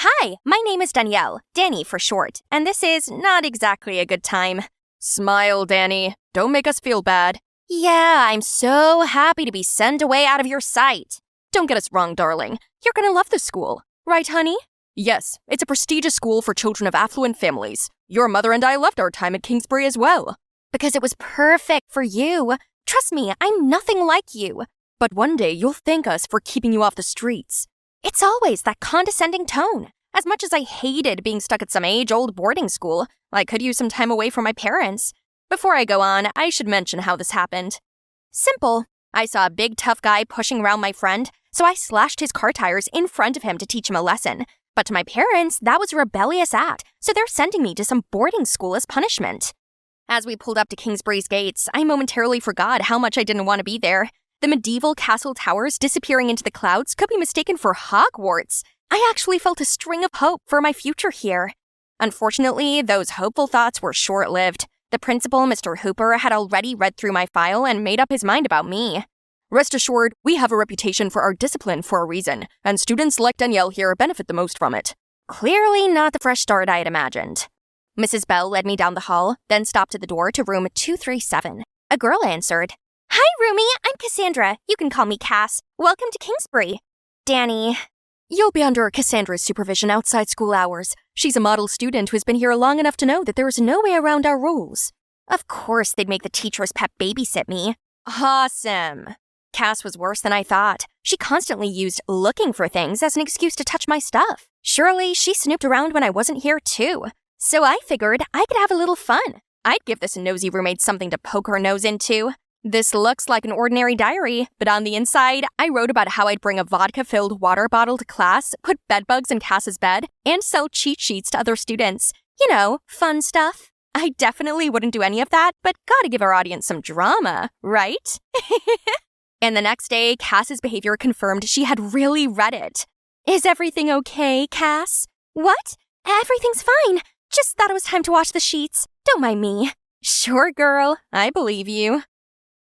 Hi, my name is Danielle, Danny for short, and this is not exactly a good time. Smile, Danny. Don't make us feel bad. Yeah, I'm so happy to be sent away out of your sight. Don't get us wrong, darling. You're gonna love the school. Right, honey? Yes, it's a prestigious school for children of affluent families. Your mother and I loved our time at Kingsbury as well. Because it was perfect for you. Trust me, I'm nothing like you. But one day you'll thank us for keeping you off the streets. It's always that condescending tone. As much as I hated being stuck at some age-old boarding school, I could use some time away from my parents. Before I go on, I should mention how this happened. Simple. I saw a big tough guy pushing around my friend, so I slashed his car tires in front of him to teach him a lesson. But to my parents, that was a rebellious act, so they're sending me to some boarding school as punishment. As we pulled up to Kingsbury's gates, I momentarily forgot how much I didn't want to be there. The medieval castle towers disappearing into the clouds could be mistaken for Hogwarts. I actually felt a string of hope for my future here. Unfortunately, those hopeful thoughts were short-lived. The principal, Mr. Hooper, had already read through my file and made up his mind about me. Rest assured, we have a reputation for our discipline for a reason, and students like Danielle here benefit the most from it. Clearly not the fresh start I had imagined. Mrs. Bell led me down the hall, then stopped at the door to room 237. A girl answered. Hi, Rumi, I'm Cassandra. You can call me Cass. Welcome to Kingsbury. Danny. You'll be under Cassandra's supervision outside school hours. She's a model student who's been here long enough to know that there is no way around our rules. Of course they'd make the teacher's pet babysit me. Awesome. Cass was worse than I thought. She constantly used looking for things as an excuse to touch my stuff. Surely she snooped around when I wasn't here too. So I figured I could have a little fun. I'd give this nosy roommate something to poke her nose into. This looks like an ordinary diary, but on the inside, I wrote about how I'd bring a vodka-filled water bottle to class, put bedbugs in Cass's bed, and sell cheat sheets to other students. You know, fun stuff. I definitely wouldn't do any of that, but gotta give our audience some drama, right? And the next day, Cass's behavior confirmed she had really read it. Is everything okay, Cass? What? Everything's fine. Just thought it was time to wash the sheets. Don't mind me. Sure, girl. I believe you.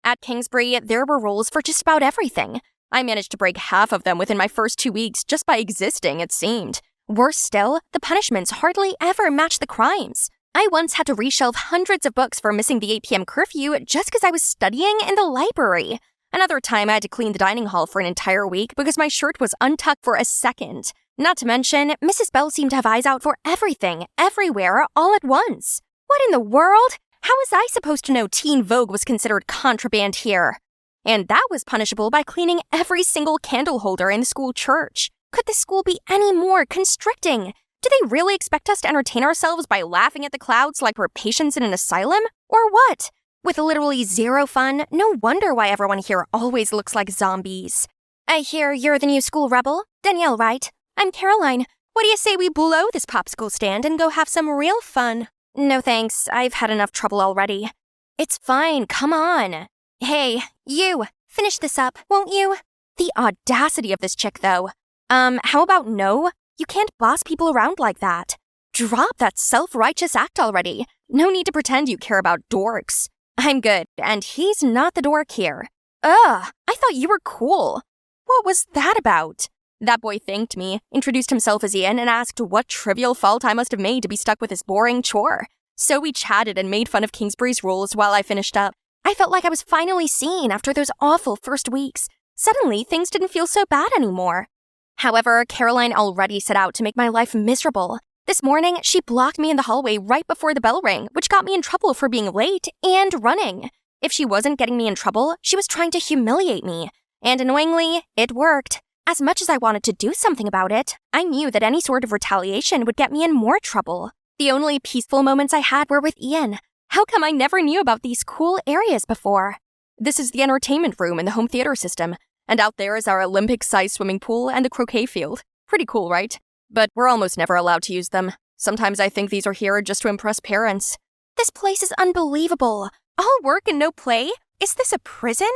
At Kingsbury, there were rules for just about everything. I managed to break half of them within my first 2 weeks just by existing, it seemed. Worse still, the punishments hardly ever matched the crimes. I once had to reshelve hundreds of books for missing the 8 p.m. curfew just because I was studying in the library. Another time, I had to clean the dining hall for an entire week because my shirt was untucked for a second. Not to mention, Mrs. Bell seemed to have eyes out for everything, everywhere, all at once. What in the world? How was I supposed to know Teen Vogue was considered contraband here? And that was punishable by cleaning every single candle holder in the school church. Could the school be any more constricting? Do they really expect us to entertain ourselves by laughing at the clouds like we're patients in an asylum? Or what? With literally zero fun, no wonder why everyone here always looks like zombies. I hear you're the new school rebel. Danielle, right? I'm Caroline. What do you say we blow this popsicle stand and go have some real fun? No thanks, I've had enough trouble already. It's fine, come on. Hey, you, finish this up, won't you? The audacity of this chick, though. How about no? You can't boss people around like that. Drop that self-righteous act already. No need to pretend you care about dorks. I'm good, and he's not the dork here. Ugh, I thought you were cool. What was that about? That boy thanked me, introduced himself as Ian, and asked what trivial fault I must have made to be stuck with this boring chore. So we chatted and made fun of Kingsbury's rules while I finished up. I felt like I was finally seen after those awful first weeks. Suddenly, things didn't feel so bad anymore. However, Caroline already set out to make my life miserable. This morning, she blocked me in the hallway right before the bell rang, which got me in trouble for being late and running. If she wasn't getting me in trouble, she was trying to humiliate me. And annoyingly, it worked. As much as I wanted to do something about it, I knew that any sort of retaliation would get me in more trouble. The only peaceful moments I had were with Ian. How come I never knew about these cool areas before? This is the entertainment room in the home theater system, and out there is our Olympic-sized swimming pool and the croquet field. Pretty cool, right? But we're almost never allowed to use them. Sometimes I think these are here just to impress parents. This place is unbelievable. All work and no play? Is this a prison?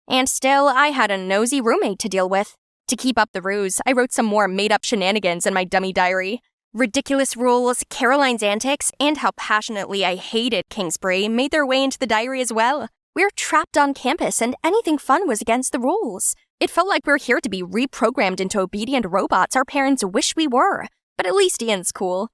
And still, I had a nosy roommate to deal with. To keep up the ruse, I wrote some more made-up shenanigans in my dummy diary. Ridiculous rules, Caroline's antics, and how passionately I hated Kingsbury made their way into the diary as well. We're trapped on campus and anything fun was against the rules. It felt like we're here to be reprogrammed into obedient robots our parents wish we were. but at least Ian's cool.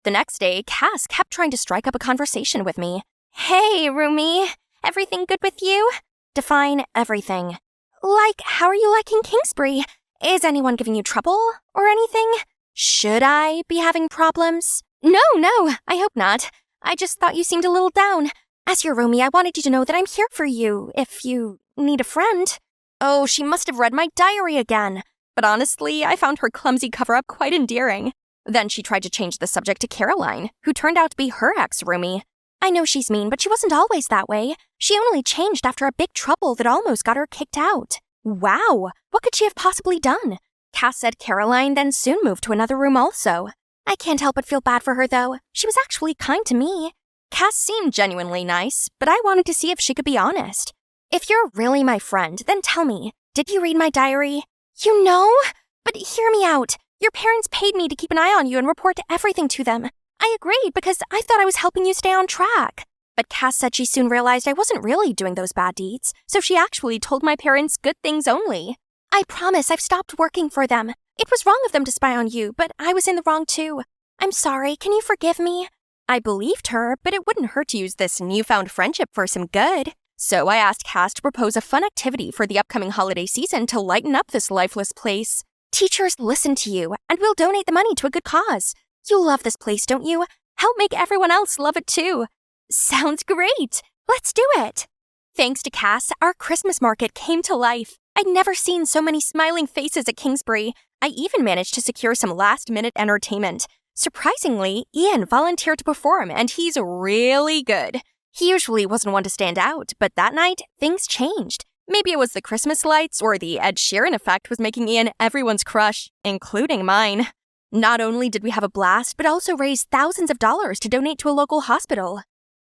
The next day, Cass kept trying to strike up a conversation with me. Hey, roomie. Everything good with you? Define everything. Like, how are you liking Kingsbury? Is anyone giving you trouble or anything? Should I be having problems? No, I hope not. I just thought you seemed a little down. As your roomie, I wanted you to know that I'm here for you if you need a friend. Oh, she must have read my diary again. But honestly, I found her clumsy cover-up quite endearing. Then she tried to change the subject to Caroline, who turned out to be her ex-roomie. I know she's mean, but she wasn't always that way. She only changed after a big trouble that almost got her kicked out. Wow, what could she have possibly done? Cass said Caroline then soon moved to another room also. I can't help but feel bad for her, though. She was actually kind to me. Cass seemed genuinely nice, but I wanted to see if she could be honest. If you're really my friend, then tell me, did you read my diary? You know? But hear me out. Your parents paid me to keep an eye on you and report everything to them. I agreed because I thought I was helping you stay on track. But Cass said she soon realized I wasn't really doing those bad deeds, so she actually told my parents good things only. I promise I've stopped working for them. It was wrong of them to spy on you, but I was in the wrong too. I'm sorry, can you forgive me? I believed her, but it wouldn't hurt to use this newfound friendship for some good. So I asked Cass to propose a fun activity for the upcoming holiday season to lighten up this lifeless place. Teachers listen to you, and we'll donate the money to a good cause. You love this place, don't you? Help make everyone else love it too. Sounds great. Let's do it. Thanks to Cass, our Christmas market came to life. I'd never seen so many smiling faces at Kingsbury. I even managed to secure some last-minute entertainment. Surprisingly, Ian volunteered to perform, and he's really good. He usually wasn't one to stand out, but that night, things changed. Maybe it was the Christmas lights or the Ed Sheeran effect was making Ian everyone's crush, including mine. Not only did we have a blast, but also raised thousands of dollars to donate to a local hospital.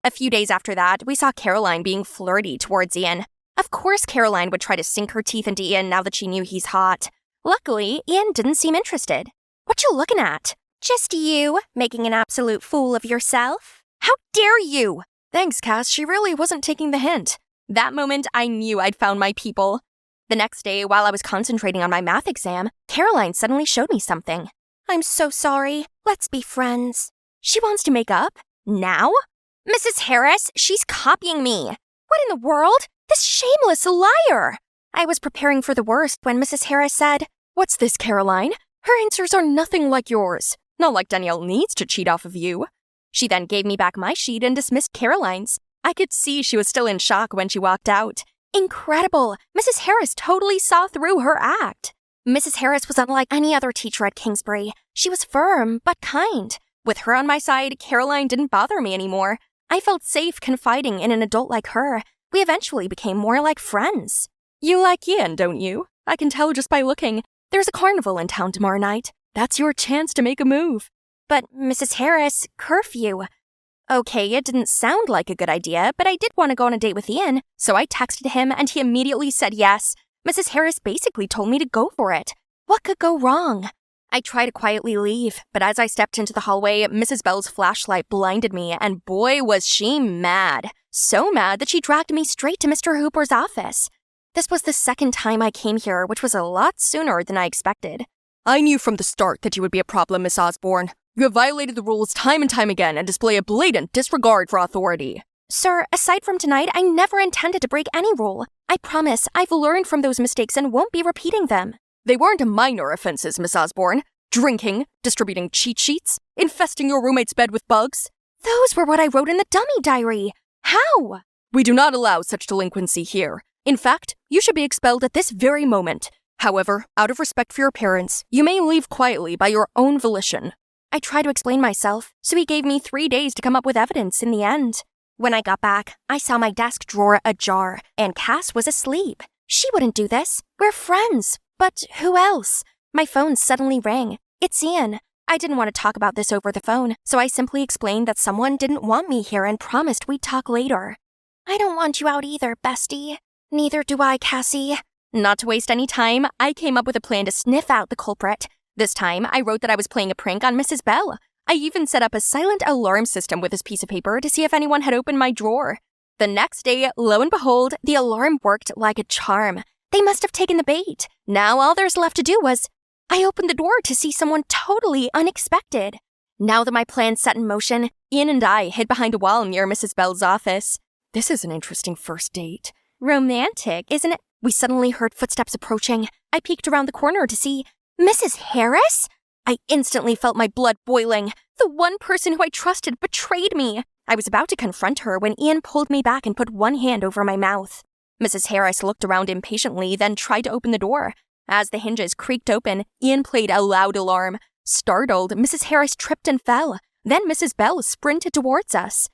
A few days after that, we saw Caroline being flirty towards Ian. Of course Caroline would try to sink her teeth into Ian now that she knew he's hot. Luckily, Ian didn't seem interested. What you looking at? Just you, making an absolute fool of yourself? How dare you! Thanks, Cass, she really wasn't taking the hint. That moment, I knew I'd found my people. The next day, while I was concentrating on my math exam, Caroline suddenly showed me something. I'm so sorry. Let's be friends. She wants to make up? Now? Mrs. Harris, she's copying me. What in the world? This shameless liar! I was preparing for the worst when Mrs. Harris said, What's this, Caroline? Her answers are nothing like yours. Not like Danielle needs to cheat off of you. She then gave me back my sheet and dismissed Caroline's. I could see she was still in shock when she walked out. Incredible! Mrs. Harris totally saw through her act. Mrs. Harris was unlike any other teacher at Kingsbury. She was firm, but kind. With her on my side, Caroline didn't bother me anymore. I felt safe confiding in an adult like her. We eventually became more like friends. You like Ian, don't you? I can tell just by looking. There's a carnival in town tomorrow night. That's your chance to make a move. But, Mrs. Harris, curfew. Okay, it didn't sound like a good idea, but I did want to go on a date with Ian, so I texted him and he immediately said yes. Mrs. Harris basically told me to go for it. What could go wrong? I tried to quietly leave, but as I stepped into the hallway, Mrs. Bell's flashlight blinded me, and boy was she mad. So mad that she dragged me straight to Mr. Hooper's office. This was the second time I came here, which was a lot sooner than I expected. I knew from the start that you would be a problem, Miss Osborne. You have violated the rules time and time again and display a blatant disregard for authority. Sir, aside from tonight, I never intended to break any rule. I promise I've learned from those mistakes and won't be repeating them. They weren't minor offenses, Miss Osborne. Drinking, distributing cheat sheets, infesting your roommate's bed with bugs. Those were what I wrote in the dummy diary. How? We do not allow such delinquency here. In fact, you should be expelled at this very moment. However, out of respect for your parents, you may leave quietly by your own volition. I tried to explain myself, so he gave me 3 days to come up with evidence in the end. When I got back, I saw my desk drawer ajar, and Cass was asleep. She wouldn't do this. We're friends. But who else? My phone suddenly rang. It's Ian. I didn't want to talk about this over the phone, so I simply explained that someone didn't want me here and promised we'd talk later. I don't want you out either, bestie. Neither do I, Cassie. Not to waste any time, I came up with a plan to sniff out the culprit. This time, I wrote that I was playing a prank on Mrs. Bell. I even set up a silent alarm system with this piece of paper to see if anyone had opened my drawer. The next day, lo and behold, the alarm worked like a charm. They must have taken the bait. Now all there's left to do was... I opened the door to see someone totally unexpected. Now that my plan's set in motion, Ian and I hid behind a wall near Mrs. Bell's office. This is an interesting first date. Romantic, isn't it? We suddenly heard footsteps approaching. I peeked around the corner to see Mrs. Harris? I instantly felt my blood boiling. The one person who I trusted betrayed me. I was about to confront her when Ian pulled me back and put one hand over my mouth. Mrs. Harris looked around impatiently, then tried to open the door. As the hinges creaked open, Ian played a loud alarm. Startled, Mrs. Harris tripped and fell. Then Mrs. Bell sprinted towards us.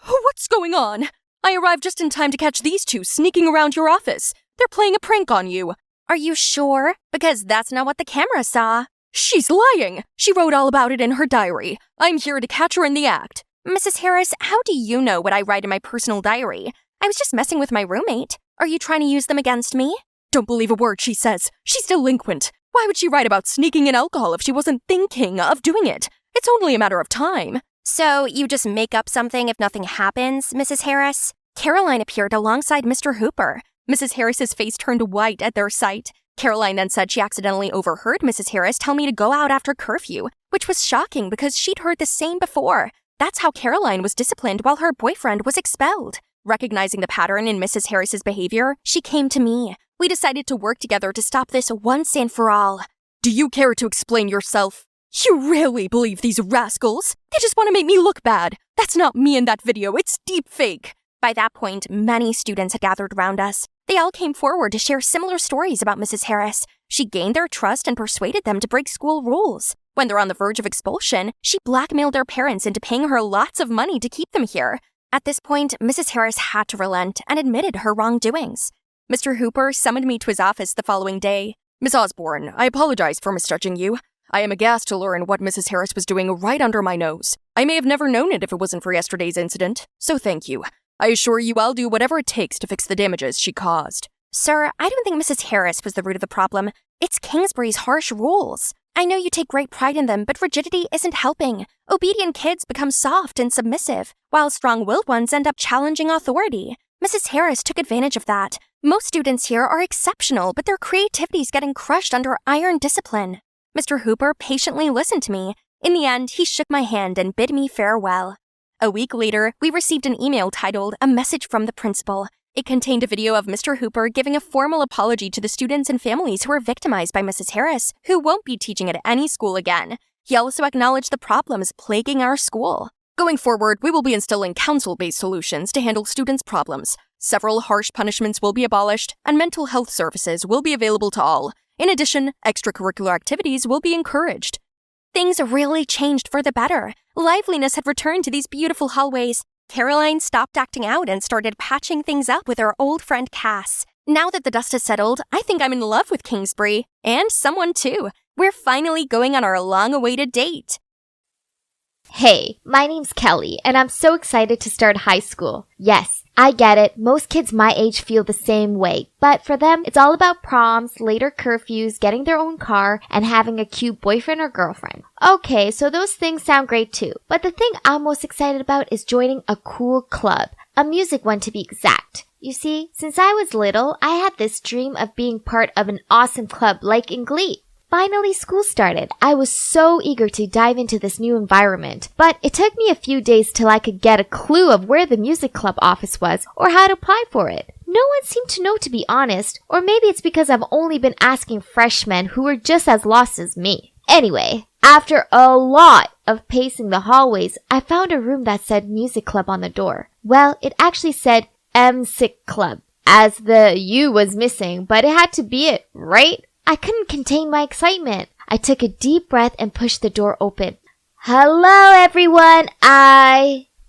What's going on? I arrived just in time to catch these two sneaking around your office. They're playing a prank on you. Are you sure? Because that's not what the camera saw. She's lying. She wrote all about it in her diary. I'm here to catch her in the act. Mrs. Harris, how do you know what I write in my personal diary? I was just messing with my roommate. Are you trying to use them against me? Don't believe a word she says. She's delinquent. Why would she write about sneaking in alcohol if she wasn't thinking of doing it? It's only a matter of time. So you just make up something if nothing happens, Mrs. Harris? Caroline appeared alongside Mr. Hooper. Mrs. Harris's face turned white at their sight. Caroline then said she accidentally overheard Mrs. Harris tell me to go out after curfew, which was shocking because she'd heard the same before. That's how Caroline was disciplined while her boyfriend was expelled. Recognizing the pattern in Mrs. Harris's behavior, she came to me. We decided to work together to stop this once and for all. Do you care to explain yourself? You really believe these rascals? They just want to make me look bad. That's not me in that video. It's deep fake. By that point, many students had gathered around us. They all came forward to share similar stories about Mrs. Harris. She gained their trust and persuaded them to break school rules. When they're on the verge of expulsion, she blackmailed their parents into paying her lots of money to keep them here. At this point, Mrs. Harris had to relent and admitted her wrongdoings. Mr. Hooper summoned me to his office the following day. Miss Osborne, I apologize for misjudging you. I am aghast to learn what Mrs. Harris was doing right under my nose. I may have never known it if it wasn't for yesterday's incident, so thank you. I assure you I'll do whatever it takes to fix the damages she caused. Sir, I don't think Mrs. Harris was the root of the problem. It's Kingsbury's harsh rules. I know you take great pride in them, but rigidity isn't helping. Obedient kids become soft and submissive, while strong-willed ones end up challenging authority. Mrs. Harris took advantage of that. Most students here are exceptional, but their creativity's getting crushed under iron discipline. Mr. Hooper patiently listened to me. In the end, he shook my hand and bid me farewell. A week later, we received an email titled "A Message from the Principal." It contained a video of Mr. Hooper giving a formal apology to the students and families who were victimized by Mrs. Harris, who won't be teaching at any school again. He also acknowledged the problems plaguing our school. Going forward, we will be instilling counsel-based solutions to handle students' problems. Several harsh punishments will be abolished, and mental health services will be available to all. In addition, extracurricular activities will be encouraged. Things really changed for the better. Liveliness had returned to these beautiful hallways. Caroline stopped acting out and started patching things up with her old friend Cass. Now that the dust has settled, I think I'm in love with Kingsbury. And someone too. We're finally going on our long-awaited date. Hey, my name's Kelly, and I'm so excited to start high school. Yes, I get it. Most kids my age feel the same way. But for them, it's all about proms, later curfews, getting their own car, and having a cute boyfriend or girlfriend. Okay, so those things sound great too. But the thing I'm most excited about is joining a cool club. A music one to be exact. You see, since I was little, I had this dream of being part of an awesome club like in Glee. Finally, school started. I was so eager to dive into this new environment, but it took me a few days till I could get a clue of where the music club office was or how to apply for it. No one seemed to know, to be honest, or maybe it's because I've only been asking freshmen who were just as lost as me. Anyway, after a lot of pacing the hallways, I found a room that said music club on the door. Well, it actually said M-Sick Club, as the U was missing, but it had to be it, right? I couldn't contain my excitement. I took a deep breath and pushed the door open. Hello, everyone.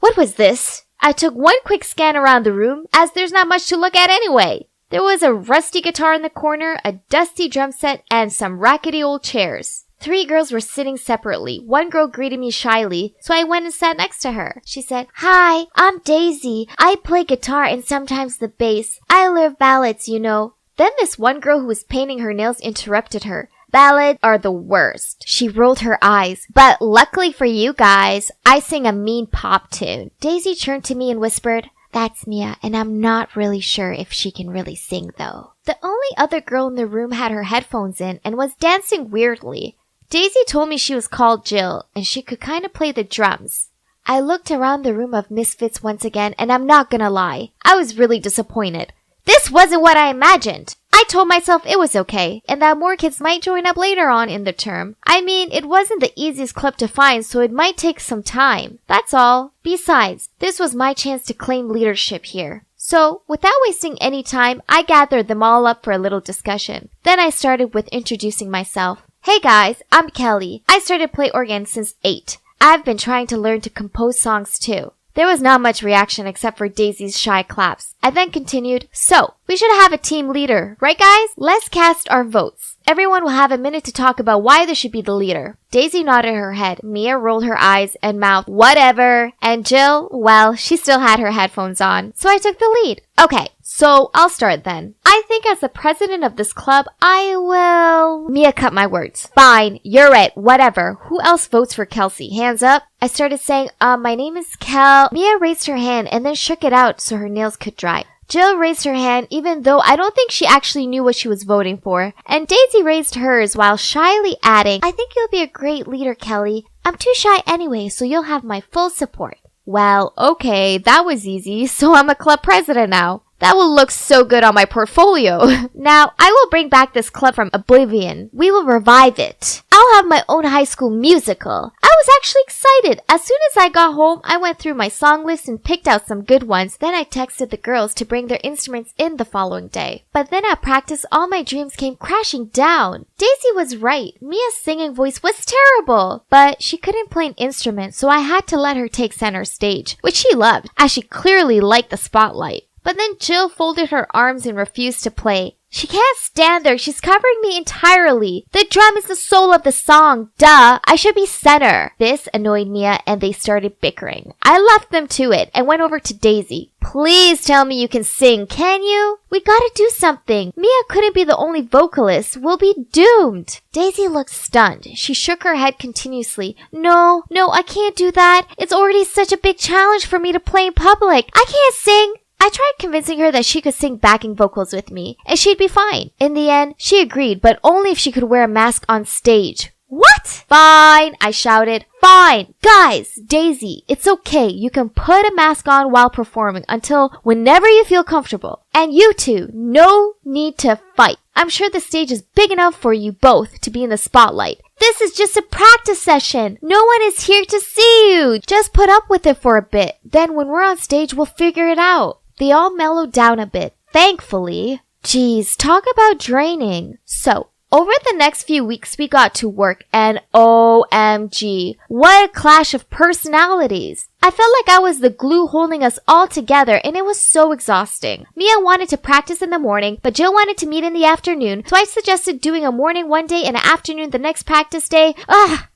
What was this? I took one quick scan around the room, as there's not much to look at anyway. There was a rusty guitar in the corner, a dusty drum set, and some rackety old chairs. 3 girls were sitting separately. One girl greeted me shyly, so I went and sat next to her. She said, "Hi, I'm Daisy. I play guitar and sometimes the bass. I love ballads, you know." Then this one girl who was painting her nails interrupted her. "Ballads are the worst." She rolled her eyes. "But luckily for you guys, I sing a mean pop tune." Daisy turned to me and whispered, "That's Mia, and I'm not really sure if she can really sing though." The only other girl in the room had her headphones in and was dancing weirdly. Daisy told me she was called Jill and she could kind of play the drums. I looked around the room of misfits once again and I'm not gonna lie, I was really disappointed. This wasn't what I imagined. I told myself it was okay and that more kids might join up later on in the term. I mean, it wasn't the easiest club to find, so it might take some time. That's all. Besides, this was my chance to claim leadership here. So, without wasting any time, I gathered them all up for a little discussion. Then I started with introducing myself. Hey guys, I'm Kelly. I started play organ since 8. I've been trying to learn to compose songs too. There was not much reaction except for Daisy's shy claps. I then continued, so, we should have a team leader, right guys? Let's cast our votes. Everyone will have a minute to talk about why they should be the leader. Daisy nodded her head, Mia rolled her eyes and mouthed, whatever. And Jill, well, she still had her headphones on, so I took the lead. Okay, so I'll start then. I think as the president of this club, I will... Mia cut my words. Fine, you're it, whatever. Who else votes for Kelsey? Hands up. I started saying, my name is Kel. Mia raised her hand and then shook it out so her nails could dry. Jill raised her hand even though I don't think she actually knew what she was voting for. And Daisy raised hers while shyly adding, I think you'll be a great leader, Kelly. I'm too shy anyway, so you'll have my full support. Well, okay, that was easy, so I'm a club president now. That will look so good on my portfolio. Now, I will bring back this club from oblivion. We will revive it. I'll have my own high school musical. I was actually excited. As soon as I got home, I went through my song list and picked out some good ones. Then I texted the girls to bring their instruments in the following day. But then at practice, all my dreams came crashing down. Daisy was right. Mia's singing voice was terrible. But she couldn't play an instrument, so I had to let her take center stage, which she loved, as she clearly liked the spotlight. But then Jill folded her arms and refused to play. She can't stand there. She's covering me entirely. The drum is the soul of the song. Duh. I should be center. This annoyed Mia and they started bickering. I left them to it and went over to Daisy. Please tell me you can sing, can you? We gotta do something. Mia couldn't be the only vocalist. We'll be doomed. Daisy looked stunned. She shook her head continuously. No, I can't do that. It's already such a big challenge for me to play in public. I can't sing. I tried convincing her that she could sing backing vocals with me, and she'd be fine. In the end, she agreed, but only if she could wear a mask on stage. What? Fine, I shouted. Fine. Guys, Daisy, it's okay. You can put a mask on while performing until whenever you feel comfortable. And you two, no need to fight. I'm sure the stage is big enough for you both to be in the spotlight. This is just a practice session. No one is here to see you. Just put up with it for a bit. Then when we're on stage, we'll figure it out. They all mellowed down a bit, thankfully. Geez, talk about draining. So, over the next few weeks we got to work and OMG, what a clash of personalities. I felt like I was the glue holding us all together and it was so exhausting. Mia wanted to practice in the morning, but Jill wanted to meet in the afternoon, so I suggested doing a morning one day and an afternoon the next practice day.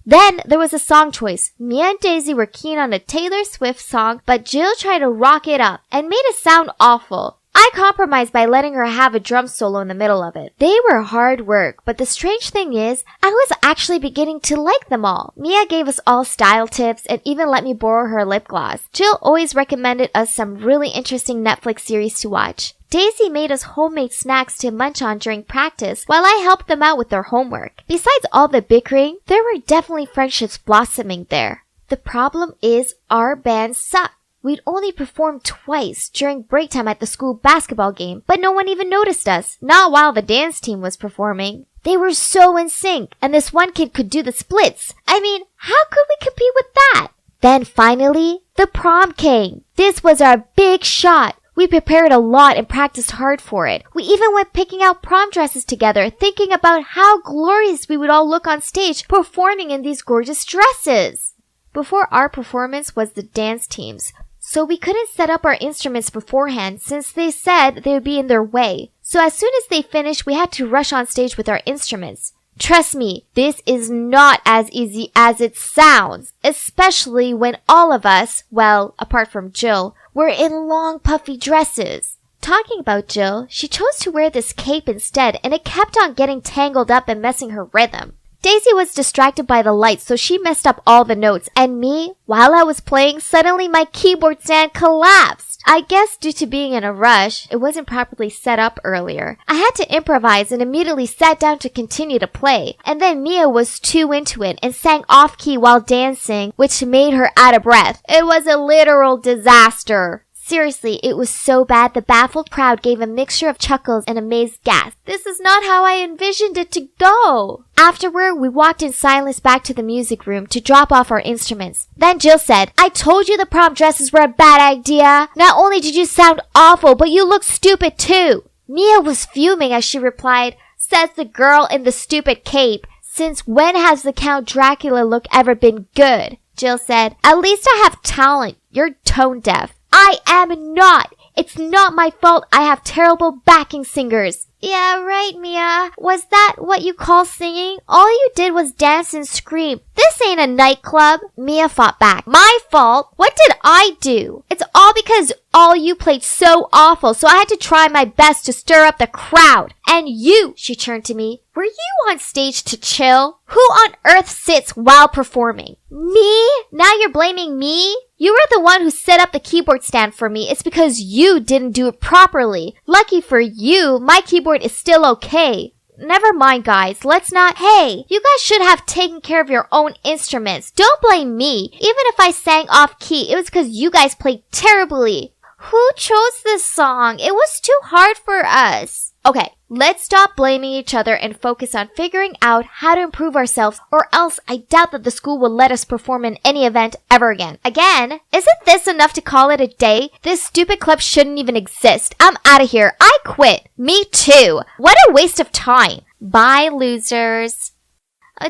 Then there was a song choice. Mia and Daisy were keen on a Taylor Swift song, but Jill tried to rock it up and made it sound awful. I compromised by letting her have a drum solo in the middle of it. They were hard work, but the strange thing is, I was actually beginning to like them all. Mia gave us all style tips and even let me borrow her lip gloss. Jill always recommended us some really interesting Netflix series to watch. Daisy made us homemade snacks to munch on during practice while I helped them out with their homework. Besides all the bickering, there were definitely friendships blossoming there. The problem is our band sucked. We'd only performed twice during break time at the school basketball game, but no one even noticed us, not while the dance team was performing. They were so in sync, and this one kid could do the splits. I mean, how could we compete with that? Then finally, the prom came. This was our big shot. We prepared a lot and practiced hard for it. We even went picking out prom dresses together, thinking about how glorious we would all look on stage performing in these gorgeous dresses. Before our performance was the dance team's. So we couldn't set up our instruments beforehand since they said they would be in their way. So as soon as they finished, we had to rush on stage with our instruments. Trust me, this is not as easy as it sounds, especially when all of us, well, apart from Jill, were in long puffy dresses. Talking about Jill, she chose to wear this cape instead and it kept on getting tangled up and messing her rhythm. Daisy was distracted by the lights, so she messed up all the notes, and me, while I was playing, suddenly my keyboard stand collapsed. I guess due to being in a rush, it wasn't properly set up earlier. I had to improvise and immediately sat down to continue to play, and then Mia was too into it and sang off-key while dancing, which made her out of breath. It was a literal disaster. Seriously, it was so bad the baffled crowd gave a mixture of chuckles and amazed gasps. This is not how I envisioned it to go. Afterward, we walked in silence back to the music room to drop off our instruments. Then Jill said, "I told you the prom dresses were a bad idea. Not only did you sound awful, but you look stupid too." Mia was fuming as she replied, "Says the girl in the stupid cape. Since when has the Count Dracula look ever been good?" Jill said, "At least I have talent. You're tone deaf." "I am not. It's not my fault I have terrible backing singers." "Yeah, right, Mia. Was that what you call singing? All you did was dance and scream. This ain't a nightclub." Mia fought back. "My fault? What did I do? It's all because all you played so awful, so I had to try my best to stir up the crowd. And you," she turned to me, "were you on stage to chill? Who on earth sits while performing?" "Me? Now you're blaming me? You were the one who set up the keyboard stand for me. It's because you didn't do it properly. Lucky for you, my keyboard is still okay." "Never mind, guys. Let's not— Hey, you guys should have taken care of your own instruments. Don't blame me. Even if I sang off key, it was because you guys played terribly." "Who chose this song? It was too hard for us." Okay, let's stop blaming each other and focus on figuring out how to improve ourselves, or else I doubt that the school will let us perform in any event ever again. Again? Isn't this enough to call it a day? This stupid club shouldn't even exist. I'm out of here. I quit. Me too. What a waste of time. Bye, losers.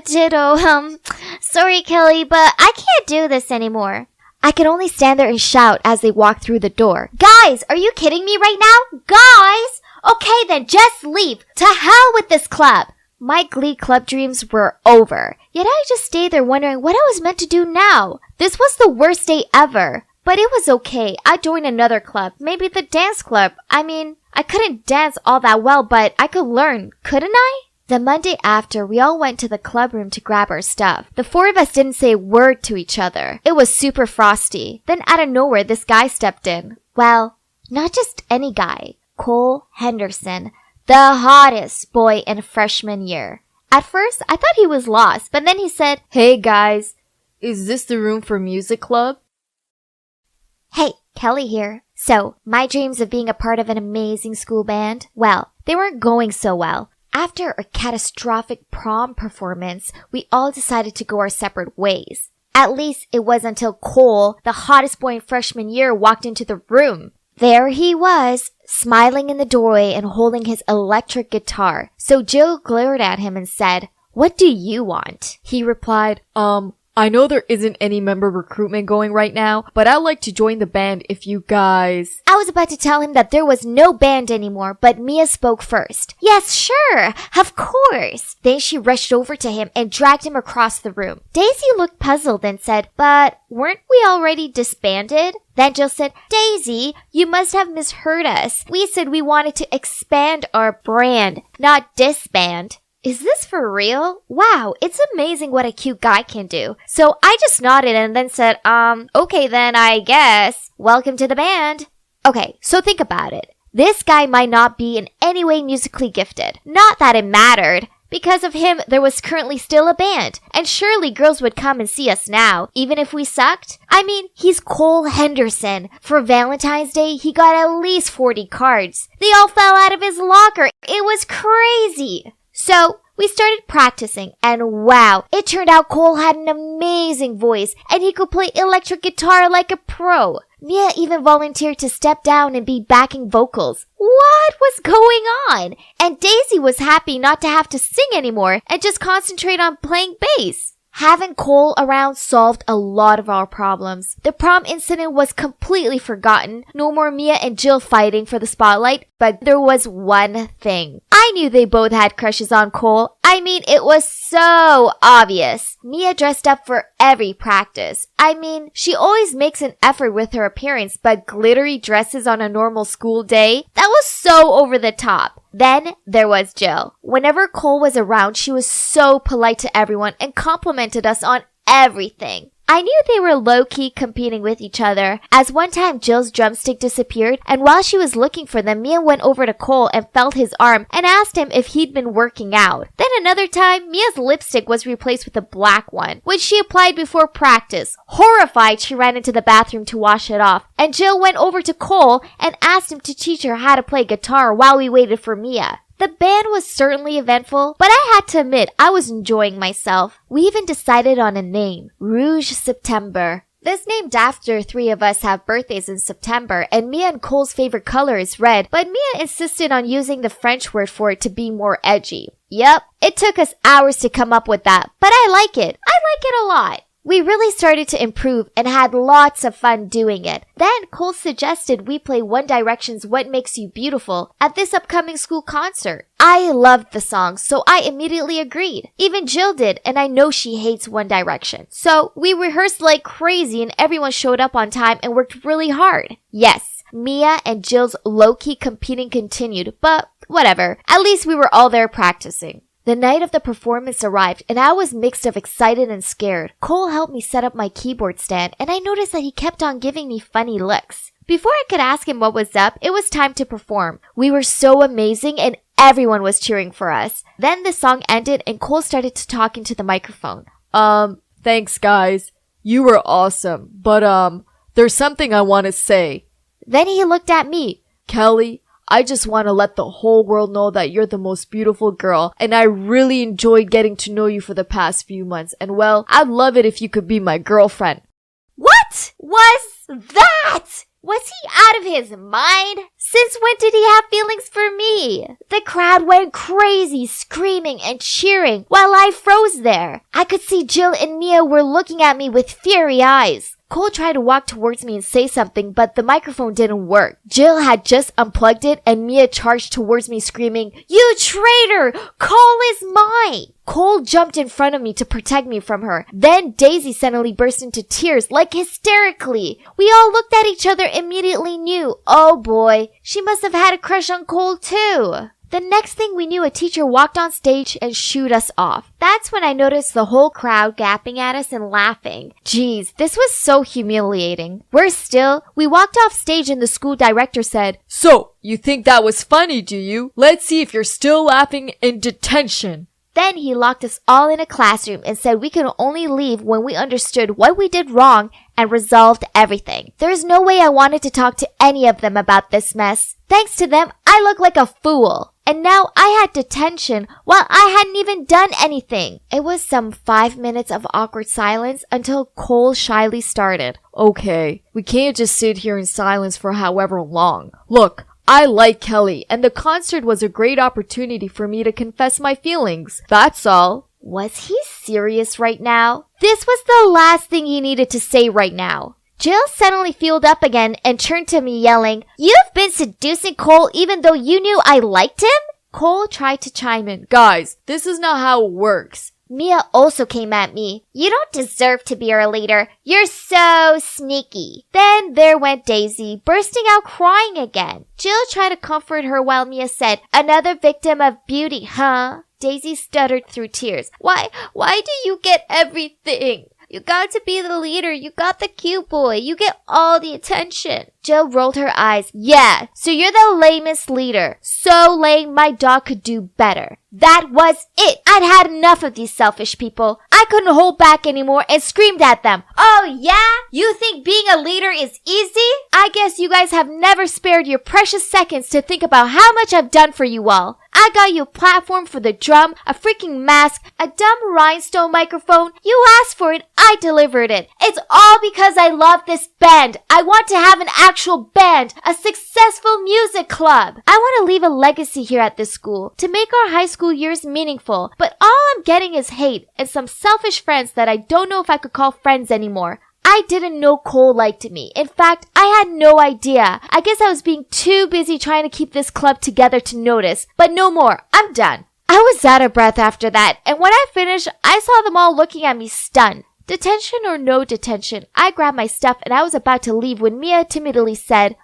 Ditto. Sorry, Kelly, but I can't do this anymore. I could only stand there and shout as they walked through the door. "Guys, are you kidding me right now? Guys! Okay then, just leave. To hell with this club." My Glee club dreams were over. Yet I just stayed there wondering what I was meant to do now. This was the worst day ever. But it was okay. I joined another club. Maybe the dance club. I mean, I couldn't dance all that well, but I could learn, couldn't I? The Monday after, we all went to the club room to grab our stuff. The four of us didn't say a word to each other. It was super frosty. Then out of nowhere, this guy stepped in. Well, not just any guy. Cole Henderson, the hottest boy in freshman year. At first, I thought he was lost, but then he said, "Hey guys, is this the room for music club?" Hey, Kelly here. So, my dreams of being a part of an amazing school band, well, they weren't going so well. After a catastrophic prom performance, we all decided to go our separate ways. At least it was until Cole, the hottest boy in freshman year, walked into the room. There he was, smiling in the doorway and holding his electric guitar. So Jill glared at him and said, "What do you want?" He replied, I know there isn't any member recruitment going right now, but I'd like to join the band if you guys..." I was about to tell him that there was no band anymore, but Mia spoke first. "Yes, sure, of course." Then she rushed over to him and dragged him across the room. Daisy looked puzzled and said, "But weren't we already disbanded?" Then Jill said, "Daisy, you must have misheard us. We said we wanted to expand our brand, not disband." Is this for real? Wow, it's amazing what a cute guy can do. So I just nodded and then said, okay then, I guess. Welcome to the band. Okay, so think about it. This guy might not be in any way musically gifted. Not that it mattered. Because of him, there was currently still a band. And surely girls would come and see us now, even if we sucked. I mean, he's Cole Henderson. For Valentine's Day, he got at least 40 cards. They all fell out of his locker. It was crazy. So, we started practicing, and wow, it turned out Cole had an amazing voice, and he could play electric guitar like a pro. Mia even volunteered to step down and be backing vocals. What was going on? And Daisy was happy not to have to sing anymore and just concentrate on playing bass. Having Cole around solved a lot of our problems. The prom incident was completely forgotten. No more Mia and Jill fighting for the spotlight, but there was one thing. I knew they both had crushes on Cole. I mean, it was so obvious. Mia dressed up for every practice. I mean, she always makes an effort with her appearance, but glittery dresses on a normal school day? That was so over the top. Then there was Jill. Whenever Cole was around, she was so polite to everyone and complimented us on everything. I knew they were low-key competing with each other, as one time Jill's drumstick disappeared, and while she was looking for them, Mia went over to Cole and felt his arm and asked him if he'd been working out. Then another time, Mia's lipstick was replaced with a black one, which she applied before practice. Horrified, she ran into the bathroom to wash it off, and Jill went over to Cole and asked him to teach her how to play guitar while we waited for Mia. The band was certainly eventful, but I had to admit I was enjoying myself. We even decided on a name, Rouge September. This named after 3 of us have birthdays in September, and Mia and Cole's favorite color is red, but Mia insisted on using the French word for it to be more edgy. Yep, it took us hours to come up with that, but I like it. I like it a lot. We really started to improve and had lots of fun doing it. Then Cole suggested we play One Direction's What Makes You Beautiful at this upcoming school concert. I loved the song, so I immediately agreed. Even Jill did, and I know she hates One Direction. So we rehearsed like crazy and everyone showed up on time and worked really hard. Yes, Mia and Jill's low-key competing continued, but whatever. At least we were all there practicing. The night of the performance arrived, and I was mixed of excited and scared. Cole helped me set up my keyboard stand, and I noticed that he kept on giving me funny looks. Before I could ask him what was up, it was time to perform. We were so amazing, and everyone was cheering for us. Then the song ended, and Cole started to talk into the microphone. Thanks guys. You were awesome. But, there's something I want to say. Then he looked at me. Kelly, I just want to let the whole world know that you're the most beautiful girl, and I really enjoyed getting to know you for the past few months, and well, I'd love it if you could be my girlfriend. What was that? Was he out of his mind? Since when did he have feelings for me? The crowd went crazy, screaming and cheering, while I froze there. I could see Jill and Mia were looking at me with fiery eyes. Cole tried to walk towards me and say something, but the microphone didn't work. Jill had just unplugged it, and Mia charged towards me screaming, "You traitor! Cole is mine!" Cole jumped in front of me to protect me from her. Then Daisy suddenly burst into tears, like hysterically. We all looked at each other and immediately knew, oh boy, she must have had a crush on Cole too. The next thing we knew, a teacher walked on stage and shooed us off. That's when I noticed the whole crowd gapping at us and laughing. Geez, this was so humiliating. Worse still, we walked off stage and the school director said, "So, you think that was funny, do you? Let's see if you're still laughing in detention." Then he locked us all in a classroom and said we could only leave when we understood what we did wrong and resolved everything. There's no way I wanted to talk to any of them about this mess. Thanks to them, I look like a fool. And now I had detention while I hadn't even done anything. It was some 5 minutes of awkward silence until Cole shyly started. Okay, we can't just sit here in silence for however long. Look, I like Kelly, and the concert was a great opportunity for me to confess my feelings. That's all. Was he serious right now? This was the last thing he needed to say right now. Jill suddenly fueled up again and turned to me yelling, "You've been seducing Cole even though you knew I liked him?" Cole tried to chime in. Guys, this is not how it works. Mia also came at me. "You don't deserve to be our leader. You're so sneaky." Then there went Daisy, bursting out crying again. Jill tried to comfort her while Mia said, "Another victim of beauty, huh?" Daisy stuttered through tears. Why do you get everything? You got to be the leader. You got the cute boy. You get all the attention. Jill rolled her eyes. "Yeah, so you're the lamest leader. So lame my dog could do better." That was it. I'd had enough of these selfish people. I couldn't hold back anymore and screamed at them. "Oh yeah? You think being a leader is easy? I guess you guys have never spared your precious seconds to think about how much I've done for you all. I got you a platform for the drum, a freaking mask, a dumb rhinestone microphone. You asked for it, I delivered it. It's all because I love this band. I want to have an actual band, a successful music club. I want to leave a legacy here at this school to make our high school years meaningful, but all I'm getting is hate and some selfish friends that I don't know if I could call friends anymore. I didn't know Cole liked me. In fact, I had no idea. I guess I was being too busy trying to keep this club together to notice. But no more. I'm done." I was out of breath after that, and when I finished, I saw them all looking at me stunned. Detention or no detention, I grabbed my stuff and I was about to leave when Mia timidly said,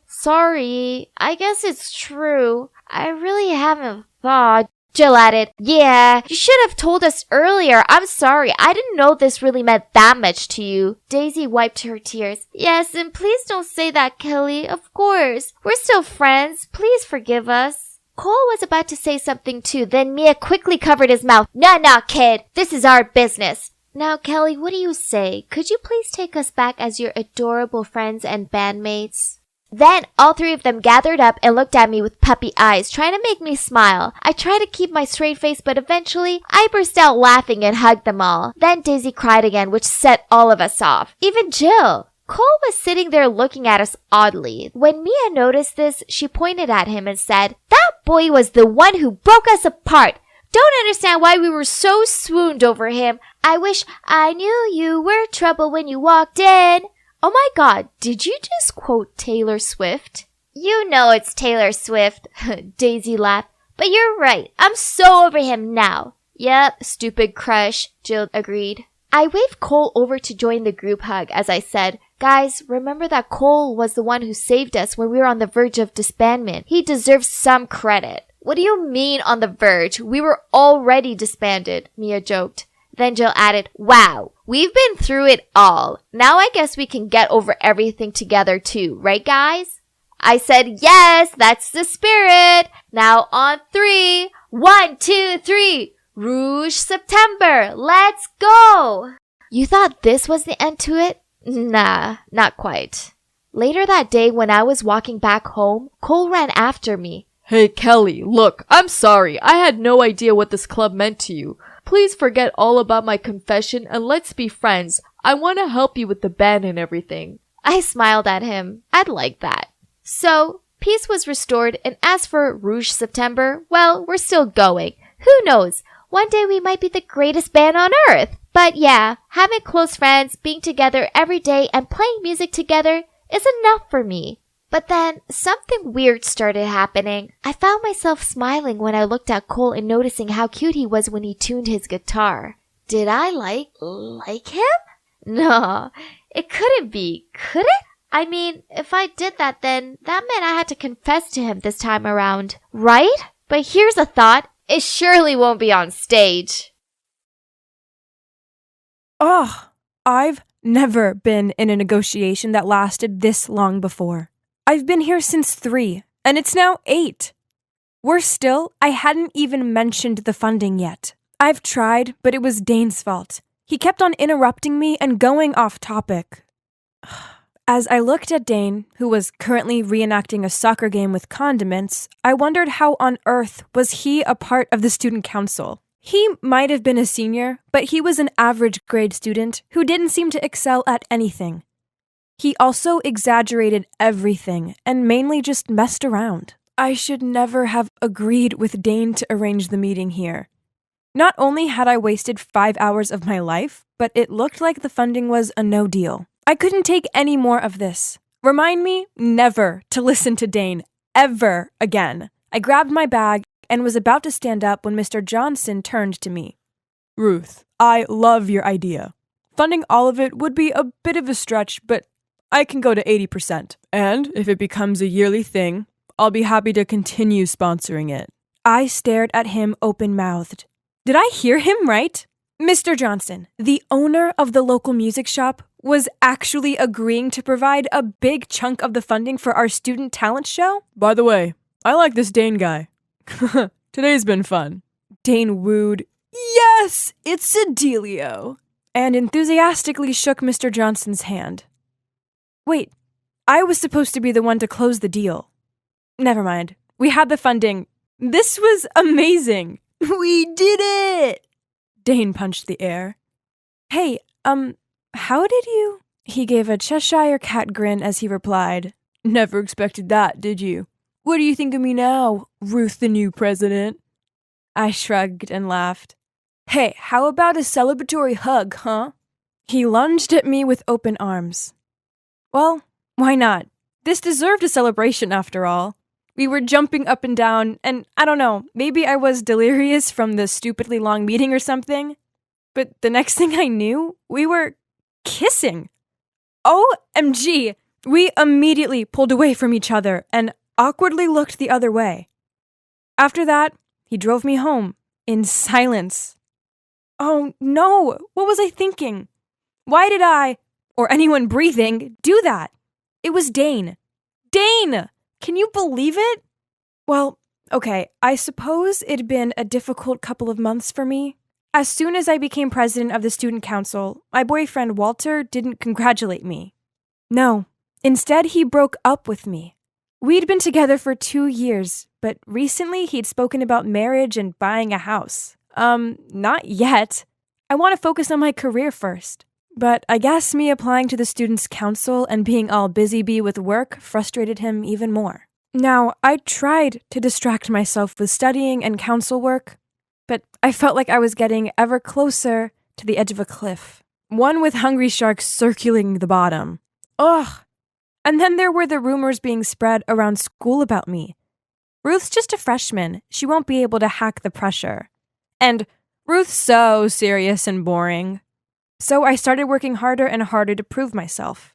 Sorry, I guess it's true. I really haven't thought. Jill added, yeah, you should have told us earlier. I'm sorry. I didn't know this really meant that much to you. Daisy wiped her tears. Yes, and please don't say that, Kelly. Of course. We're still friends. Please forgive us. Cole was about to say something too, then Mia quickly covered his mouth. Nah, kid. This is our business. Now, Kelly, what do you say? Could you please take us back as your adorable friends and bandmates? Then all three of them gathered up and looked at me with puppy eyes, trying to make me smile. I tried to keep my straight face, but eventually I burst out laughing and hugged them all. Then Daisy cried again, which set all of us off. Even Jill. Cole was sitting there looking at us oddly. When Mia noticed this, she pointed at him and said, "That boy was the one who broke us apart. Don't understand why we were so swooned over him. I wish I knew you were trouble when you walked in." Oh my god, did you just quote Taylor Swift? You know it's Taylor Swift, Daisy laughed. But you're right, I'm so over him now. Yep, stupid crush, Jill agreed. I waved Cole over to join the group hug as I said, guys, remember that Cole was the one who saved us when we were on the verge of disbandment. He deserves some credit. What do you mean on the verge? We were already disbanded, Mia joked. Then Jill added, wow, we've been through it all. Now I guess we can get over everything together too, right guys? I said, yes, that's the spirit. Now on 3. 1, 2, 3. Rouge September. Let's go. You thought this was the end to it? Nah, not quite. Later that day when I was walking back home, Cole ran after me. Hey Kelly, look, I'm sorry. I had no idea what this club meant to you. Please forget all about my confession and let's be friends. I want to help you with the band and everything. I smiled at him. I'd like that. So, peace was restored, and as for Rouge September, well, we're still going. Who knows? One day we might be the greatest band on earth. But yeah, having close friends, being together every day, and playing music together is enough for me. But then, something weird started happening. I found myself smiling when I looked at Cole and noticing how cute he was when he tuned his guitar. Did I like him? No, it couldn't be, could it? I mean, if I did that, then that meant I had to confess to him this time around, right? But here's a thought. It surely won't be on stage. Ugh, I've never been in a negotiation that lasted this long before. I've been here since 3, and it's now 8. Worse still, I hadn't even mentioned the funding yet. I've tried, but it was Dane's fault. He kept on interrupting me and going off topic. As I looked at Dane, who was currently reenacting a soccer game with condiments, I wondered how on earth was he a part of the student council. He might have been a senior, but he was an average grade student who didn't seem to excel at anything. He also exaggerated everything and mainly just messed around. I should never have agreed with Dane to arrange the meeting here. Not only had I wasted 5 hours of my life, but it looked like the funding was a no deal. I couldn't take any more of this. Remind me never to listen to Dane, ever again. I grabbed my bag and was about to stand up when Mr. Johnson turned to me. Ruth, I love your idea. Funding all of it would be a bit of a stretch, but I can go to 80%. And if it becomes a yearly thing, I'll be happy to continue sponsoring it. I stared at him open-mouthed. Did I hear him right? Mr. Johnson, the owner of the local music shop, was actually agreeing to provide a big chunk of the funding for our student talent show? By the way, I like this Dane guy. Today's been fun. Dane wooed, yes, it's a dealio, and enthusiastically shook Mr. Johnson's hand. Wait, I was supposed to be the one to close the deal. Never mind. We had the funding. This was amazing. We did it! Dane punched the air. Hey, how did you? He gave a Cheshire cat grin as he replied, never expected that, did you? What do you think of me now, Ruth the new president? I shrugged and laughed. Hey, how about a celebratory hug, huh? He lunged at me with open arms. Well, why not? This deserved a celebration after all. We were jumping up and down, and I don't know, maybe I was delirious from the stupidly long meeting or something. But the next thing I knew, we were kissing. OMG! We immediately pulled away from each other and awkwardly looked the other way. After that, he drove me home in silence. Oh no, what was I thinking? Why did I, or anyone breathing, do that? It was Dane. Dane! Can you believe it? Well, okay, I suppose it'd been a difficult couple of months for me. As soon as I became president of the student council, my boyfriend Walter didn't congratulate me. No, instead he broke up with me. We'd been together for 2 years, but recently he'd spoken about marriage and buying a house. Not yet. I want to focus on my career first. But I guess me applying to the students' council and being all busy bee with work frustrated him even more. Now, I tried to distract myself with studying and council work, but I felt like I was getting ever closer to the edge of a cliff, one with hungry sharks circling the bottom. Ugh! And then there were the rumors being spread around school about me. Ruth's just a freshman. She won't be able to hack the pressure. And Ruth's so serious and boring. So I started working harder and harder to prove myself.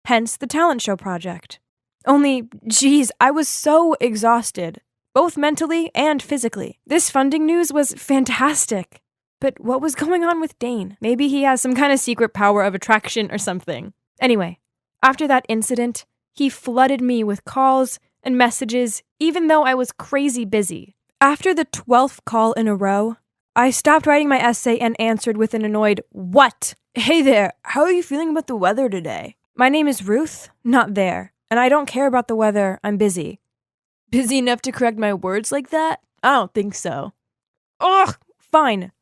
Hence the talent show project. Only, geez, I was so exhausted, both mentally and physically. This funding news was fantastic. But what was going on with Dane? Maybe he has some kind of secret power of attraction or something. Anyway, after that incident, he flooded me with calls and messages, even though I was crazy busy. After the 12th call in a row, I stopped writing my essay and answered with an annoyed, "What? Hey there, how are you feeling about the weather today?" My name is Ruth, not there, and I don't care about the weather, I'm busy. Busy enough to correct my words like that? I don't think so. Ugh, fine.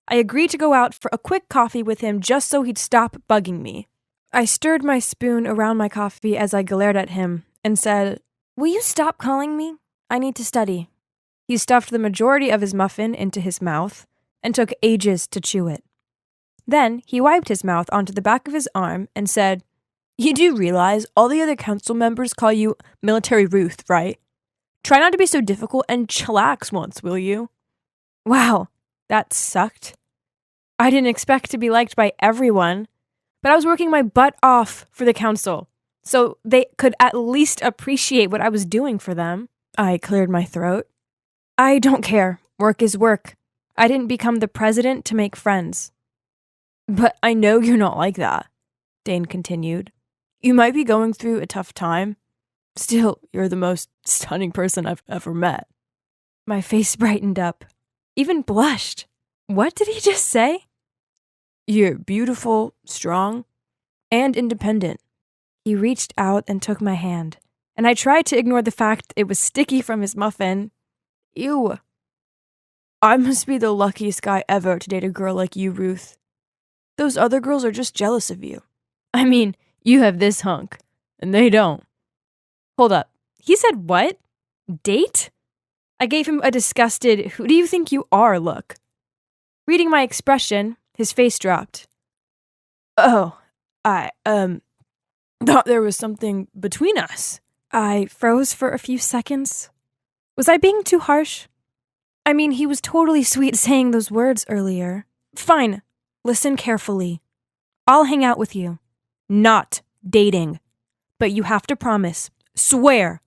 I agreed to go out for a quick coffee with him just so he'd stop bugging me. I stirred my spoon around my coffee as I glared at him and said, "Will you stop calling me? I need to study." He stuffed the majority of his muffin into his mouth and took ages to chew it. Then he wiped his mouth onto the back of his arm and said, "You do realize all the other council members call you Military Ruth, right? Try not to be so difficult and chillax once, will you?" Wow, that sucked. I didn't expect to be liked by everyone, but I was working my butt off for the council, so they could at least appreciate what I was doing for them. I cleared my throat. I don't care. Work is work. I didn't become the president to make friends. But I know you're not like that, Dane continued. You might be going through a tough time. Still, you're the most stunning person I've ever met. My face brightened up, even blushed. What did he just say? You're beautiful, strong, and independent. He reached out and took my hand, and I tried to ignore the fact it was sticky from his muffin. Ew. I must be the luckiest guy ever to date a girl like you, Ruth. Those other girls are just jealous of you. I mean, you have this hunk, and they don't. Hold up. He said what? Date? I gave him a disgusted, "Who do you think you are?" look. Reading my expression, his face dropped. Oh, I, thought there was something between us. I froze for a few seconds. Was I being too harsh? I mean, he was totally sweet saying those words earlier. Fine. Listen carefully. I'll hang out with you. Not dating. But you have to promise, swear,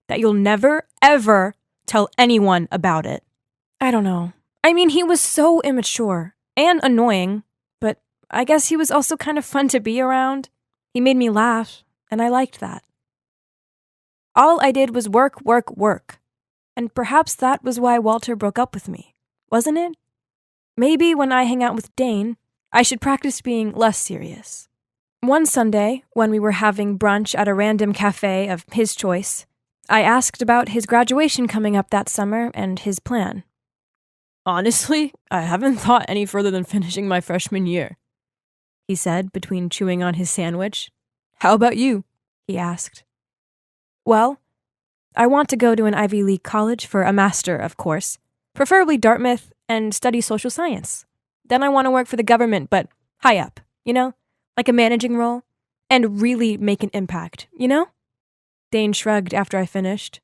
that you'll never, ever tell anyone about it. I don't know. I mean, he was so immature and annoying, but I guess he was also kind of fun to be around. He made me laugh, and I liked that. All I did was work, work, work. And perhaps that was why Walter broke up with me, wasn't it? Maybe when I hang out with Dane, I should practice being less serious. One Sunday, when we were having brunch at a random cafe of his choice, I asked about his graduation coming up that summer and his plan. Honestly, I haven't thought any further than finishing my freshman year, he said between chewing on his sandwich. How about you? He asked. Well, I want to go to an Ivy League college for a master, of course, preferably Dartmouth, and study social science. Then I want to work for the government, but high up, like a managing role, and really make an impact, Dane shrugged after I finished.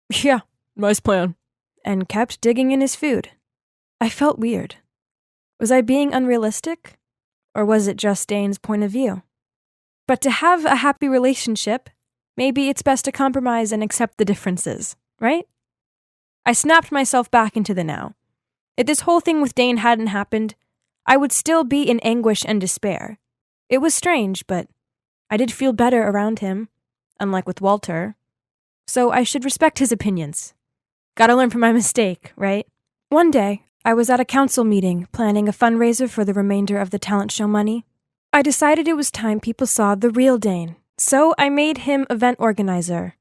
Yeah, nice plan. And kept digging in his food. I felt weird. Was I being unrealistic? Or was it just Dane's point of view? But to have a happy relationship, maybe it's best to compromise and accept the differences, right? I snapped myself back into the now. If this whole thing with Dane hadn't happened, I would still be in anguish and despair. It was strange, but I did feel better around him, unlike with Walter. So I should respect his opinions. Gotta learn from my mistake, right? One day, I was at a council meeting planning a fundraiser for the remainder of the talent show money. I decided it was time people saw the real Dane, so I made him event organizer.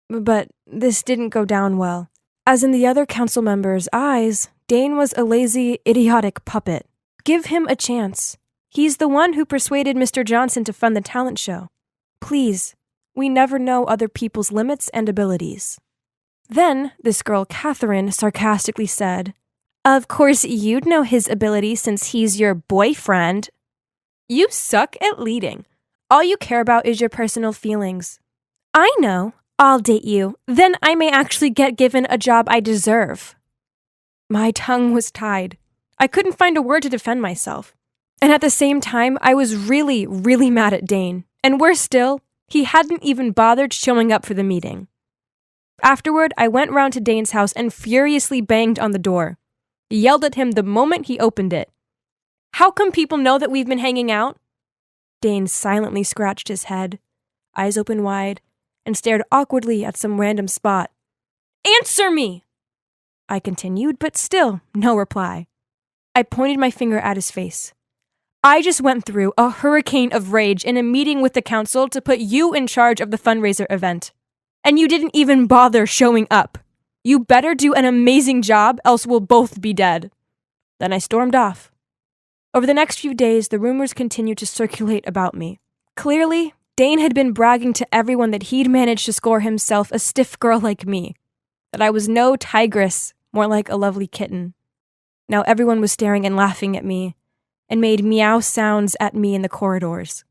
But this didn't go down well. As in the other council members' eyes, Dane was a lazy, idiotic puppet. Give him a chance. He's the one who persuaded Mr. Johnson to fund the talent show. Please, we never know other people's limits and abilities. Then, this girl Catherine sarcastically said, "Of course you'd know his ability since he's your boyfriend." You suck at leading. All you care about is your personal feelings. I know. I'll date you. Then I may actually get given a job I deserve. My tongue was tied. I couldn't find a word to defend myself. And at the same time, I was really, really mad at Dane. And worse still, he hadn't even bothered showing up for the meeting. Afterward, I went round to Dane's house and furiously banged on the door. Yelled at him the moment he opened it. "How come people know that we've been hanging out?" Dane silently scratched his head, eyes open wide, and stared awkwardly at some random spot. "Answer me!" I continued, but still, no reply. I pointed my finger at his face. "I just went through a hurricane of rage in a meeting with the council to put you in charge of the fundraiser event. And you didn't even bother showing up. You better do an amazing job, else we'll both be dead." Then I stormed off. Over the next few days, the rumors continued to circulate about me. Clearly, Dane had been bragging to everyone that he'd managed to score himself a stiff girl like me. That I was no tigress, more like a lovely kitten. Now everyone was staring and laughing at me, and made meow sounds at me in the corridors.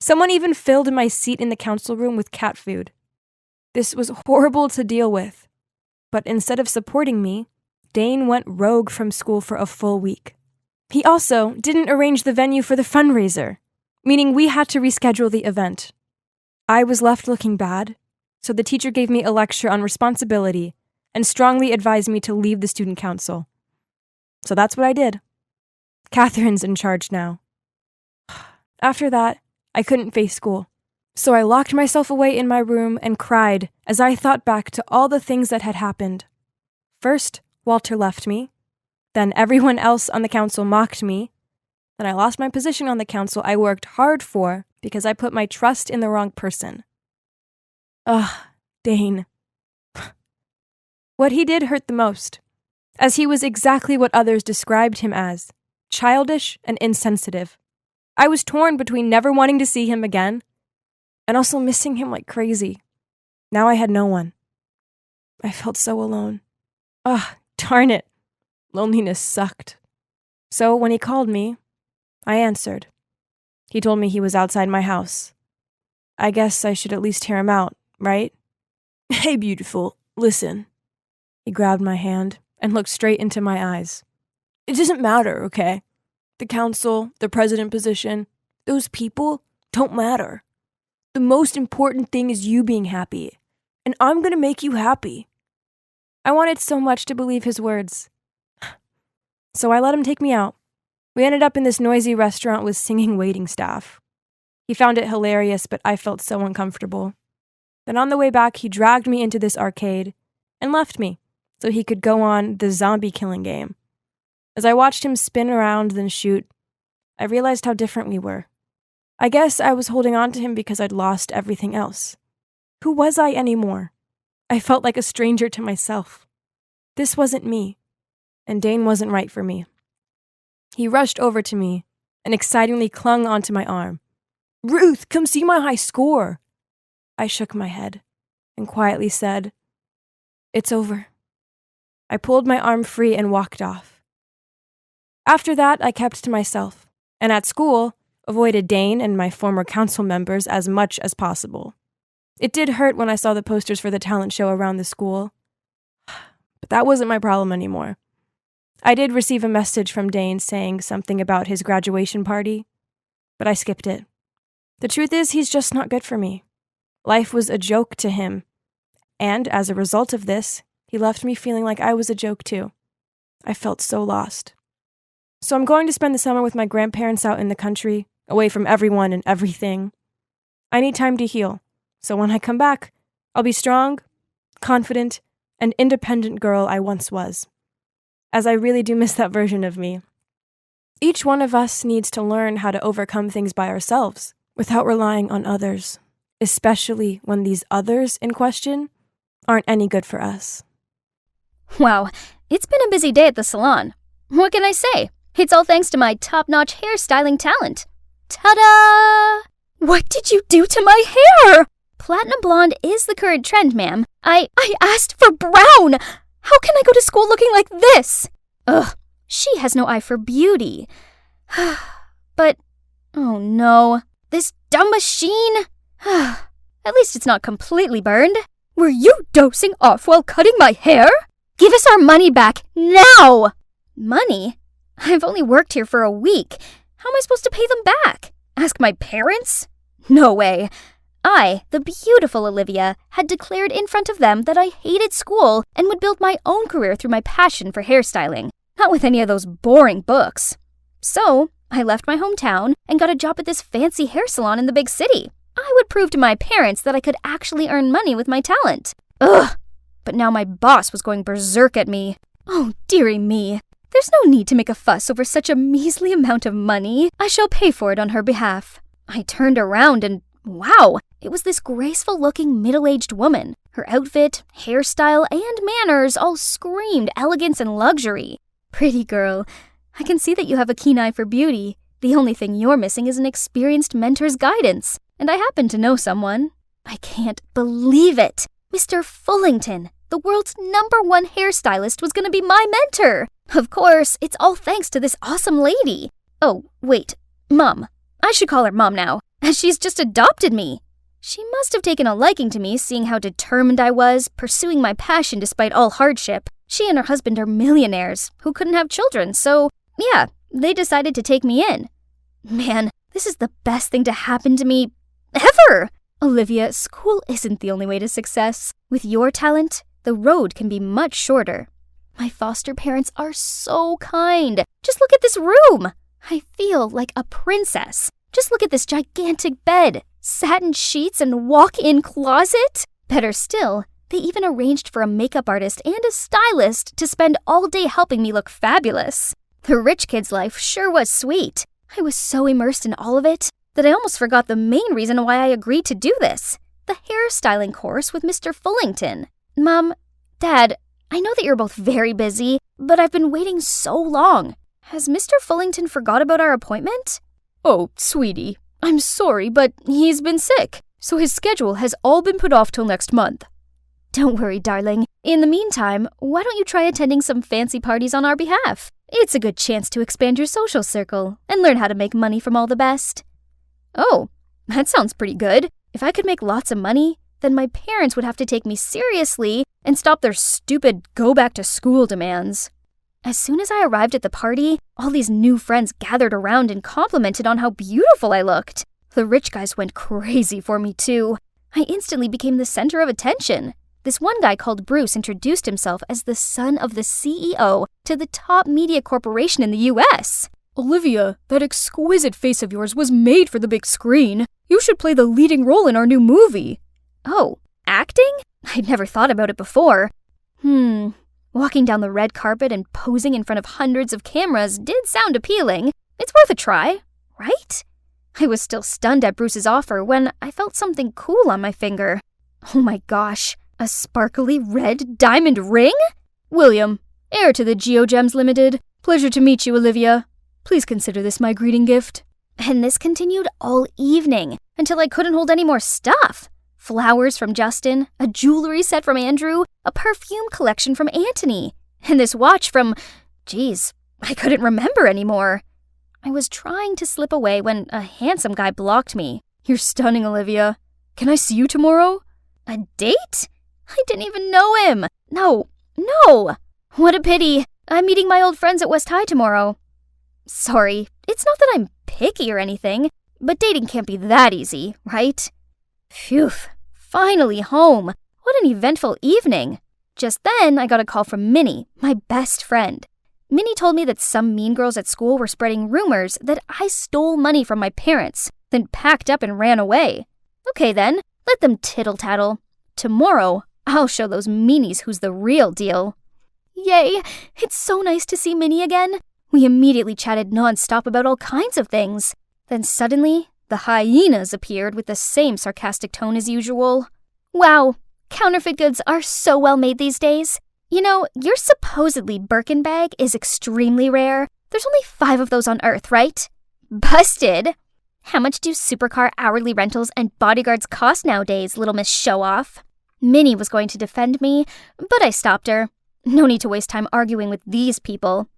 Someone even filled my seat in the council room with cat food. This was horrible to deal with. But instead of supporting me, Dane went rogue from school for a full week. He also didn't arrange the venue for the fundraiser, meaning we had to reschedule the event. I was left looking bad, so the teacher gave me a lecture on responsibility and strongly advised me to leave the student council. So that's what I did. Catherine's in charge now. After that, I couldn't face school. So I locked myself away in my room and cried as I thought back to all the things that had happened. First, Walter left me. Then everyone else on the council mocked me. Then I lost my position on the council I worked hard for because I put my trust in the wrong person. Ugh, Dane. What he did hurt the most, as he was exactly what others described him as, childish and insensitive. I was torn between never wanting to see him again and also missing him like crazy. Now I had no one. I felt so alone. Ugh, darn it. Loneliness sucked. So when he called me, I answered. He told me he was outside my house. I guess I should at least hear him out, right? "Hey, beautiful, listen." He grabbed my hand and looked straight into my eyes. "It doesn't matter, okay? The council, the president position, those people don't matter. The most important thing is you being happy, and I'm gonna make you happy." I wanted so much to believe his words. So I let him take me out. We ended up in this noisy restaurant with singing waiting staff. He found it hilarious, but I felt so uncomfortable. Then on the way back, he dragged me into this arcade and left me so he could go on the zombie killing game. As I watched him spin around then shoot, I realized how different we were. I guess I was holding on to him because I'd lost everything else. Who was I anymore? I felt like a stranger to myself. This wasn't me, and Dane wasn't right for me. He rushed over to me and excitingly clung onto my arm. "Ruth, come see my high score." I shook my head and quietly said, "It's over." I pulled my arm free and walked off. After that, I kept to myself, and at school, avoided Dane and my former council members as much as possible. It did hurt when I saw the posters for the talent show around the school, but that wasn't my problem anymore. I did receive a message from Dane saying something about his graduation party, but I skipped it. The truth is, he's just not good for me. Life was a joke to him, and as a result of this, He left me feeling like I was a joke too. I felt so lost. So I'm going to spend the summer with my grandparents out in the country, away from everyone and everything. I need time to heal, so when I come back, I'll be strong, confident, and independent girl I once was. As I really do miss that version of me. Each one of us needs to learn how to overcome things by ourselves, without relying on others, especially when these others in question aren't any good for us. Wow, it's been a busy day at the salon. What can I say? It's all thanks to my top-notch hairstyling talent. Ta-da! What did you do to my hair? Platinum blonde is the current trend, ma'am. I asked for brown! How can I go to school looking like this? Ugh, she has no eye for beauty. But, oh no, this dumb machine? At least it's not completely burned. Were you dosing off while cutting my hair? Give us our money back, now! Money? I've only worked here for a week. How am I supposed to pay them back? Ask my parents? No way. I, the beautiful Olivia, had declared in front of them that I hated school and would build my own career through my passion for hairstyling, not with any of those boring books. So, I left my hometown and got a job at this fancy hair salon in the big city. I would prove to my parents that I could actually earn money with my talent. Ugh! But now my boss was going berserk at me. Oh, dearie me. There's no need to make a fuss over such a measly amount of money. I shall pay for it on her behalf. I turned around and, wow, it was this graceful-looking middle-aged woman. Her outfit, hairstyle, and manners all screamed elegance and luxury. Pretty girl, I can see that you have a keen eye for beauty. The only thing you're missing is an experienced mentor's guidance, and I happen to know someone. I can't believe it! Mr. Fullington, the world's #1 hairstylist, was gonna be my mentor! Of course, it's all thanks to this awesome lady. Oh, wait, Mom. I should call her Mom now, as she's just adopted me. She must have taken a liking to me, seeing how determined I was, pursuing my passion despite all hardship. She and her husband are millionaires who couldn't have children, so, yeah, they decided to take me in. Man, this is the best thing to happen to me ever! Olivia, school isn't the only way to success. With your talent, the road can be much shorter. My foster parents are so kind. Just look at this room. I feel like a princess. Just look at this gigantic bed, satin sheets, and walk-in closet. Better still, they even arranged for a makeup artist and a stylist to spend all day helping me look fabulous. The rich kid's life sure was sweet. I was so immersed in all of it that I almost forgot the main reason why I agreed to do this. The hairstyling course with Mr. Fullington. Mom, Dad, I know that you're both very busy, but I've been waiting so long. Has Mr. Fullington forgot about our appointment? Oh, sweetie, I'm sorry, but he's been sick, so his schedule has all been put off till next month. Don't worry, darling. In the meantime, why don't you try attending some fancy parties on our behalf? It's a good chance to expand your social circle and learn how to make money from all the best. Oh, that sounds pretty good. If I could make lots of money, then my parents would have to take me seriously and stop their stupid go-back-to-school demands. As soon as I arrived at the party, all these new friends gathered around and complimented on how beautiful I looked. The rich guys went crazy for me, too. I instantly became the center of attention. This one guy called Bruce introduced himself as the son of the CEO to the top media corporation in the U.S. Olivia, that exquisite face of yours was made for the big screen. You should play the leading role in our new movie. Oh, acting? I'd never thought about it before. Walking down the red carpet and posing in front of hundreds of cameras did sound appealing. It's worth a try, right? I was still stunned at Bruce's offer when I felt something cool on my finger. Oh my gosh, a sparkly red diamond ring? William, heir to the Geogems Limited. Pleasure to meet you, Olivia. Please consider this my greeting gift. And this continued all evening, until I couldn't hold any more stuff. Flowers from Justin, a jewelry set from Andrew, a perfume collection from Anthony, and this watch from... Geez, I couldn't remember anymore. I was trying to slip away when a handsome guy blocked me. You're stunning, Olivia. Can I see you tomorrow? A date? I didn't even know him. No. What a pity. I'm meeting my old friends at West High tomorrow. Sorry, it's not that I'm picky or anything, but dating can't be that easy, right? Phew, finally home. What an eventful evening. Just then, I got a call from Minnie, my best friend. Minnie told me that some mean girls at school were spreading rumors that I stole money from my parents, then packed up and ran away. Okay then, let them tittle-tattle. Tomorrow, I'll show those meanies who's the real deal. Yay! It's so nice to see Minnie again. We immediately chatted non-stop about all kinds of things. Then suddenly, the hyenas appeared with the same sarcastic tone as usual. Wow, counterfeit goods are so well made these days. You know, your supposedly Birkin bag is extremely rare. There's only 5 of those on Earth, right? Busted! How much do supercar hourly rentals and bodyguards cost nowadays, little Miss Show-Off? Minnie was going to defend me, but I stopped her. No need to waste time arguing with these people.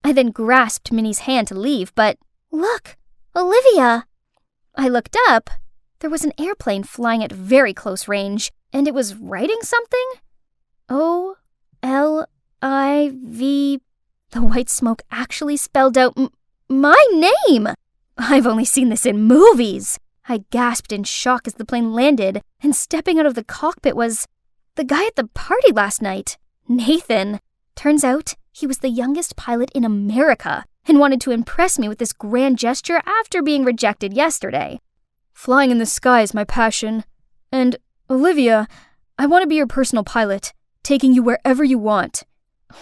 I then grasped Minnie's hand to leave, but look, Olivia! I looked up. There was an airplane flying at very close range, and it was writing something. O-L-I-V. The white smoke actually spelled out my name! I've only seen this in movies. I gasped in shock as the plane landed, and stepping out of the cockpit was the guy at the party last night, Nathan. Turns out he was the youngest pilot in America and wanted to impress me with this grand gesture after being rejected yesterday. Flying in the sky is my passion. And, Olivia, I want to be your personal pilot, taking you wherever you want.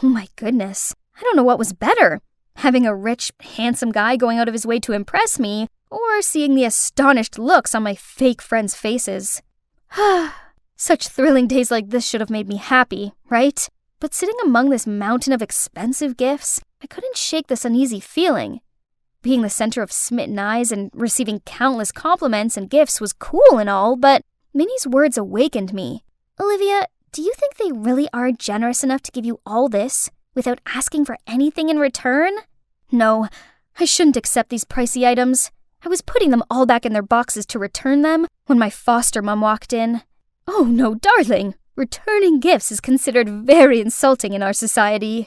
Oh my goodness, I don't know what was better. Having a rich, handsome guy going out of his way to impress me, or seeing the astonished looks on my fake friends' faces. Such thrilling days like this should have made me happy, right? But sitting among this mountain of expensive gifts, I couldn't shake this uneasy feeling. Being the center of smitten eyes and receiving countless compliments and gifts was cool and all, but Minnie's words awakened me. Olivia, do you think they really are generous enough to give you all this without asking for anything in return? No, I shouldn't accept these pricey items. I was putting them all back in their boxes to return them when my foster mom walked in. Oh no, darling, returning gifts is considered very insulting in our society.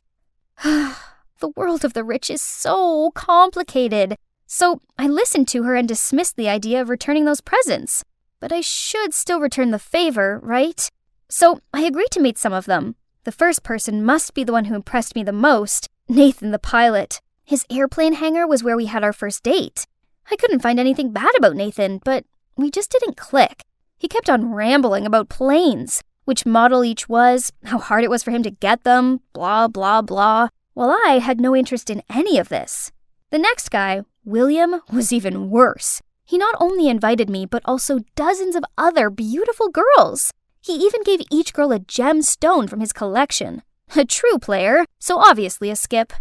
The world of the rich is so complicated. So I listened to her and dismissed the idea of returning those presents. But I should still return the favor, right? So I agreed to meet some of them. The first person must be the one who impressed me the most, Nathan the pilot. His airplane hangar was where we had our first date. I couldn't find anything bad about Nathan, but we just didn't click. He kept on rambling about planes, which model each was, how hard it was for him to get them, blah, blah, blah, while I had no interest in any of this. The next guy, William, was even worse. He not only invited me, but also dozens of other beautiful girls. He even gave each girl a gemstone from his collection. A true player, so obviously a skip.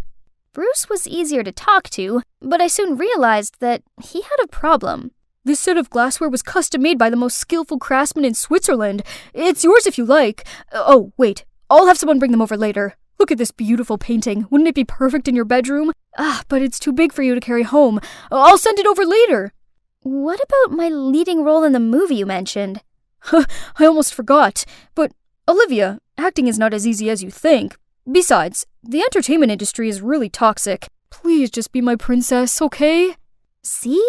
Bruce was easier to talk to, but I soon realized that he had a problem. This set of glassware was custom-made by the most skillful craftsman in Switzerland. It's yours if you like. Oh, wait, I'll have someone bring them over later. Look at this beautiful painting. Wouldn't it be perfect in your bedroom? But it's too big for you to carry home. I'll send it over later. What about my leading role in the movie you mentioned? I almost forgot. But, Olivia, acting is not as easy as you think. Besides, the entertainment industry is really toxic. Please just be my princess, okay? See?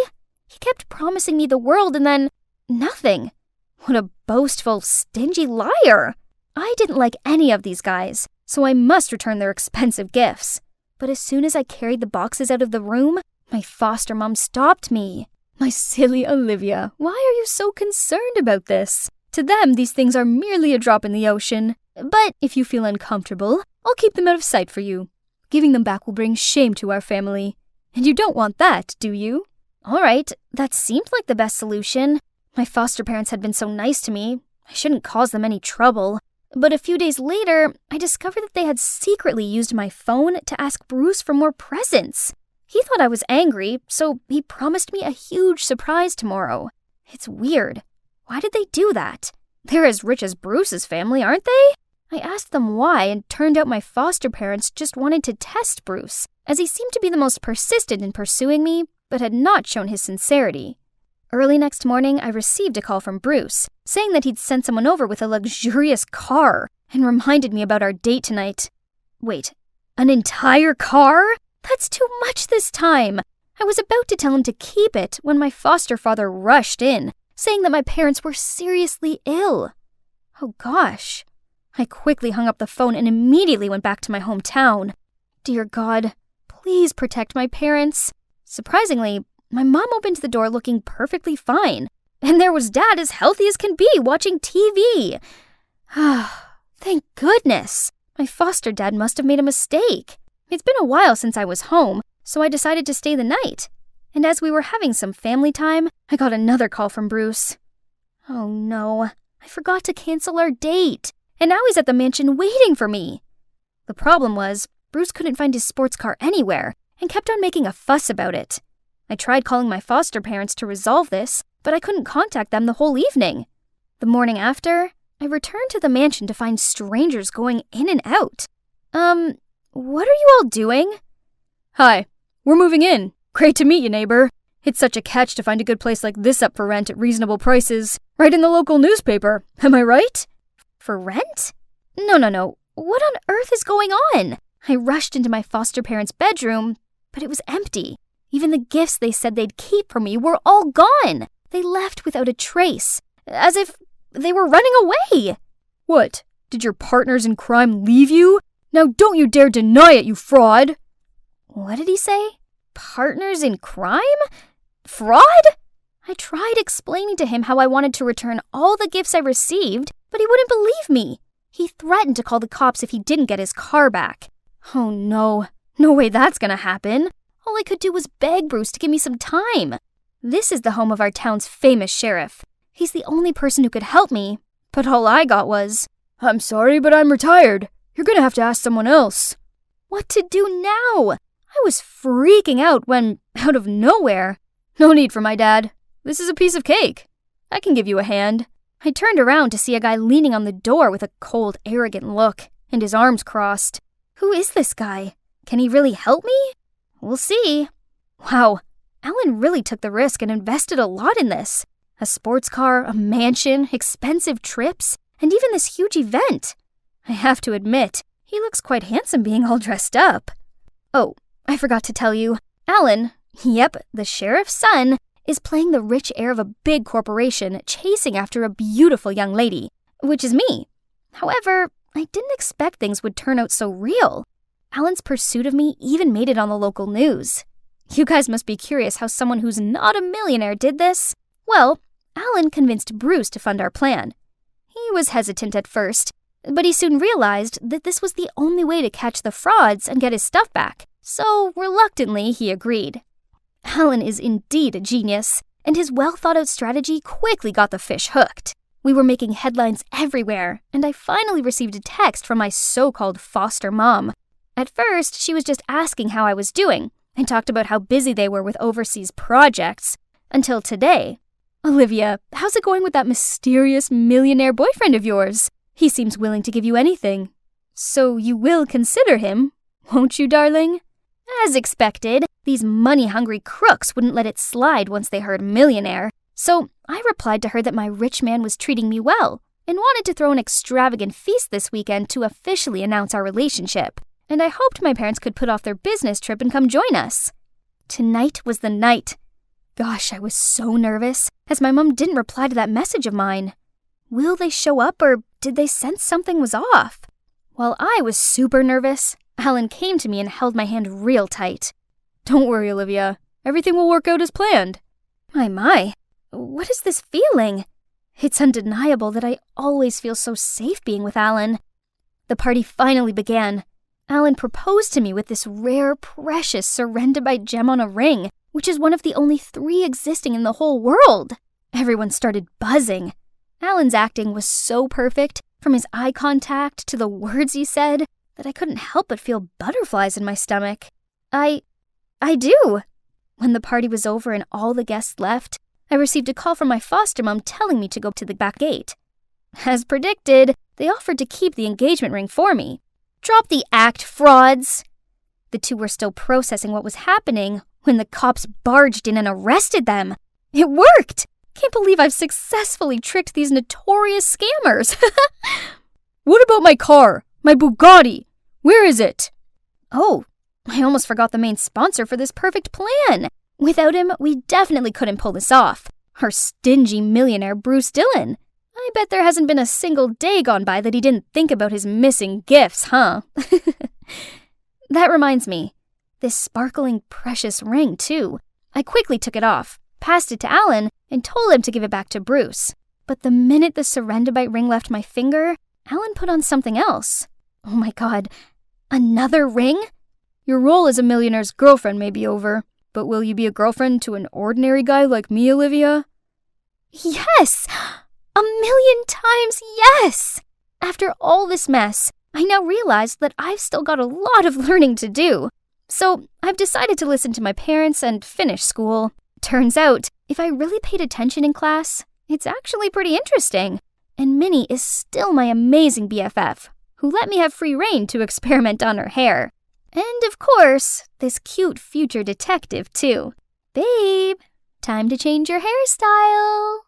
He kept promising me the world and then nothing. What a boastful, stingy liar. I didn't like any of these guys, so I must return their expensive gifts. But as soon as I carried the boxes out of the room, my foster mom stopped me. My silly Olivia, why are you so concerned about this? To them, these things are merely a drop in the ocean. But if you feel uncomfortable, I'll keep them out of sight for you. Giving them back will bring shame to our family. And you don't want that, do you? All right, that seemed like the best solution. My foster parents had been so nice to me. I shouldn't cause them any trouble. But a few days later, I discovered that they had secretly used my phone to ask Bruce for more presents. He thought I was angry, so he promised me a huge surprise tomorrow. It's weird. Why did they do that? They're as rich as Bruce's family, aren't they? I asked them why, and turned out my foster parents just wanted to test Bruce, as he seemed to be the most persistent in pursuing me, but had not shown his sincerity. Early next morning, I received a call from Bruce, saying that he'd sent someone over with a luxurious car, and reminded me about our date tonight. Wait, an entire car? That's too much this time. I was about to tell him to keep it when my foster father rushed in, saying that my parents were seriously ill. Oh gosh. I quickly hung up the phone and immediately went back to my hometown. Dear God, please protect my parents. Surprisingly, my mom opened the door looking perfectly fine, and there was Dad as healthy as can be watching TV. Thank goodness. My foster dad must have made a mistake. It's been a while since I was home, so I decided to stay the night. And as we were having some family time, I got another call from Bruce. Oh no, I forgot to cancel our date, and now he's at the mansion waiting for me. The problem was, Bruce couldn't find his sports car anywhere and kept on making a fuss about it. I tried calling my foster parents to resolve this, but I couldn't contact them the whole evening. The morning after, I returned to the mansion to find strangers going in and out. What are you all doing? Hi, we're moving in. Great to meet you, neighbor. It's such a catch to find a good place like this up for rent at reasonable prices, right in the local newspaper. Am I right? For rent? No. What on earth is going on? I rushed into my foster parents' bedroom, but it was empty. Even the gifts they said they'd keep for me were all gone. They left without a trace, as if they were running away. What? Did your partners in crime leave you? Now don't you dare deny it, you fraud! What did he say? Partners in crime? Fraud? I tried explaining to him how I wanted to return all the gifts I received, but he wouldn't believe me. He threatened to call the cops if he didn't get his car back. Oh no. No way that's gonna happen. All I could do was beg Bruce to give me some time. This is the home of our town's famous sheriff. He's the only person who could help me, but all I got was, I'm sorry, but I'm retired. You're gonna have to ask someone else. What to do now? I was freaking out when, out of nowhere, no need for my dad. This is a piece of cake. I can give you a hand. I turned around to see a guy leaning on the door with a cold, arrogant look, and his arms crossed. Who is this guy? Can he really help me? We'll see. Wow, Alan really took the risk and invested a lot in this. A sports car, a mansion, expensive trips, and even this huge event. I have to admit, he looks quite handsome being all dressed up. Oh, I forgot to tell you, Alan, yep, the sheriff's son, is playing the rich heir of a big corporation chasing after a beautiful young lady, which is me. However, I didn't expect things would turn out so real. Alan's pursuit of me even made it on the local news. You guys must be curious how someone who's not a millionaire did this. Well, Alan convinced Bruce to fund our plan. He was hesitant at first, but he soon realized that this was the only way to catch the frauds and get his stuff back. So, reluctantly, he agreed. Alan is indeed a genius, and his well-thought-out strategy quickly got the fish hooked. We were making headlines everywhere, and I finally received a text from my so-called foster mom. At first, she was just asking how I was doing, and talked about how busy they were with overseas projects. Until today. Olivia, how's it going with that mysterious millionaire boyfriend of yours? He seems willing to give you anything. So you will consider him, won't you, darling? As expected, these money-hungry crooks wouldn't let it slide once they heard millionaire. So I replied to her that my rich man was treating me well, and wanted to throw an extravagant feast this weekend to officially announce our relationship. And I hoped my parents could put off their business trip and come join us. Tonight was the night. Gosh, I was so nervous, as my mom didn't reply to that message of mine. Will they show up, or did they sense something was off? While I was super nervous, Alan came to me and held my hand real tight. Don't worry, Olivia. Everything will work out as planned. My, what is this feeling? It's undeniable that I always feel so safe being with Alan. The party finally began. Alan proposed to me with this rare, precious, surrounded by gem on a ring, which is one of the only 3 existing in the whole world. Everyone started buzzing. Alan's acting was so perfect, from his eye contact to the words he said, that I couldn't help but feel butterflies in my stomach. I do. When the party was over and all the guests left, I received a call from my foster mom telling me to go to the back gate. As predicted, they offered to keep the engagement ring for me. Drop the act, frauds! The two were still processing what was happening when the cops barged in and arrested them. It worked! Can't believe I've successfully tricked these notorious scammers. What about my car? My Bugatti? Where is it? Oh, I almost forgot the main sponsor for this perfect plan. Without him, we definitely couldn't pull this off. Our stingy millionaire Bruce Dillon. I bet there hasn't been a single day gone by that he didn't think about his missing gifts, huh? That reminds me. This sparkling, precious ring, too. I quickly took it off, passed it to Alan, and told him to give it back to Bruce. But the minute the Serendibite ring left my finger, Alan put on something else. Oh my god, another ring? Your role as a millionaire's girlfriend may be over, but will you be a girlfriend to an ordinary guy like me, Olivia? Yes! 1,000,000 times yes! After all this mess, I now realize that I've still got a lot of learning to do. So I've decided to listen to my parents and finish school. Turns out, if I really paid attention in class, it's actually pretty interesting. And Minnie is still my amazing BFF, who let me have free rein to experiment on her hair. And of course, this cute future detective too. Babe, time to change your hairstyle.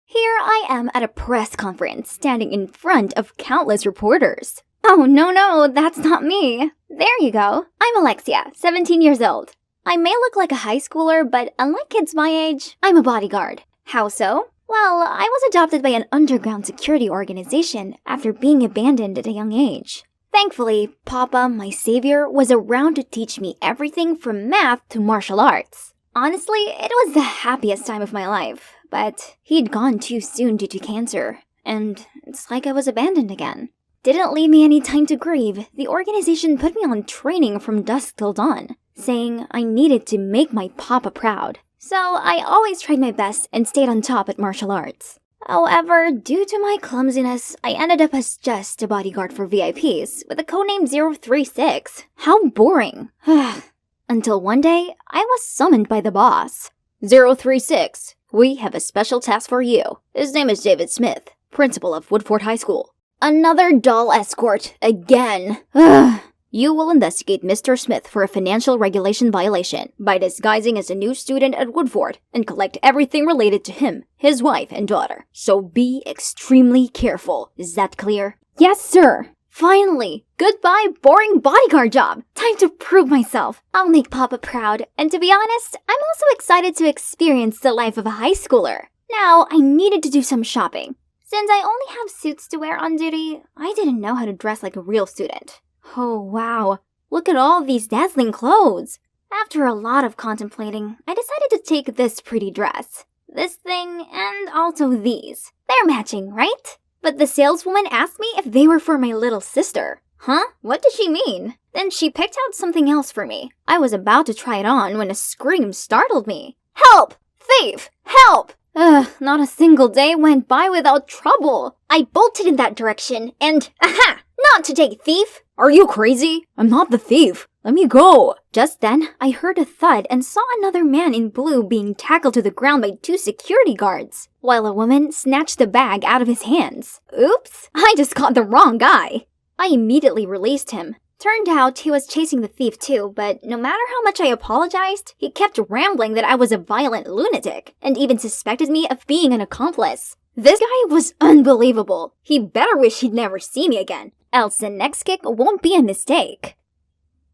Here I am at a press conference, standing in front of countless reporters. Oh, no, that's not me. There you go. I'm Alexia, 17 years old. I may look like a high schooler, but unlike kids my age, I'm a bodyguard. How so? Well, I was adopted by an underground security organization after being abandoned at a young age. Thankfully, Papa, my savior, was around to teach me everything from math to martial arts. Honestly, it was the happiest time of my life, but he'd gone too soon due to cancer, and it's like I was abandoned again. Didn't leave me any time to grieve. The organization put me on training from dusk till dawn, saying I needed to make my papa proud. So I always tried my best and stayed on top at martial arts. However, due to my clumsiness, I ended up as just a bodyguard for VIPs with a codename 036. How boring. Until one day, I was summoned by the boss. 036, we have a special task for you. His name is David Smith, principal of Woodford High School. Another doll escort, again. You will investigate Mr. Smith for a financial regulation violation by disguising as a new student at Woodford and collect everything related to him, his wife, and daughter. So be extremely careful. Is that clear? Yes, sir. Finally! Goodbye, boring bodyguard job! Time to prove myself. I'll make Papa proud, and to be honest, I'm also excited to experience the life of a high schooler. Now, I needed to do some shopping. Since I only have suits to wear on duty, I didn't know how to dress like a real student. Oh wow, look at all these dazzling clothes! After a lot of contemplating, I decided to take this pretty dress. This thing, and also these. They're matching, right? But the saleswoman asked me if they were for my little sister. Huh? What did she mean? Then she picked out something else for me. I was about to try it on when a scream startled me. Help! Thief! Help! Not a single day went by without trouble. I bolted in that direction and, aha! Not today, thief! Are you crazy? I'm not the thief. Let me go. Just then, I heard a thud and saw another man in blue being tackled to the ground by 2 security guards, while a woman snatched the bag out of his hands. Oops, I just caught the wrong guy. I immediately released him. Turned out he was chasing the thief too, but no matter how much I apologized, he kept rambling that I was a violent lunatic, and even suspected me of being an accomplice. This guy was unbelievable. He better wish he'd never see me again, else the next kick won't be a mistake.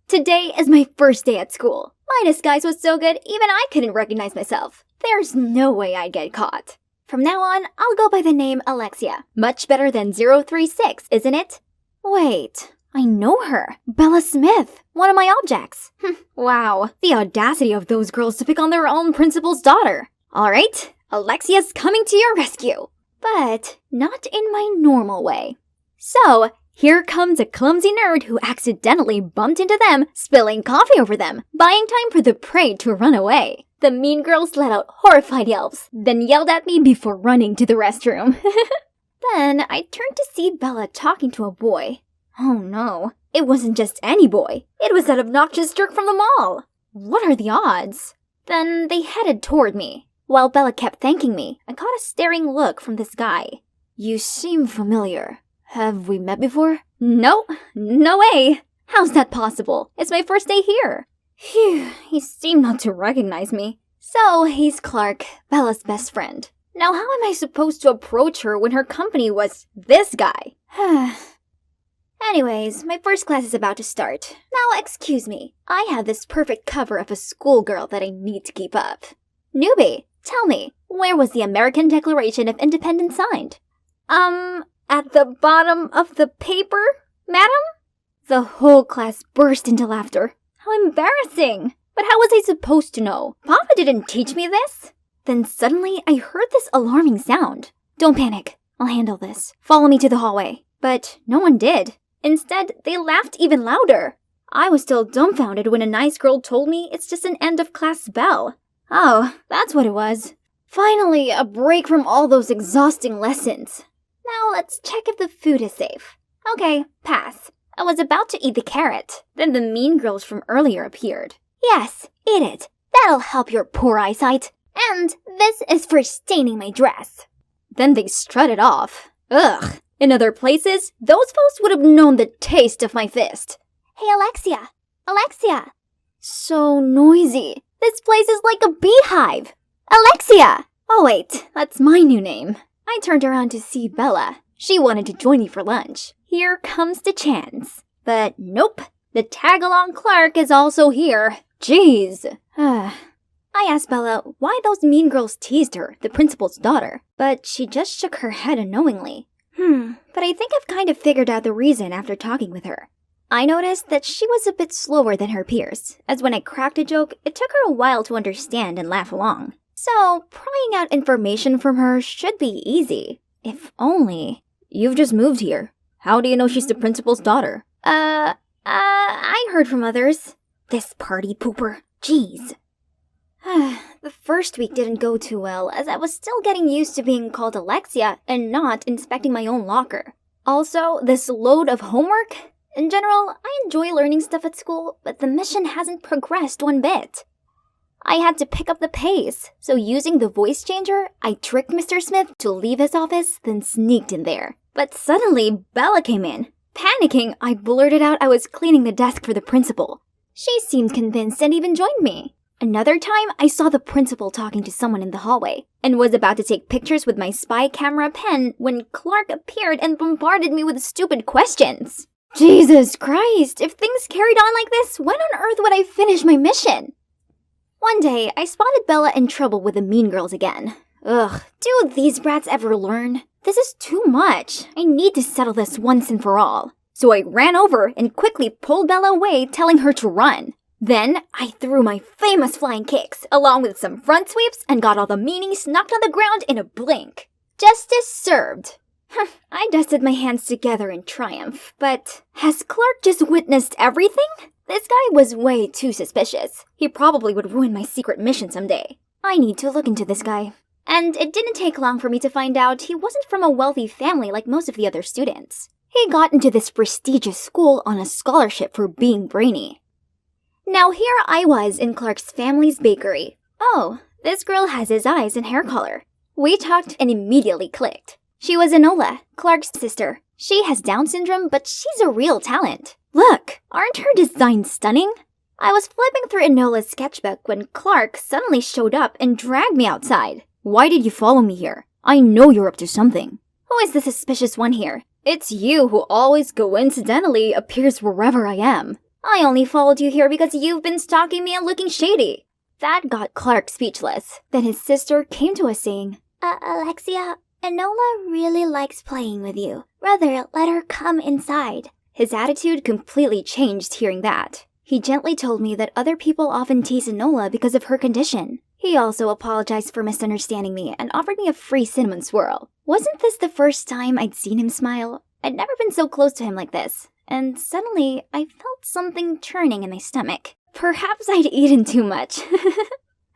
Today is my first day at school. My disguise was so good, even I couldn't recognize myself. There's no way I'd get caught. From now on, I'll go by the name Alexia. Much better than 036, isn't it? Wait, I know her. Bella Smith, one of my objects. Wow, the audacity of those girls to pick on their own principal's daughter. Alright, Alexia's coming to your rescue. But not in my normal way. So, here comes a clumsy nerd who accidentally bumped into them, spilling coffee over them, buying time for the prey to run away. The mean girls let out horrified yelps, then yelled at me before running to the restroom. Then I turned to see Bella talking to a boy. Oh no, it wasn't just any boy. It was that obnoxious jerk from the mall. What are the odds? Then they headed toward me. While Bella kept thanking me, I caught a staring look from this guy. You seem familiar. Have we met before? No way. How's that possible? It's my first day here. Phew, he seemed not to recognize me. So, he's Clark, Bella's best friend. Now how am I supposed to approach her when her company was this guy? Anyways, my first class is about to start. Now excuse me, I have this perfect cover of a schoolgirl that I need to keep up. Newbie, tell me, Where was the American Declaration of Independence signed? At the bottom of the paper, madam? The whole class burst into laughter. How embarrassing! But how was I supposed to know? Papa didn't teach me this. Then suddenly I heard this alarming sound. Don't panic. I'll handle this. Follow me to the hallway. But no one did. Instead, they laughed even louder. I was still dumbfounded when a nice girl told me it's just an end-of-class bell. Oh, that's what it was. Finally, a break from all those exhausting lessons. Now let's check if the food is safe. Okay, pass. I was about to eat the carrot. Then the mean girls from earlier appeared. Yes, eat it. That'll help your poor eyesight. And this is for staining my dress. Then they strutted off. Ugh. In other places, those folks would have known the taste of my fist. Hey, Alexia. Alexia. So noisy. This place is like a beehive. Alexia! Oh wait, that's my new name. I turned around to see Bella. She wanted to join me for lunch. Here comes the chance. But nope, the tag-along Clark is also here. Jeez. I asked Bella why those mean girls teased her, the principal's daughter, but she just shook her head unknowingly. But I think I've kind of figured out the reason after talking with her. I noticed that she was a bit slower than her peers, as when I cracked a joke, it took her a while to understand and laugh along. So, prying out information from her should be easy. If only. You've just moved here. How do you know she's the principal's daughter? I heard from others. This party pooper. Jeez. The first week didn't go too well, as I was still getting used to being called Alexia and not inspecting my own locker. Also, this load of homework? In general, I enjoy learning stuff at school, but the mission hasn't progressed one bit. I had to pick up the pace, so using the voice changer, I tricked Mr. Smith to leave his office, then sneaked in there. But suddenly, Bella came in. Panicking, I blurted out I was cleaning the desk for the principal. She seemed convinced and even joined me. Another time, I saw the principal talking to someone in the hallway, and was about to take pictures with my spy camera pen when Clark appeared and bombarded me with stupid questions. Jesus Christ, if things carried on like this, when on earth would I finish my mission? One day, I spotted Bella in trouble with the mean girls again. Ugh, do these brats ever learn? This is too much. I need to settle this once and for all. So I ran over and quickly pulled Bella away, telling her to run. Then, I threw my famous flying kicks, along with some front sweeps, and got all the meanies knocked on the ground in a blink. Justice served. I dusted my hands together in triumph, but has Clark just witnessed everything? This guy was way too suspicious. He probably would ruin my secret mission someday. I need to look into this guy. And it didn't take long for me to find out he wasn't from a wealthy family like most of the other students. He got into this prestigious school on a scholarship for being brainy. Now here I was in Clark's family's bakery. Oh, this girl has his eyes and hair color. We talked and immediately clicked. She was Enola, Clark's sister. She has Down syndrome, but she's a real talent. Look, aren't her designs stunning? I was flipping through Enola's sketchbook when Clark suddenly showed up and dragged me outside. Why did you follow me here? I know you're up to something. Who is the suspicious one here? It's you who always coincidentally appears wherever I am. I only followed you here because you've been stalking me and looking shady. That got Clark speechless. Then his sister came to us saying, Alexia, Enola really likes playing with you. Rather, let her come inside. His attitude completely changed hearing that. He gently told me that other people often tease Enola because of her condition. He also apologized for misunderstanding me and offered me a free cinnamon swirl. Wasn't this the first time I'd seen him smile? I'd never been so close to him like this. And suddenly, I felt something churning in my stomach. Perhaps I'd eaten too much.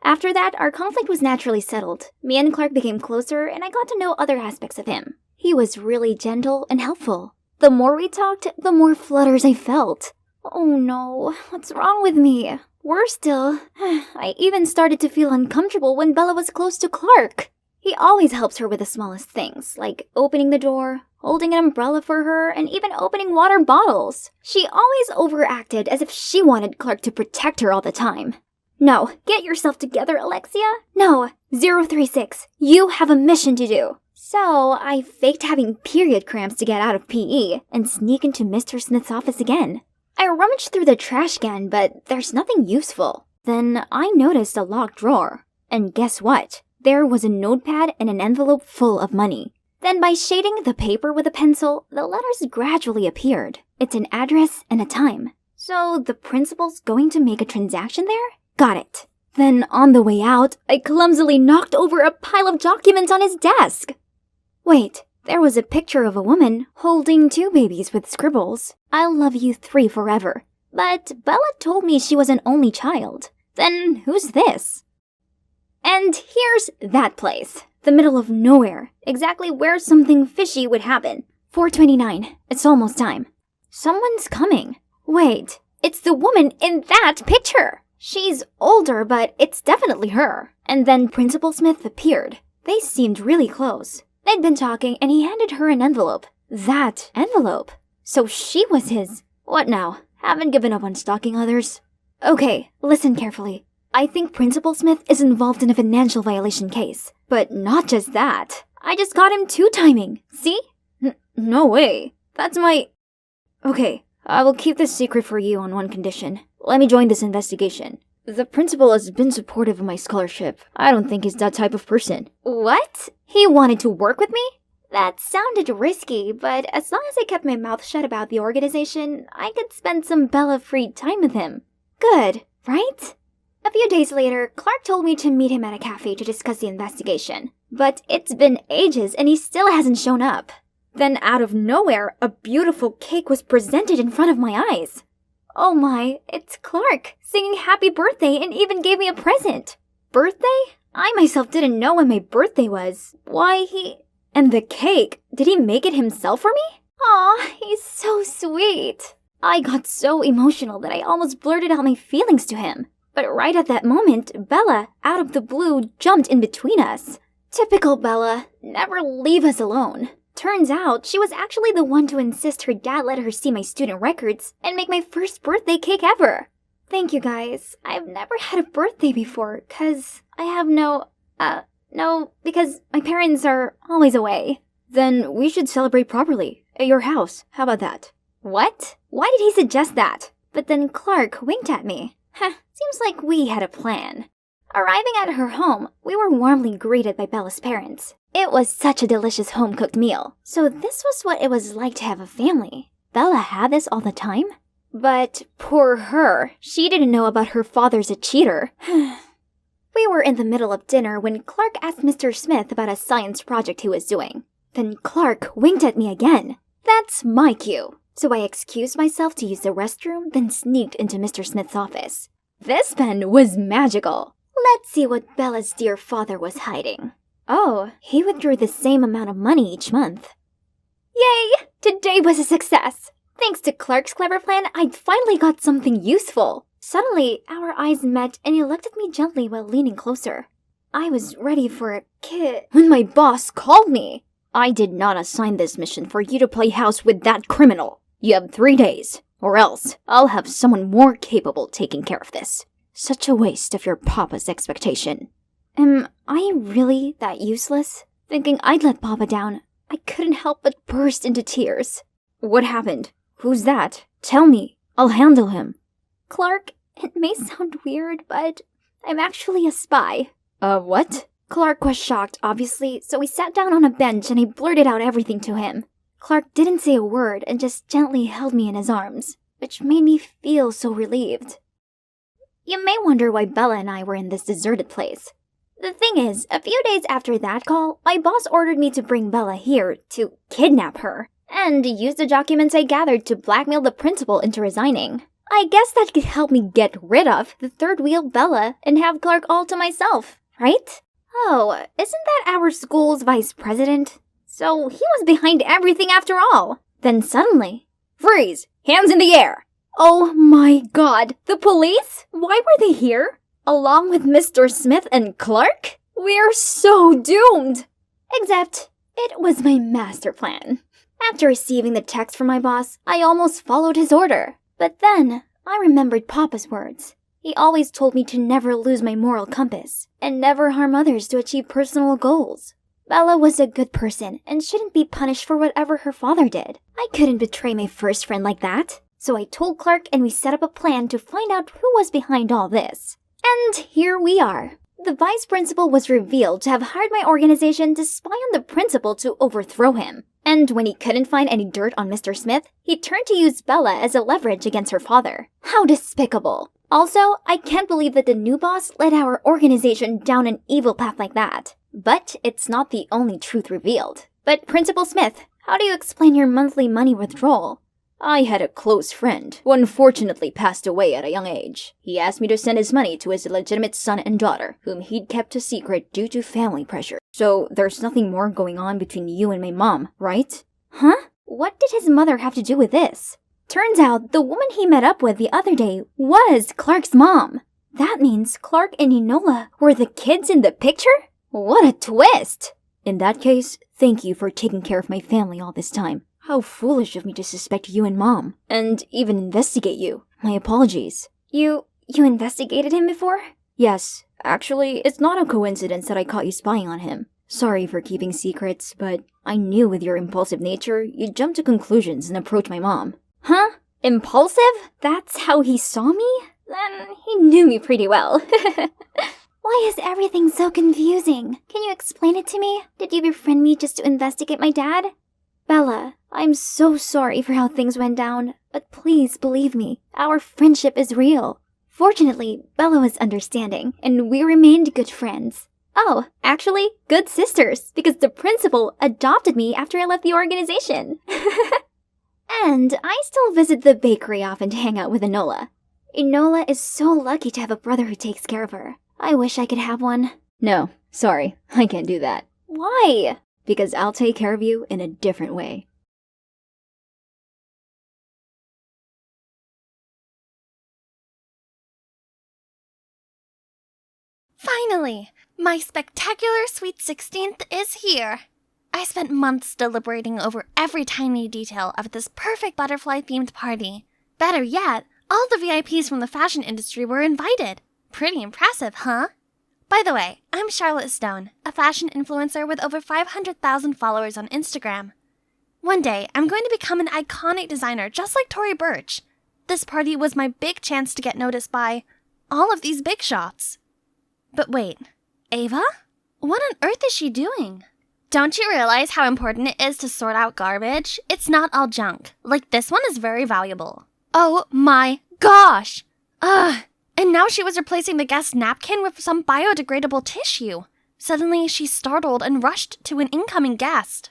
After that, our conflict was naturally settled. Me and Clark became closer, and I got to know other aspects of him. He was really gentle and helpful. The more we talked, the more flutters I felt. Oh no, what's wrong with me? Worse still, I even started to feel uncomfortable when Bella was close to Clark. He always helps her with the smallest things, like opening the door, holding an umbrella for her, and even opening water bottles. She always overacted as if she wanted Clark to protect her all the time. No, get yourself together, Alexia. No, 036, you have a mission to do. So, I faked having period cramps to get out of PE and sneak into Mr. Smith's office again. I rummaged through the trash can, but there's nothing useful. Then I noticed a locked drawer. And guess what? There was a notepad and an envelope full of money. Then by shading the paper with a pencil, the letters gradually appeared. It's an address and a time. So the principal's going to make a transaction there? Got it. Then on the way out, I clumsily knocked over a pile of documents on his desk. Wait, there was a picture of a woman holding 2 babies with scribbles. I'll love you 3 forever. But Bella told me she was an only child. Then who's this? And here's that place. The middle of nowhere. Exactly where something fishy would happen. 4:29. It's almost time. Someone's coming. Wait, it's the woman in that picture. She's older, but it's definitely her. And then Principal Smith appeared. They seemed really close. They'd been talking and he handed her an envelope. That envelope. So she was his. What now? Haven't given up on stalking others. Okay, listen carefully. I think Principal Smith is involved in a financial violation case. But not just that. I just got him 2-timing. See? No way. That's my... Okay, I will keep this secret for you on one condition. Let me join this investigation. The principal has been supportive of my scholarship. I don't think he's that type of person. What? He wanted to work with me? That sounded risky, but as long as I kept my mouth shut about the organization, I could spend some Bella-free time with him. Good, right? A few days later, Clark told me to meet him at a cafe to discuss the investigation. But it's been ages and he still hasn't shown up. Then out of nowhere, a beautiful cake was presented in front of my eyes. Oh my, it's Clark, singing happy birthday and even gave me a present. Birthday? I myself didn't know when my birthday was. Why, And the cake, did he make it himself for me? Aw, he's so sweet. I got so emotional that I almost blurted out my feelings to him. But right at that moment, Bella, out of the blue, jumped in between us. Typical Bella, never leave us alone. Turns out, she was actually the one to insist her dad let her see my student records and make my first birthday cake ever. Thank you guys. I've never had a birthday before, cause I have because my parents are always away. Then we should celebrate properly, at your house. How about that? What? Why did he suggest that? But then Clark winked at me. Seems like we had a plan. Arriving at her home, we were warmly greeted by Bella's parents. It was such a delicious home-cooked meal. So this was what it was like to have a family. Bella had this all the time? But poor her, she didn't know about her father's a cheater. We were in the middle of dinner when Clark asked Mr. Smith about a science project he was doing. Then Clark winked at me again. That's my cue. So I excused myself to use the restroom, then sneaked into Mr. Smith's office. This pen was magical. Let's see what Bella's dear father was hiding. Oh, he withdrew the same amount of money each month. Yay! Today was a success! Thanks to Clark's clever plan, I'd finally got something useful. Suddenly, our eyes met and he looked at me gently while leaning closer. I was ready for a kiss when my boss called me. I did not assign this mission for you to play house with that criminal. You have 3 days, or else I'll have someone more capable taking care of this. Such a waste of your papa's expectation. Am I really that useless? Thinking I'd let Papa down, I couldn't help but burst into tears. What happened? Who's that? Tell me. I'll handle him. Clark, it may sound weird, but I'm actually a spy. What? Clark was shocked, obviously, so we sat down on a bench and I blurted out everything to him. Clark didn't say a word and just gently held me in his arms, which made me feel so relieved. You may wonder why Bella and I were in this deserted place. The thing is, a few days after that call, my boss ordered me to bring Bella here to kidnap her, and use the documents I gathered to blackmail the principal into resigning. I guess that could help me get rid of the third wheel Bella and have Clark all to myself, right? Oh, isn't that our school's vice president? So he was behind everything after all. Then suddenly, freeze! Hands in the air! Oh my god, the police? Why were they here? Along with Mr. Smith and Clark? We're so doomed! Except, it was my master plan. After receiving the text from my boss, I almost followed his order. But then, I remembered Papa's words. He always told me to never lose my moral compass, and never harm others to achieve personal goals. Bella was a good person, and shouldn't be punished for whatever her father did. I couldn't betray my first friend like that. So I told Clark and we set up a plan to find out who was behind all this. And here we are. The vice principal was revealed to have hired my organization to spy on the principal to overthrow him. And when he couldn't find any dirt on Mr. Smith, he turned to use Bella as a leverage against her father. How despicable. Also, I can't believe that the new boss led our organization down an evil path like that. But it's not the only truth revealed. But Principal Smith, how do you explain your monthly money withdrawal? I had a close friend who unfortunately passed away at a young age. He asked me to send his money to his illegitimate son and daughter, whom he'd kept a secret due to family pressure. So there's nothing more going on between you and my mom, right? Huh? What did his mother have to do with this? Turns out the woman he met up with the other day was Clark's mom. That means Clark and Enola were the kids in the picture? What a twist! In that case, thank you for taking care of my family all this time. How foolish of me to suspect you and Mom, and even investigate you. My apologies. You investigated him before? Yes. Actually, it's not a coincidence that I caught you spying on him. Sorry for keeping secrets, but I knew with your impulsive nature, you'd jump to conclusions and approach my mom. Huh? Impulsive? That's how he saw me? Then he knew me pretty well. Why is everything so confusing? Can you explain it to me? Did you befriend me just to investigate my dad? Bella, I'm so sorry for how things went down, but please believe me, our friendship is real. Fortunately, Bella was understanding, and we remained good friends. Oh, actually, good sisters, because the principal adopted me after I left the organization. And I still visit the bakery often to hang out with Enola. Enola is so lucky to have a brother who takes care of her. I wish I could have one. No, sorry, I can't do that. Why? Because I'll take care of you in a different way. Finally, my spectacular sweet 16th is here. I spent months deliberating over every tiny detail of this perfect butterfly-themed party. Better yet, all the VIPs from the fashion industry were invited. Pretty impressive, huh? By the way, I'm Charlotte Stone, a fashion influencer with over 500,000 followers on Instagram. One day, I'm going to become an iconic designer just like Tory Burch. This party was my big chance to get noticed by all of these big shots. But wait, Ava? What on earth is she doing? Don't you realize how important it is to sort out garbage? It's not all junk. Like, this one is very valuable. Oh my gosh! Ugh! And now she was replacing the guest napkin with some biodegradable tissue. Suddenly, she's startled and rushed to an incoming guest.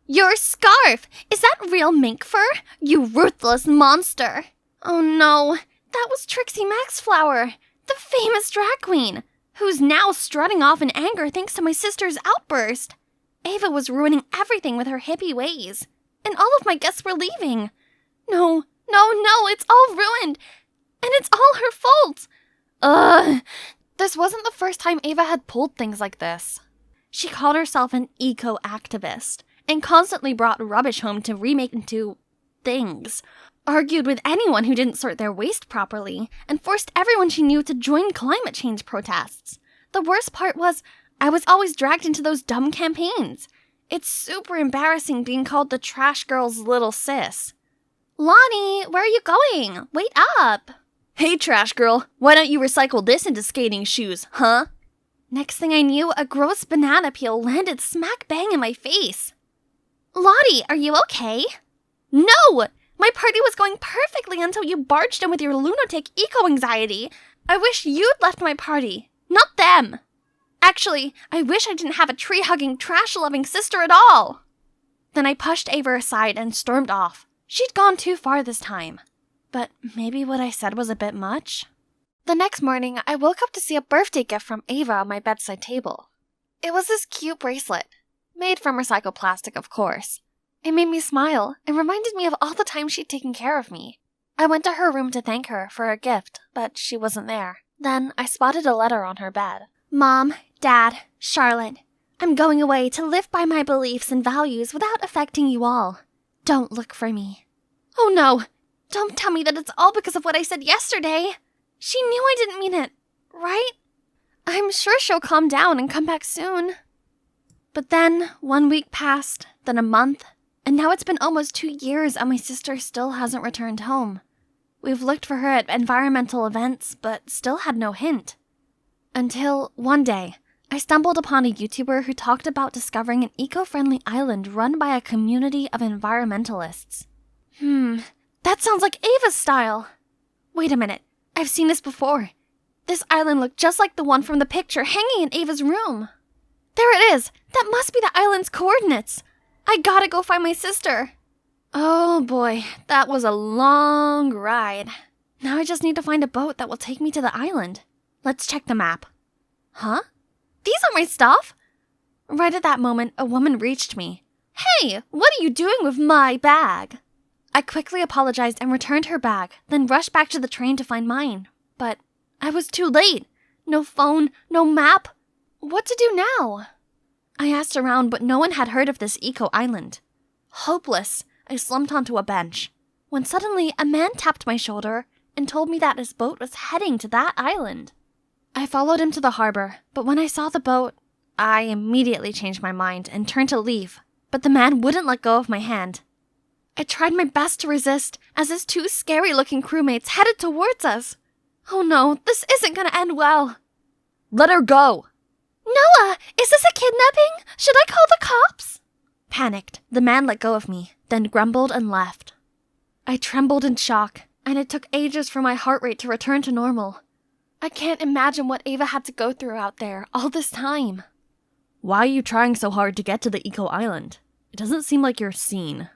Your scarf! Is that real mink fur? You ruthless monster! Oh no, that was Trixie Maxflower, the famous drag queen, who's now strutting off in anger thanks to my sister's outburst. Ava was ruining everything with her hippie ways, and all of my guests were leaving. No, it's all ruined, and it's all her fault. Ugh. This wasn't the first time Ava had pulled things like this. She called herself an eco-activist, and constantly brought rubbish home to remake into things, argued with anyone who didn't sort their waste properly, and forced everyone she knew to join climate change protests. The worst part was, I was always dragged into those dumb campaigns. It's super embarrassing being called the trash girl's little sis. Lonnie, where are you going? Wait up! Hey, trash girl, why don't you recycle this into skating shoes, huh? Next thing I knew, a gross banana peel landed smack bang in my face. Lottie, are you okay? No! My party was going perfectly until you barged in with your lunatic eco-anxiety. I wish you'd left my party, not them. Actually, I wish I didn't have a tree-hugging, trash-loving sister at all. Then I pushed Ava aside and stormed off. She'd gone too far this time. But maybe what I said was a bit much? The next morning, I woke up to see a birthday gift from Ava on my bedside table. It was this cute bracelet, made from recycled plastic, of course. It made me smile and reminded me of all the time she'd taken care of me. I went to her room to thank her for her gift, but she wasn't there. Then I spotted a letter on her bed. Mom, Dad, Charlotte, I'm going away to live by my beliefs and values without affecting you all. Don't look for me. Oh no! Don't tell me that it's all because of what I said yesterday! She knew I didn't mean it, right? I'm sure she'll calm down and come back soon. But then, 1 week passed, then a month, and now it's been almost 2 years and my sister still hasn't returned home. We've looked for her at environmental events, but still had no hint. Until one day, I stumbled upon a YouTuber who talked about discovering an eco-friendly island run by a community of environmentalists. That sounds like Ava's style. Wait a minute, I've seen this before. This island looked just like the one from the picture hanging in Ava's room. There it is! That must be the island's coordinates! I gotta go find my sister! Oh boy, that was a long ride. Now I just need to find a boat that will take me to the island. Let's check the map. Huh? These aren't my stuff! Right at that moment, a woman reached me. Hey, what are you doing with my bag? I quickly apologized and returned her bag, then rushed back to the train to find mine. But I was too late. No phone, no map. What to do now? I asked around, but no one had heard of this eco-island. Hopeless, I slumped onto a bench, when suddenly a man tapped my shoulder and told me that his boat was heading to that island. I followed him to the harbor, but when I saw the boat, I immediately changed my mind and turned to leave, but the man wouldn't let go of my hand. I tried my best to resist as his two scary-looking crewmates headed towards us. Oh no, this isn't gonna end well. Let her go! Noah, is this a kidnapping? Should I call the cops? Panicked, the man let go of me, then grumbled and left. I trembled in shock, and it took ages for my heart rate to return to normal. I can't imagine what Ava had to go through out there all this time. Why are you trying so hard to get to the eco-island? It doesn't seem like you're seen.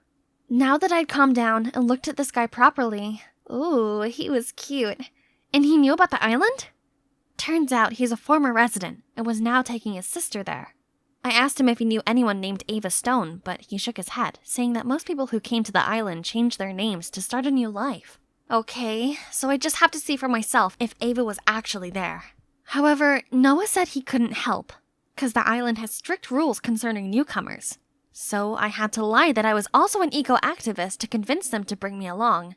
Now that I'd calmed down and looked at this guy properly, ooh, he was cute. And he knew about the island? Turns out he's a former resident and was now taking his sister there. I asked him if he knew anyone named Ava Stone, but he shook his head, saying that most people who came to the island changed their names to start a new life. Okay, so I just have to see for myself if Ava was actually there. However, Noah said he couldn't help, because the island has strict rules concerning newcomers. So I had to lie that I was also an eco-activist to convince them to bring me along.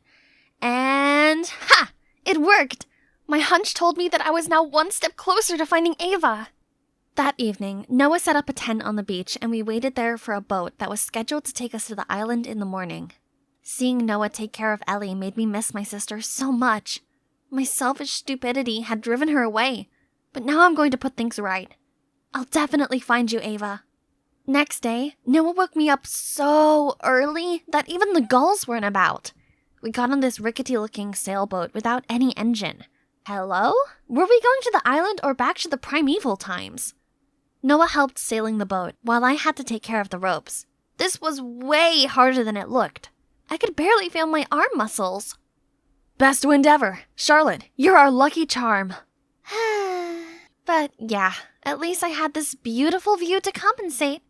And ha! It worked! My hunch told me that I was now one step closer to finding Ava. That evening, Noah set up a tent on the beach and we waited there for a boat that was scheduled to take us to the island in the morning. Seeing Noah take care of Ellie made me miss my sister so much. My selfish stupidity had driven her away, but now I'm going to put things right. I'll definitely find you, Ava. Next day, Noah woke me up so early that even the gulls weren't about. We got on this rickety-looking sailboat without any engine. Hello? Were we going to the island or back to the primeval times? Noah helped sailing the boat, while I had to take care of the ropes. This was way harder than it looked. I could barely feel my arm muscles. Best wind ever. Charlotte, you're our lucky charm. But yeah, at least I had this beautiful view to compensate.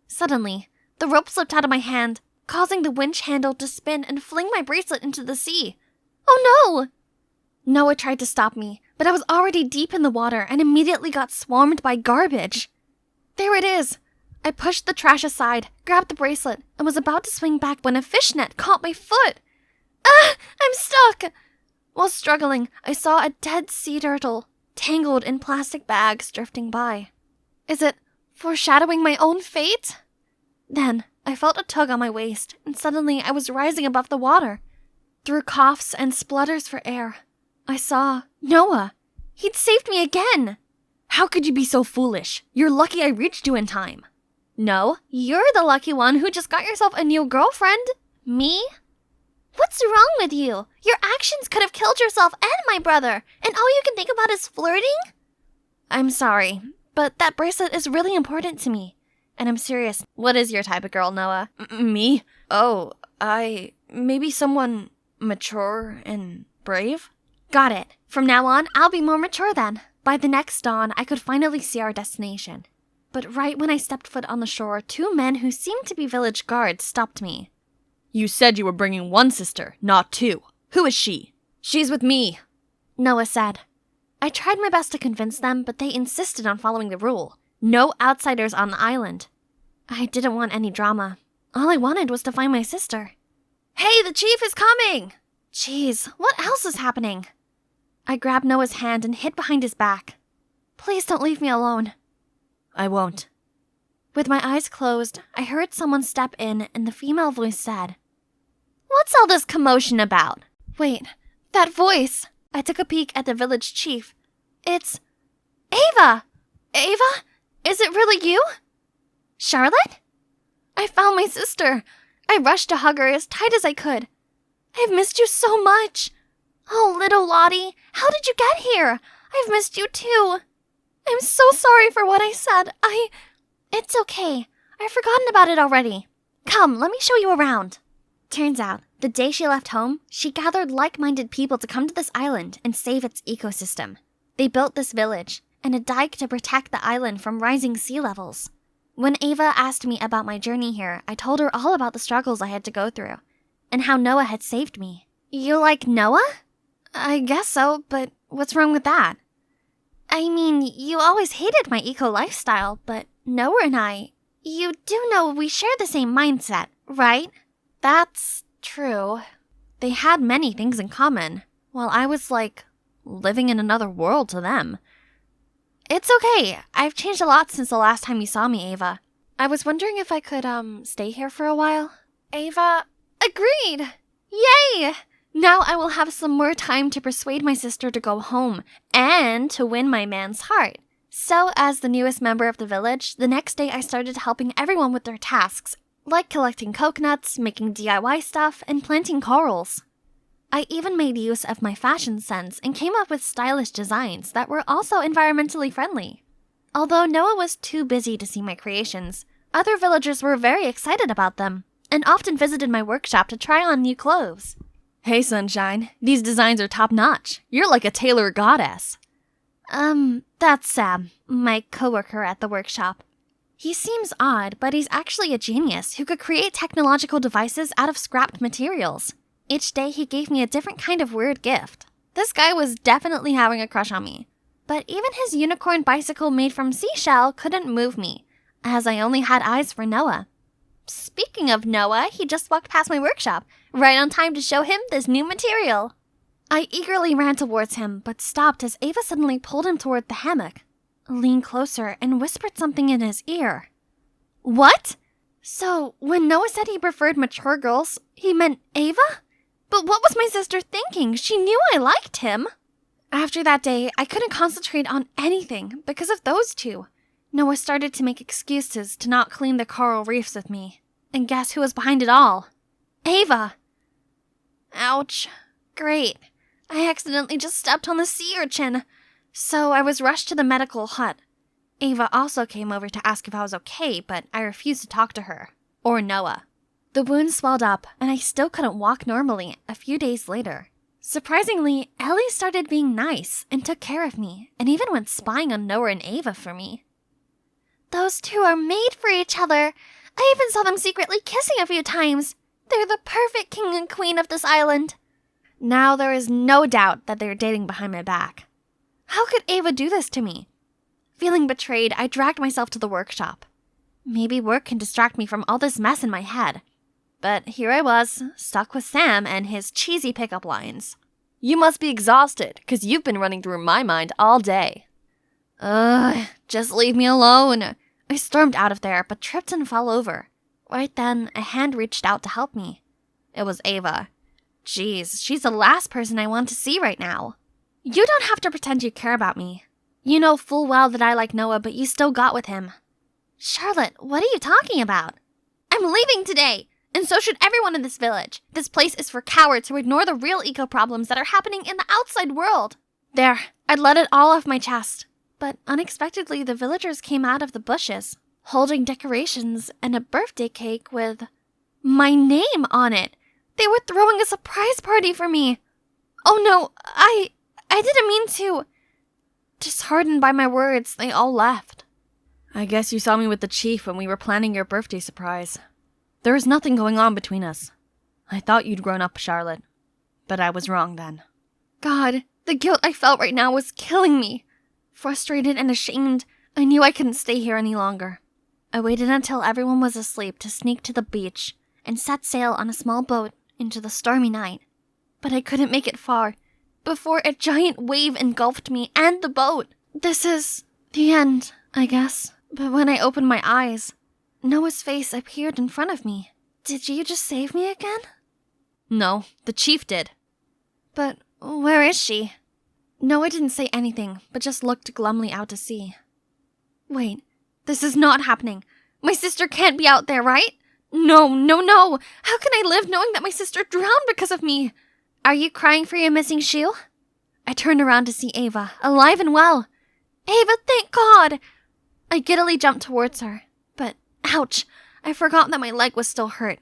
Suddenly, the rope slipped out of my hand, causing the winch handle to spin and fling my bracelet into the sea. Oh no! Noah tried to stop me, but I was already deep in the water and immediately got swarmed by garbage. There it is! I pushed the trash aside, grabbed the bracelet, and was about to swing back when a fishnet caught my foot. Ah! I'm stuck! While struggling, I saw a dead sea turtle, tangled in plastic bags, drifting by. Is it foreshadowing my own fate? Then, I felt a tug on my waist, and suddenly I was rising above the water. Through coughs and splutters for air, I saw Noah. He'd saved me again! How could you be so foolish? You're lucky I reached you in time. No, you're the lucky one who just got yourself a new girlfriend. Me? What's wrong with you? Your actions could have killed yourself and my brother, and all you can think about is flirting? I'm sorry, but that bracelet is really important to me. And I'm serious. What is your type of girl, Noah? Me? Oh, maybe someone mature and brave? Got it. From now on, I'll be more mature then. By the next dawn, I could finally see our destination. But right when I stepped foot on the shore, two men who seemed to be village guards stopped me. You said you were bringing one sister, not two. Who is she? She's with me, Noah said. I tried my best to convince them, but they insisted on following the rule. No outsiders on the island. I didn't want any drama. All I wanted was to find my sister. Hey, the chief is coming! Jeez, what else is happening? I grabbed Noah's hand and hid behind his back. Please don't leave me alone. I won't. With my eyes closed, I heard someone step in and the female voice said, What's all this commotion about? Wait, that voice! I took a peek at the village chief. It's Ava! Ava? Is it really you? Charlotte? I found my sister. I rushed to hug her as tight as I could. I've missed you so much. Oh, little Lottie, how did you get here? I've missed you too. I'm so sorry for what I said. It's okay. I've forgotten about it already. Come, let me show you around. Turns out, the day she left home, she gathered like-minded people to come to this island and save its ecosystem. They built this village and a dike to protect the island from rising sea levels. When Ava asked me about my journey here, I told her all about the struggles I had to go through and how Noah had saved me. You like Noah? I guess so, but what's wrong with that? I mean, you always hated my eco-lifestyle, but Noah and you do know we share the same mindset, right? That's true. They had many things in common, while I was living in another world to them. It's okay. I've changed a lot since the last time you saw me, Ava. I was wondering if I could, stay here for a while. Ava, agreed! Yay! Now I will have some more time to persuade my sister to go home and to win my man's heart. So, as the newest member of the village, the next day I started helping everyone with their tasks, like collecting coconuts, making DIY stuff, and planting corals. I even made use of my fashion sense and came up with stylish designs that were also environmentally friendly. Although Noah was too busy to see my creations, other villagers were very excited about them and often visited my workshop to try on new clothes. Hey, Sunshine, these designs are top-notch. You're like a tailor goddess. That's Sam, my coworker at the workshop. He seems odd, but he's actually a genius who could create technological devices out of scrapped materials. Each day he gave me a different kind of weird gift. This guy was definitely having a crush on me. But even his unicorn bicycle made from seashell couldn't move me, as I only had eyes for Noah. Speaking of Noah, he just walked past my workshop, right on time to show him this new material. I eagerly ran towards him, but stopped as Ava suddenly pulled him toward the hammock, leaned closer, and whispered something in his ear. What? So, when Noah said he preferred mature girls, he meant Ava? But what was my sister thinking? She knew I liked him. After that day, I couldn't concentrate on anything because of those two. Noah started to make excuses to not clean the coral reefs with me. And guess who was behind it all? Ava! Ouch. Great. I accidentally just stepped on the sea urchin. So I was rushed to the medical hut. Ava also came over to ask if I was okay, but I refused to talk to her. Or Noah. The wound swelled up, and I still couldn't walk normally a few days later. Surprisingly, Ellie started being nice and took care of me, and even went spying on Noah and Ava for me. Those two are made for each other. I even saw them secretly kissing a few times. They're the perfect king and queen of this island. Now there is no doubt that they're dating behind my back. How could Ava do this to me? Feeling betrayed, I dragged myself to the workshop. Maybe work can distract me from all this mess in my head. But here I was, stuck with Sam and his cheesy pickup lines. You must be exhausted, 'cause you've been running through my mind all day. Ugh, just leave me alone. I stormed out of there, but tripped and fell over. Right then, a hand reached out to help me. It was Ava. Jeez, she's the last person I want to see right now. You don't have to pretend you care about me. You know full well that I like Noah, but you still got with him. Charlotte, what are you talking about? I'm leaving today, and so should everyone in this village. This place is for cowards who ignore the real eco-problems that are happening in the outside world. There, I'd let it all off my chest. But unexpectedly, the villagers came out of the bushes, holding decorations and a birthday cake with my name on it. They were throwing a surprise party for me. Oh no, I didn't mean to. Disheartened by my words, they all left. I guess you saw me with the chief when we were planning your birthday surprise. There is nothing going on between us. I thought you'd grown up, Charlotte, but I was wrong then. God, the guilt I felt right now was killing me. Frustrated and ashamed, I knew I couldn't stay here any longer. I waited until everyone was asleep to sneak to the beach and set sail on a small boat into the stormy night. But I couldn't make it far before a giant wave engulfed me and the boat. This is the end, I guess. But when I opened my eyes, Noah's face appeared in front of me. Did you just save me again? No, the chief did. But where is she? Noah didn't say anything, but just looked glumly out to sea. Wait, this is not happening. My sister can't be out there, right? No. How can I live knowing that my sister drowned because of me? Are you crying for your missing shoe? I turned around to see Ava, alive and well. Ava, thank God! I giddily jumped towards her, but ouch, I forgot that my leg was still hurt.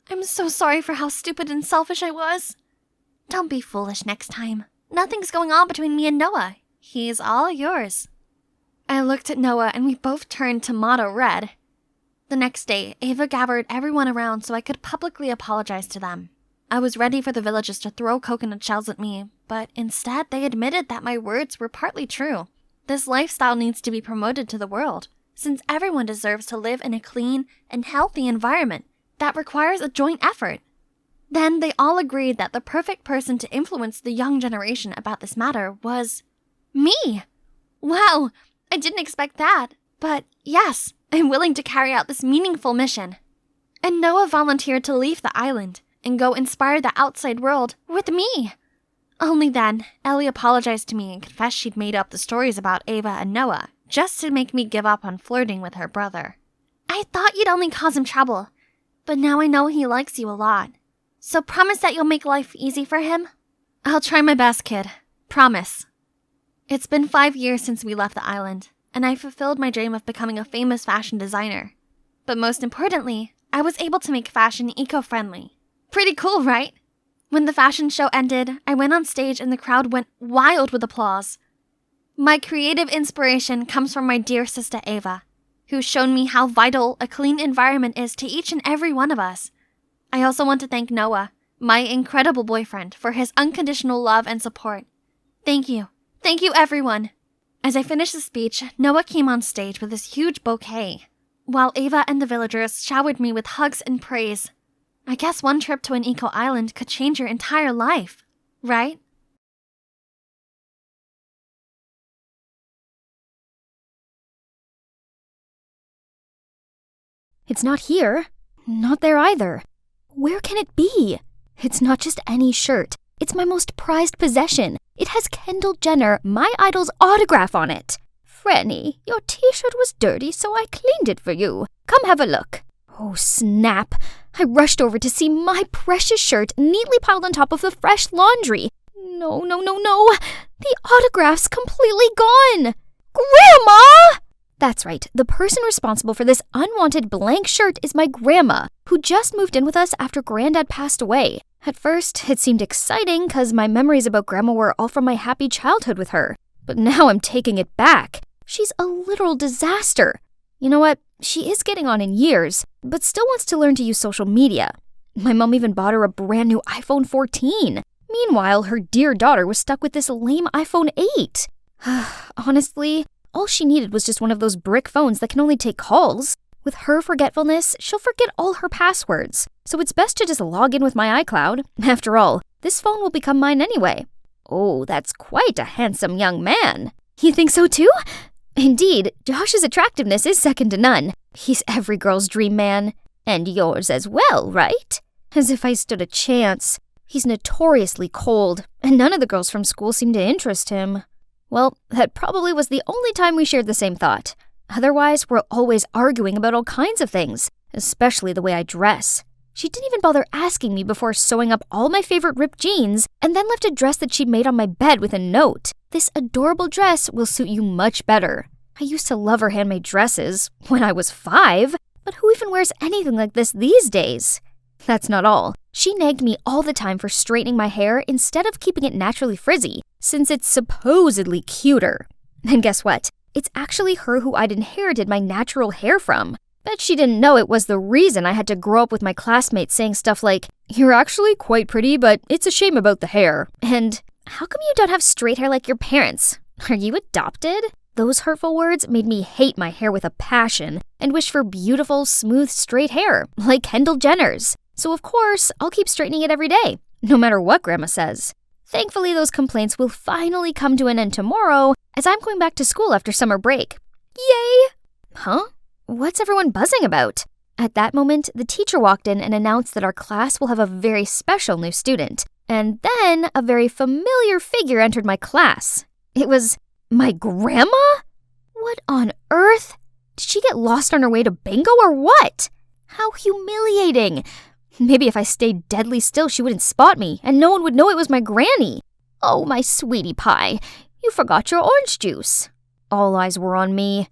I'm so sorry for how stupid and selfish I was. Don't be foolish next time. Nothing's going on between me and Noah. He's all yours. I looked at Noah and we both turned tomato red. The next day, Ava gathered everyone around so I could publicly apologize to them. I was ready for the villagers to throw coconut shells at me, but instead they admitted that my words were partly true. This lifestyle needs to be promoted to the world, since everyone deserves to live in a clean and healthy environment that requires a joint effort. Then they all agreed that the perfect person to influence the young generation about this matter was me. Wow, I didn't expect that, but yes, I'm willing to carry out this meaningful mission. And Noah volunteered to leave the island and go inspire the outside world with me. Only then, Ellie apologized to me and confessed she'd made up the stories about Ava and Noah just to make me give up on flirting with her brother. I thought you'd only cause him trouble, but now I know he likes you a lot. So promise that you'll make life easy for him? I'll try my best, kid. Promise. It's been 5 years since we left the island, and I fulfilled my dream of becoming a famous fashion designer. But most importantly, I was able to make fashion eco-friendly. Pretty cool, right? When the fashion show ended, I went on stage and the crowd went wild with applause. My creative inspiration comes from my dear sister Ava, who's shown me how vital a clean environment is to each and every one of us. I also want to thank Noah, my incredible boyfriend, for his unconditional love and support. Thank you. Thank you, everyone. As I finished the speech, Noah came on stage with this huge bouquet, while Ava and the villagers showered me with hugs and praise. I guess one trip to an eco-island could change your entire life, right? It's not here. Not there either. Where can it be? It's not just any shirt. It's my most prized possession. It has Kendall Jenner, my idol's autograph on it. Franny, your t-shirt was dirty, so I cleaned it for you. Come have a look. Oh, snap. I rushed over to see my precious shirt neatly piled on top of the fresh laundry. No. The autograph's completely gone. Grandma! That's right. The person responsible for this unwanted blank shirt is my grandma, who just moved in with us after Granddad passed away. At first, it seemed exciting because my memories about Grandma were all from my happy childhood with her. But now I'm taking it back. She's a literal disaster. You know what? She is getting on in years, but still wants to learn to use social media. My mom even bought her a brand new iPhone 14. Meanwhile, her dear daughter was stuck with this lame iPhone 8. Honestly, all she needed was just one of those brick phones that can only take calls. With her forgetfulness, she'll forget all her passwords. So it's best to just log in with my iCloud. After all, this phone will become mine anyway. Oh, that's quite a handsome young man. You think so too? Indeed, Josh's attractiveness is second to none. He's every girl's dream man. And yours as well, right? As if I stood a chance. He's notoriously cold, and none of the girls from school seem to interest him. Well, that probably was the only time we shared the same thought. Otherwise, we're always arguing about all kinds of things, especially the way I dress. She didn't even bother asking me before sewing up all my favorite ripped jeans, and then left a dress that she'd made on my bed with a note. This adorable dress will suit you much better. I used to love her handmade dresses when I was 5, but who even wears anything like this these days? That's not all. She nagged me all the time for straightening my hair instead of keeping it naturally frizzy, since it's supposedly cuter. And guess what? It's actually her who I'd inherited my natural hair from. Bet she didn't know it was the reason I had to grow up with my classmates saying stuff like, "You're actually quite pretty, but it's a shame about the hair." And, "How come you don't have straight hair like your parents? Are you adopted?" Those hurtful words made me hate my hair with a passion and wish for beautiful, smooth, straight hair, like Kendall Jenner's. So of course, I'll keep straightening it every day, no matter what Grandma says. Thankfully, those complaints will finally come to an end tomorrow, as I'm going back to school after summer break. Yay! Huh? What's everyone buzzing about? At that moment, the teacher walked in and announced that our class will have a very special new student. And then a very familiar figure entered my class. It was my grandma? What on earth? Did she get lost on her way to bingo or what? How humiliating. Maybe if I stayed deadly still, she wouldn't spot me, and no one would know it was my granny. Oh, my sweetie pie, you forgot your orange juice. All eyes were on me.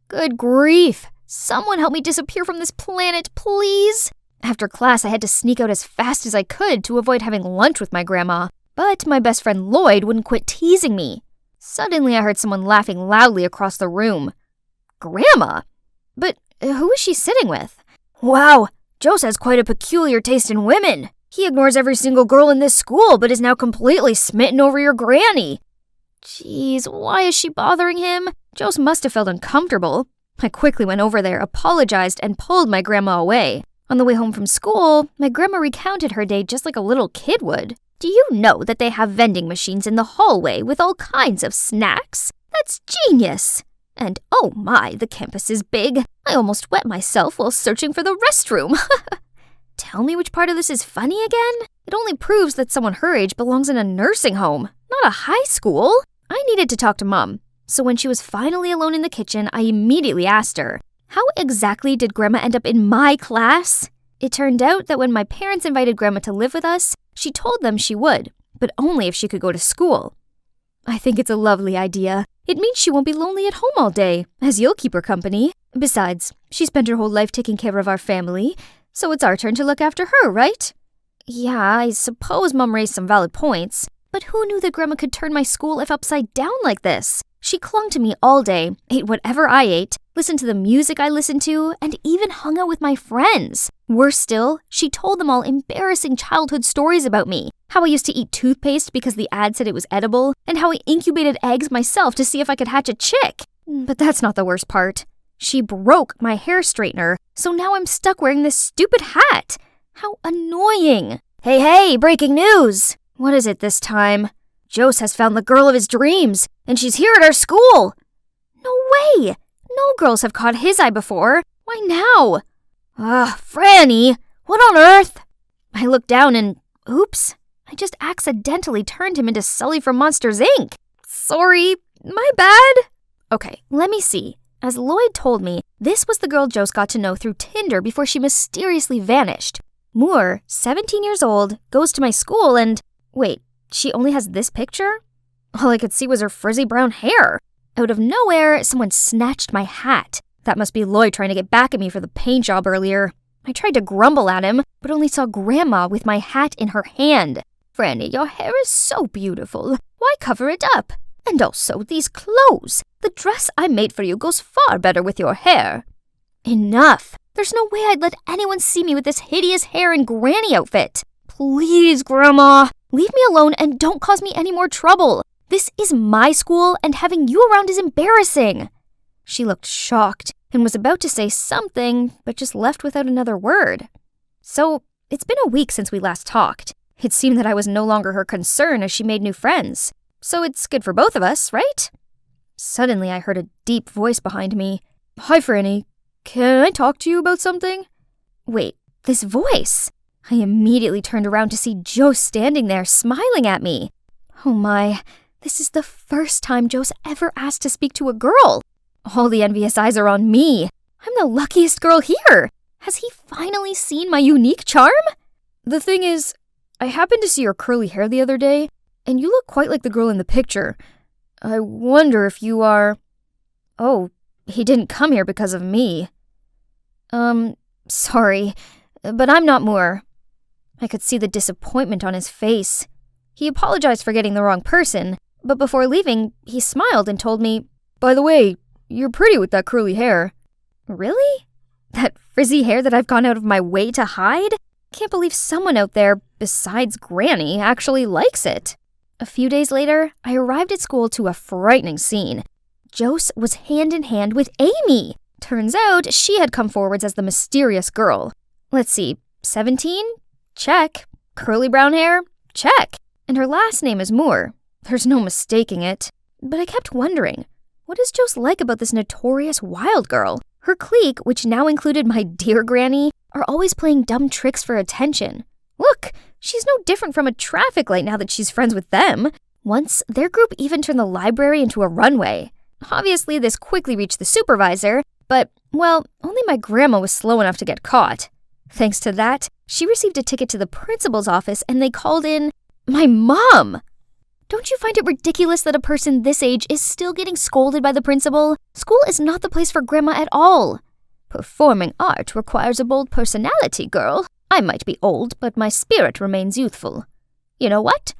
Good grief. Someone help me disappear from this planet, please. After class, I had to sneak out as fast as I could to avoid having lunch with my grandma. But my best friend Lloyd wouldn't quit teasing me. Suddenly, I heard someone laughing loudly across the room. Grandma? But who is she sitting with? Wow, Jose has quite a peculiar taste in women. He ignores every single girl in this school, but is now completely smitten over your granny. Jeez, why is she bothering him? Jose must have felt uncomfortable. I quickly went over there, apologized, and pulled my grandma away. On the way home from school, my grandma recounted her day just like a little kid would. Do you know that they have vending machines in the hallway with all kinds of snacks? That's genius! And oh my, the campus is big. I almost wet myself while searching for the restroom. Tell me which part of this is funny again? It only proves that someone her age belongs in a nursing home, not a high school. I needed to talk to Mom, so when she was finally alone in the kitchen, I immediately asked her, how exactly did Grandma end up in my class? It turned out that when my parents invited Grandma to live with us, she told them she would, but only if she could go to school. I think it's a lovely idea. It means she won't be lonely at home all day, as you'll keep her company. Besides, she spent her whole life taking care of our family, so it's our turn to look after her, right? Yeah, I suppose Mom raised some valid points, but who knew that Grandma could turn my school life upside down like this? She clung to me all day, ate whatever I ate, listened to the music I listened to, and even hung out with my friends. Worse still, she told them all embarrassing childhood stories about me. How I used to eat toothpaste because the ad said it was edible, and how I incubated eggs myself to see if I could hatch a chick. But that's not the worst part. She broke my hair straightener, so now I'm stuck wearing this stupid hat. How annoying. Hey, breaking news! What is it this time? Jose has found the girl of his dreams, and she's here at our school. No way! No girls have caught his eye before. Why now? Franny, what on earth? I looked down and, oops, I just accidentally turned him into Sully from Monsters, Inc. Sorry, my bad. Okay, let me see. As Lloyd told me, this was the girl Jose got to know through Tinder before she mysteriously vanished. Moore, 17 years old, goes to my school and... Wait, she only has this picture? All I could see was her frizzy brown hair. Out of nowhere, someone snatched my hat. That must be Lloyd trying to get back at me for the paint job earlier. I tried to grumble at him, but only saw Grandma with my hat in her hand. Franny, your hair is so beautiful. Why cover it up? And also, these clothes. The dress I made for you goes far better with your hair. Enough. There's no way I'd let anyone see me with this hideous hair and granny outfit. Please, Grandma, leave me alone and don't cause me any more trouble. This is my school, and having you around is embarrassing. She looked shocked and was about to say something, but just left without another word. So, it's been a week since we last talked. It seemed that I was no longer her concern as she made new friends. So it's good for both of us, right? Suddenly, I heard a deep voice behind me. Hi, Franny. Can I talk to you about something? Wait, this voice? I immediately turned around to see Joe standing there, smiling at me. Oh my, this is the first time Joe's ever asked to speak to a girl. All the envious eyes are on me. I'm the luckiest girl here. Has he finally seen my unique charm? The thing is, I happened to see your curly hair the other day, and you look quite like the girl in the picture. I wonder if you are... Oh, he didn't come here because of me. Sorry, but I'm not Moore. I could see the disappointment on his face. He apologized for getting the wrong person, but before leaving, he smiled and told me, by the way, you're pretty with that curly hair. Really? That frizzy hair that I've gone out of my way to hide? Can't believe someone out there, besides Granny, actually likes it. A few days later, I arrived at school to a frightening scene. Jose was hand in hand with Amy. Turns out she had come forwards as the mysterious girl. Let's see, 17? Check. Curly brown hair? Check. And her last name is Moore. There's no mistaking it. But I kept wondering, what is Jose like about this notorious wild girl? Her clique, which now included my dear Granny, are always playing dumb tricks for attention. Look, She's no different from a traffic light now that she's friends with them. Once, their group even turned the library into a runway. Obviously, this quickly reached the supervisor, but, well, only my grandma was slow enough to get caught. Thanks to that, she received a ticket to the principal's office and they called in my mom. Don't you find it ridiculous that a person this age is still getting scolded by the principal? School is not the place for grandma at all. Performing art requires a bold personality, girl. I might be old, but my spirit remains youthful. You know what?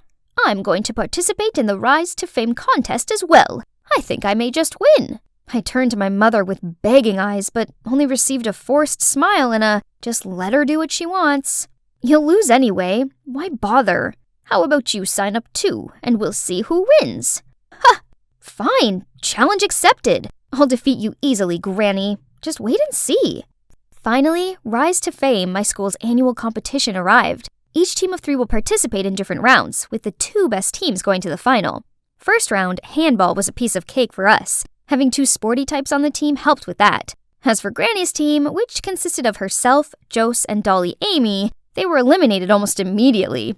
I'm going to participate in the Rise to Fame contest as well. I think I may just win. I turned to my mother with begging eyes, but only received a forced smile and a, just let her do what she wants. You'll lose anyway. Why bother? How about you sign up too, and we'll see who wins? Ha! Fine. Challenge accepted. I'll defeat you easily, Granny. Just wait and see. Finally, Rise to Fame, my school's annual competition, arrived. Each team of 3 will participate in different rounds, with the 2 best teams going to the final. First round, handball was a piece of cake for us. Having 2 sporty types on the team helped with that. As for Granny's team, which consisted of herself, Jose, and Dolly Amy, they were eliminated almost immediately.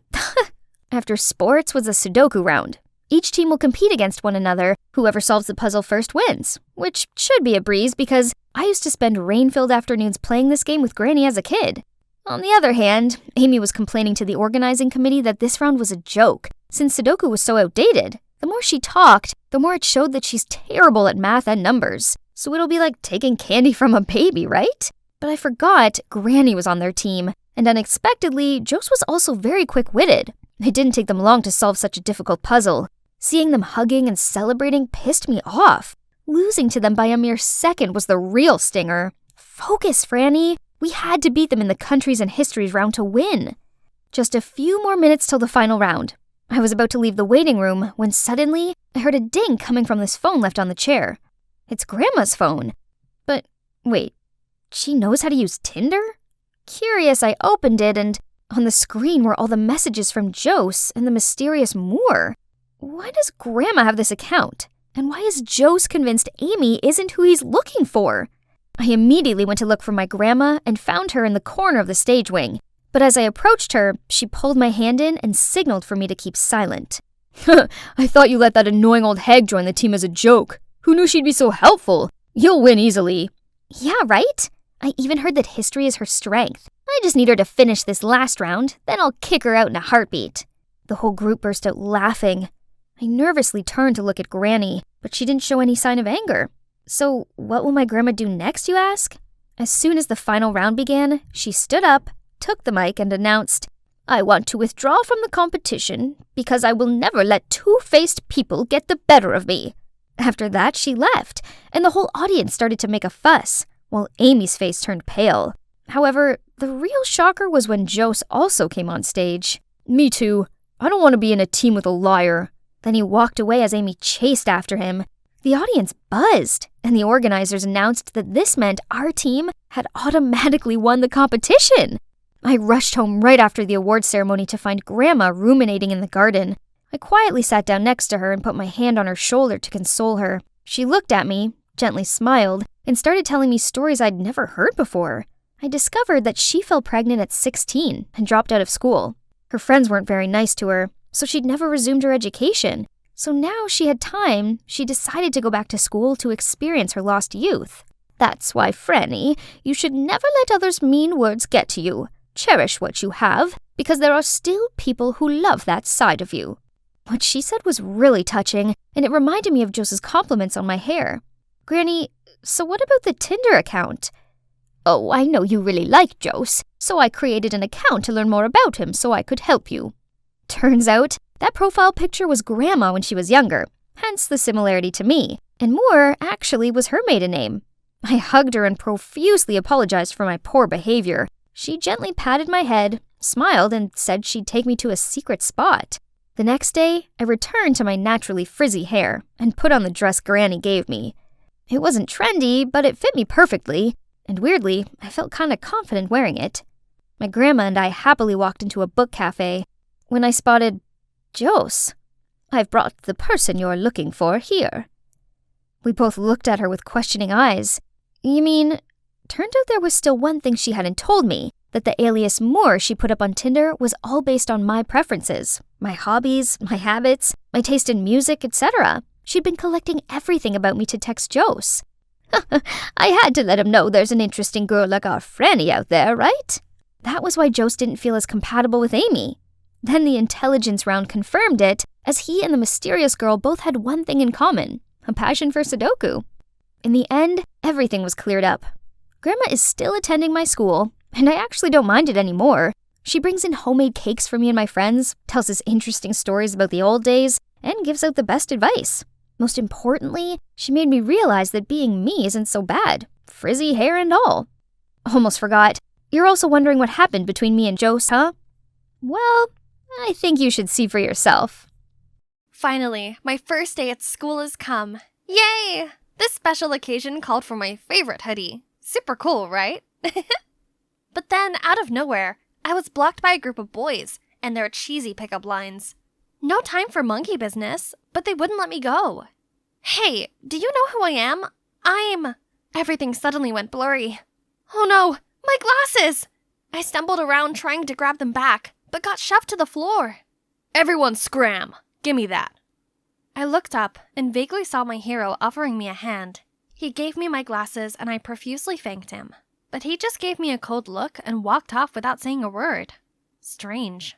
After sports was a Sudoku round. Each team will compete against one another. Whoever solves the puzzle first wins, which should be a breeze because I used to spend rain-filled afternoons playing this game with Granny as a kid. On the other hand, Amy was complaining to the organizing committee that this round was a joke, since Sudoku was so outdated. The more she talked, the more it showed that she's terrible at math and numbers. So it'll be like taking candy from a baby, right? But I forgot Granny was on their team, and unexpectedly, Jose was also very quick-witted. It didn't take them long to solve such a difficult puzzle. Seeing them hugging and celebrating pissed me off. Losing to them by a mere second was the real stinger. Focus, Franny. We had to beat them in the countries and histories round to win. Just a few more minutes till the final round. I was about to leave the waiting room when suddenly I heard a ding coming from this phone left on the chair. It's Grandma's phone. But wait, she knows how to use Tinder? Curious, I opened it and on the screen were all the messages from Jose and the mysterious Moore. Why does Grandma have this account? And why is Jose convinced Amy isn't who he's looking for? I immediately went to look for my grandma and found her in the corner of the stage wing. But as I approached her, she pulled my hand in and signaled for me to keep silent. I thought you let that annoying old hag join the team as a joke. Who knew she'd be so helpful? You'll win easily. Yeah, right? I even heard that history is her strength. I just need her to finish this last round, then I'll kick her out in a heartbeat. The whole group burst out laughing. I nervously turned to look at Granny, but she didn't show any sign of anger. So what will my grandma do next, you ask? As soon as the final round began, she stood up, took the mic, and announced, I want to withdraw from the competition because I will never let 2-faced people get the better of me. After that, she left, and the whole audience started to make a fuss, while Amy's face turned pale. However, the real shocker was when Jose also came on stage. Me too. I don't want to be in a team with a liar. Then he walked away as Amy chased after him. The audience buzzed, and the organizers announced that this meant our team had automatically won the competition. I rushed home right after the award ceremony to find Grandma ruminating in the garden. I quietly sat down next to her and put my hand on her shoulder to console her. She looked at me, gently smiled, and started telling me stories I'd never heard before. I discovered that she fell pregnant at 16 and dropped out of school. Her friends weren't very nice to her, so she'd never resumed her education. So now she had time, she decided to go back to school to experience her lost youth. That's why, Franny, you should never let others' mean words get to you. Cherish what you have, because there are still people who love that side of you. What she said was really touching, and it reminded me of Jose's compliments on my hair. Granny, so what about the Tinder account? Oh, I know you really like Jose, so I created an account to learn more about him so I could help you. Turns out, that profile picture was Grandma when she was younger, hence the similarity to me, and Moore actually was her maiden name. I hugged her and profusely apologized for my poor behavior. She gently patted my head, smiled, and said she'd take me to a secret spot. The next day, I returned to my naturally frizzy hair and put on the dress Granny gave me. It wasn't trendy, but it fit me perfectly, and weirdly, I felt kinda confident wearing it. My grandma and I happily walked into a book cafe when I spotted Jose. I've brought the person you're looking for here. We both looked at her with questioning eyes. You mean, turned out there was still one thing she hadn't told me, that the alias Moore she put up on Tinder was all based on my preferences, my hobbies, my habits, my taste in music, etc. She'd been collecting everything about me to text Jose. I had to let him know there's an interesting girl like our Franny out there, right? That was why Jose didn't feel as compatible with Amy. Then the intelligence round confirmed it, as he and the mysterious girl both had one thing in common, a passion for Sudoku. In the end, everything was cleared up. Grandma is still attending my school, and I actually don't mind it anymore. She brings in homemade cakes for me and my friends, tells us interesting stories about the old days, and gives out the best advice. Most importantly, she made me realize that being me isn't so bad, frizzy hair and all. Almost forgot. You're also wondering what happened between me and Jose, huh? Well, I think you should see for yourself. Finally, my first day at school has come. Yay! This special occasion called for my favorite hoodie. Super cool, right? But then, out of nowhere, I was blocked by a group of boys and their cheesy pickup lines. No time for monkey business, but they wouldn't let me go. Hey, do you know who I am? Everything suddenly went blurry. Oh no, my glasses! I stumbled around trying to grab them back, but got shoved to the floor. Everyone scram! Gimme that. I looked up and vaguely saw my hero offering me a hand. He gave me my glasses and I profusely thanked him. But he just gave me a cold look and walked off without saying a word. Strange.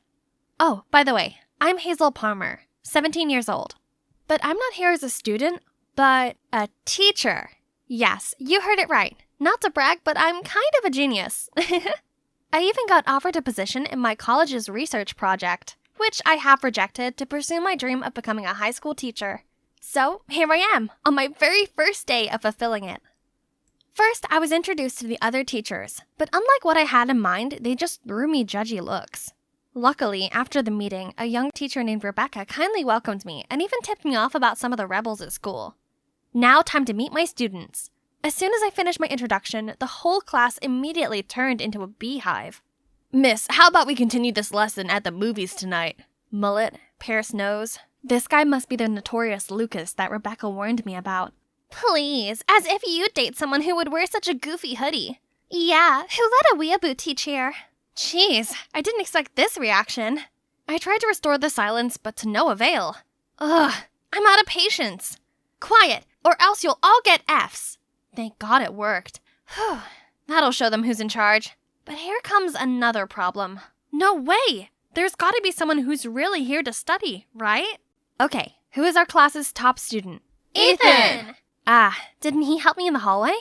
Oh, by the way, I'm Hazel Palmer, 17 years old. But I'm not here as a student, but a teacher. Yes, you heard it right. Not to brag, but I'm kind of a genius. I even got offered a position in my college's research project, which I have rejected to pursue my dream of becoming a high school teacher. So here I am, on my very first day of fulfilling it. First, I was introduced to the other teachers, but unlike what I had in mind, they just threw me judgy looks. Luckily, after the meeting, a young teacher named Rebecca kindly welcomed me and even tipped me off about some of the rebels at school. Now time to meet my students. As soon as I finished my introduction, the whole class immediately turned into a beehive. Miss, how about we continue this lesson at the movies tonight? Mullet, pierced nose. This guy must be the notorious Lucas that Rebecca warned me about. Please, as if you'd date someone who would wear such a goofy hoodie. Yeah, who let a weeaboo teach here? Jeez, I didn't expect this reaction. I tried to restore the silence, but to no avail. Ugh, I'm out of patience. Quiet, or else you'll all get Fs. Thank God it worked. Whew, that'll show them who's in charge. But here comes another problem. No way! There's gotta be someone who's really here to study, right? Okay, who is our class's top student? Ethan! Ah, didn't he help me in the hallway?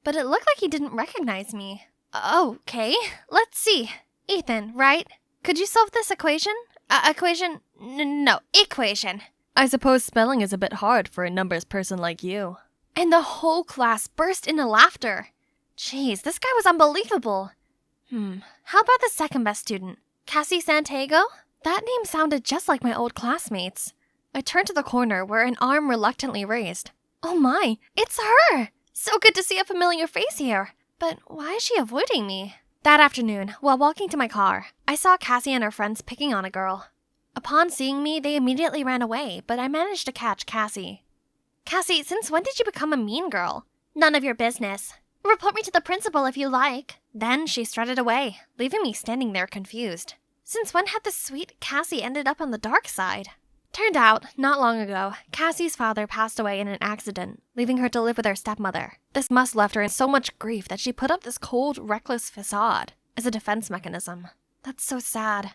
But it looked like he didn't recognize me. Okay, let's see. Ethan, right? Could you solve this equation? Equation? No, equation. I suppose spelling is a bit hard for a numbers person like you. And the whole class burst into laughter. Jeez, this guy was unbelievable. How about the second best student? Cassie Santiago? That name sounded just like my old classmates. I turned to the corner where an arm reluctantly raised. Oh my, it's her! So good to see a familiar face here. But why is she avoiding me? That afternoon, while walking to my car, I saw Cassie and her friends picking on a girl. Upon seeing me, they immediately ran away, but I managed to catch Cassie. Cassie, since when did you become a mean girl? None of your business. Report me to the principal if you like. Then she strutted away, leaving me standing there confused. Since when had the sweet Cassie ended up on the dark side? Turned out, not long ago, Cassie's father passed away in an accident, leaving her to live with her stepmother. This must left her in so much grief that she put up this cold, reckless facade as a defense mechanism. That's so sad.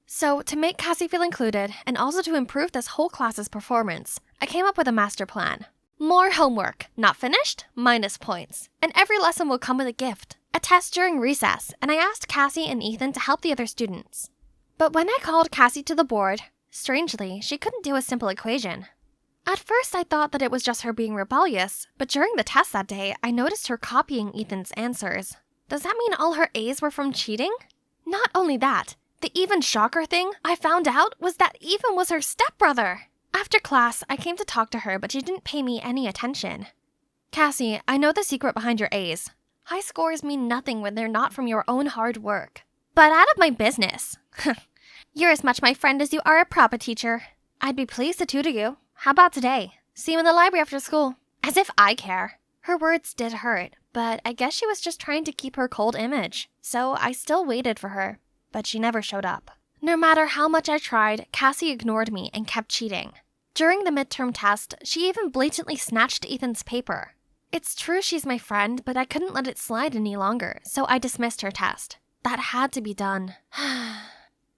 So, to make Cassie feel included, and also to improve this whole class's performance, I came up with a master plan. More homework, not finished, minus points. And every lesson will come with a gift. A test during recess, and I asked Cassie and Ethan to help the other students. But when I called Cassie to the board, strangely, she couldn't do a simple equation. At first, I thought that it was just her being rebellious, but during the test that day, I noticed her copying Ethan's answers. Does that mean all her A's were from cheating? Not only that, the even shocker thing I found out was that Ethan was her stepbrother. After class, I came to talk to her, but she didn't pay me any attention. Cassie, I know the secret behind your A's. High scores mean nothing when they're not from your own hard work. But out of my business. You're as much my friend as you are a proper teacher. I'd be pleased to tutor you. How about today? See you in the library after school. As if I care. Her words did hurt, But I guess she was just trying to keep her cold image, so I still waited for her, but she never showed up. No matter how much I tried, Cassie ignored me and kept cheating. During the midterm test, she even blatantly snatched Ethan's paper. It's true she's my friend, but I couldn't let it slide any longer, so I dismissed her test. That had to be done.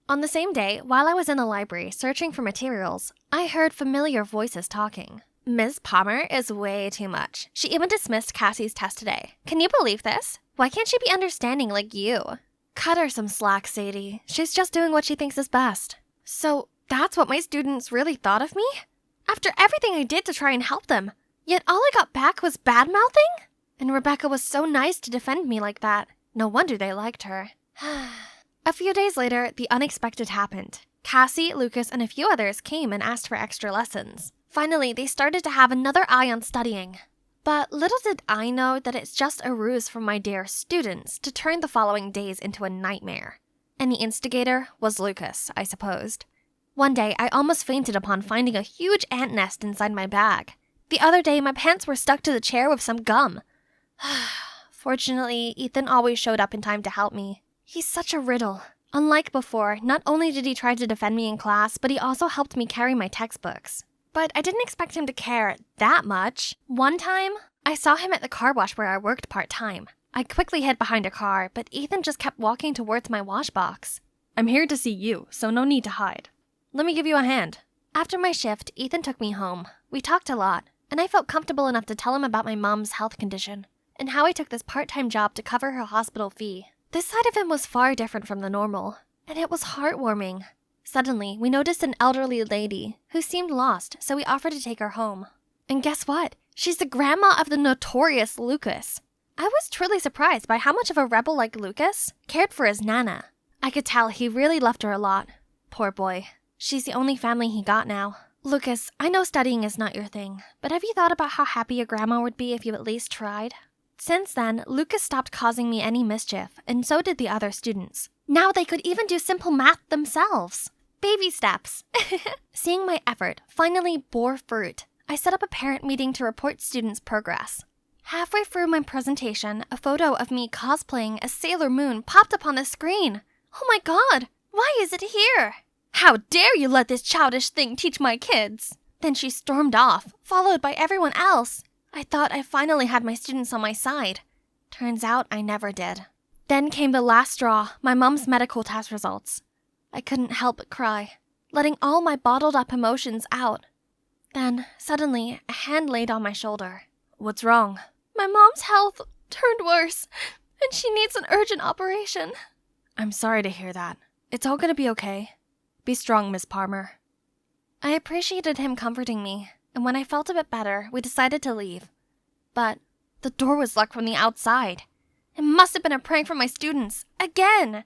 On the same day, while I was in the library searching for materials, I heard familiar voices talking. Ms. Palmer is way too much. She even dismissed Cassie's test today. Can you believe this? Why can't she be understanding like you? Cut her some slack, Sadie. She's just doing what she thinks is best. So that's what my students really thought of me? After everything I did to try and help them, yet all I got back was bad-mouthing? And Rebecca was so nice to defend me like that. No wonder they liked her. A few days later, the unexpected happened. Cassie, Lucas, and a few others came and asked for extra lessons. Finally, they started to have another eye on studying. But little did I know that it's just a ruse from my dear students to turn the following days into a nightmare. And the instigator was Lucas, I supposed. One day, I almost fainted upon finding a huge ant nest inside my bag. The other day, my pants were stuck to the chair with some gum. Fortunately, Ethan always showed up in time to help me. He's such a riddle. Unlike before, not only did he try to defend me in class, but he also helped me carry my textbooks. But I didn't expect him to care that much. One time, I saw him at the car wash where I worked part-time. I quickly hid behind a car, but Ethan just kept walking towards my wash box. I'm here to see you, so no need to hide. Let me give you a hand. After my shift, Ethan took me home. We talked a lot, and I felt comfortable enough to tell him about my mom's health condition, and how I took this part-time job to cover her hospital fee. This side of him was far different from the normal, and it was heartwarming. Suddenly, we noticed an elderly lady who seemed lost, so we offered to take her home. And guess what? She's the grandma of the notorious Lucas. I was truly surprised by how much of a rebel like Lucas cared for his Nana. I could tell he really loved her a lot. Poor boy. She's the only family he got now. Lucas, I know studying is not your thing, but have you thought about how happy your grandma would be if you at least tried? Since then, Lucas stopped causing me any mischief, and so did the other students. Now they could even do simple math themselves. Baby steps. Seeing my effort finally bore fruit, I set up a parent meeting to report students' progress. Halfway through my presentation, a photo of me cosplaying as Sailor Moon popped up on the screen. Oh my god, why is it here? How dare you let this childish thing teach my kids? Then she stormed off, followed by everyone else. I thought I finally had my students on my side. Turns out I never did. Then came the last straw, my mom's medical test results. I couldn't help but cry, letting all my bottled-up emotions out. Then, suddenly, a hand laid on my shoulder. What's wrong? My mom's health turned worse, and she needs an urgent operation. I'm sorry to hear that. It's all gonna be okay. Be strong, Miss Palmer. I appreciated him comforting me, and when I felt a bit better, we decided to leave. But the door was locked from the outside. It must have been a prank from my students. Again!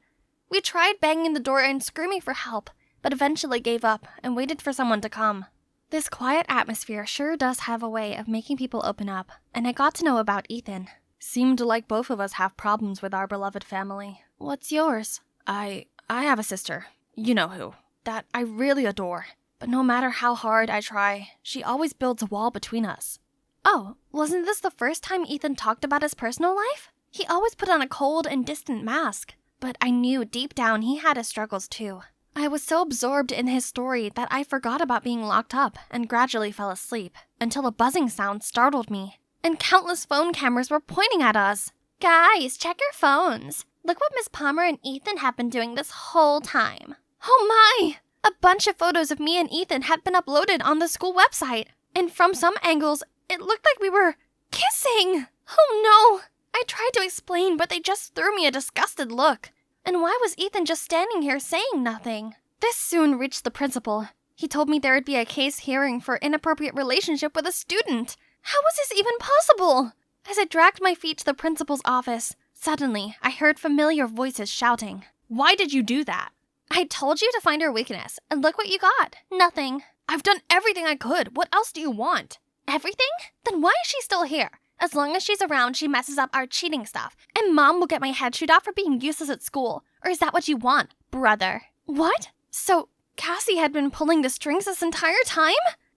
We tried banging the door and screaming for help, but eventually gave up and waited for someone to come. This quiet atmosphere sure does have a way of making people open up, and I got to know about Ethan. Seemed like both of us have problems with our beloved family. What's yours? I have a sister. You know who. That I really adore. But no matter how hard I try, she always builds a wall between us. Oh, wasn't this the first time Ethan talked about his personal life? He always put on a cold and distant mask. But I knew deep down he had his struggles too. I was so absorbed in his story that I forgot about being locked up and gradually fell asleep, until a buzzing sound startled me, and countless phone cameras were pointing at us. Guys, check your phones. Look what Miss Palmer and Ethan have been doing this whole time. Oh my! A bunch of photos of me and Ethan had been uploaded on the school website, and from some angles, it looked like we were kissing. Oh no! I tried to explain, but they just threw me a disgusted look. And why was Ethan just standing here saying nothing? This soon reached the principal. He told me there would be a case hearing for inappropriate relationship with a student. How was this even possible? As I dragged my feet to the principal's office, suddenly I heard familiar voices shouting. Why did you do that? I told you to find her weakness, and look what you got. Nothing. I've done everything I could. What else do you want? Everything? Then why is she still here? As long as she's around, she messes up our cheating stuff, and Mom will get my head chewed off for being useless at school. Or is that what you want, brother? What? So, Cassie had been pulling the strings this entire time?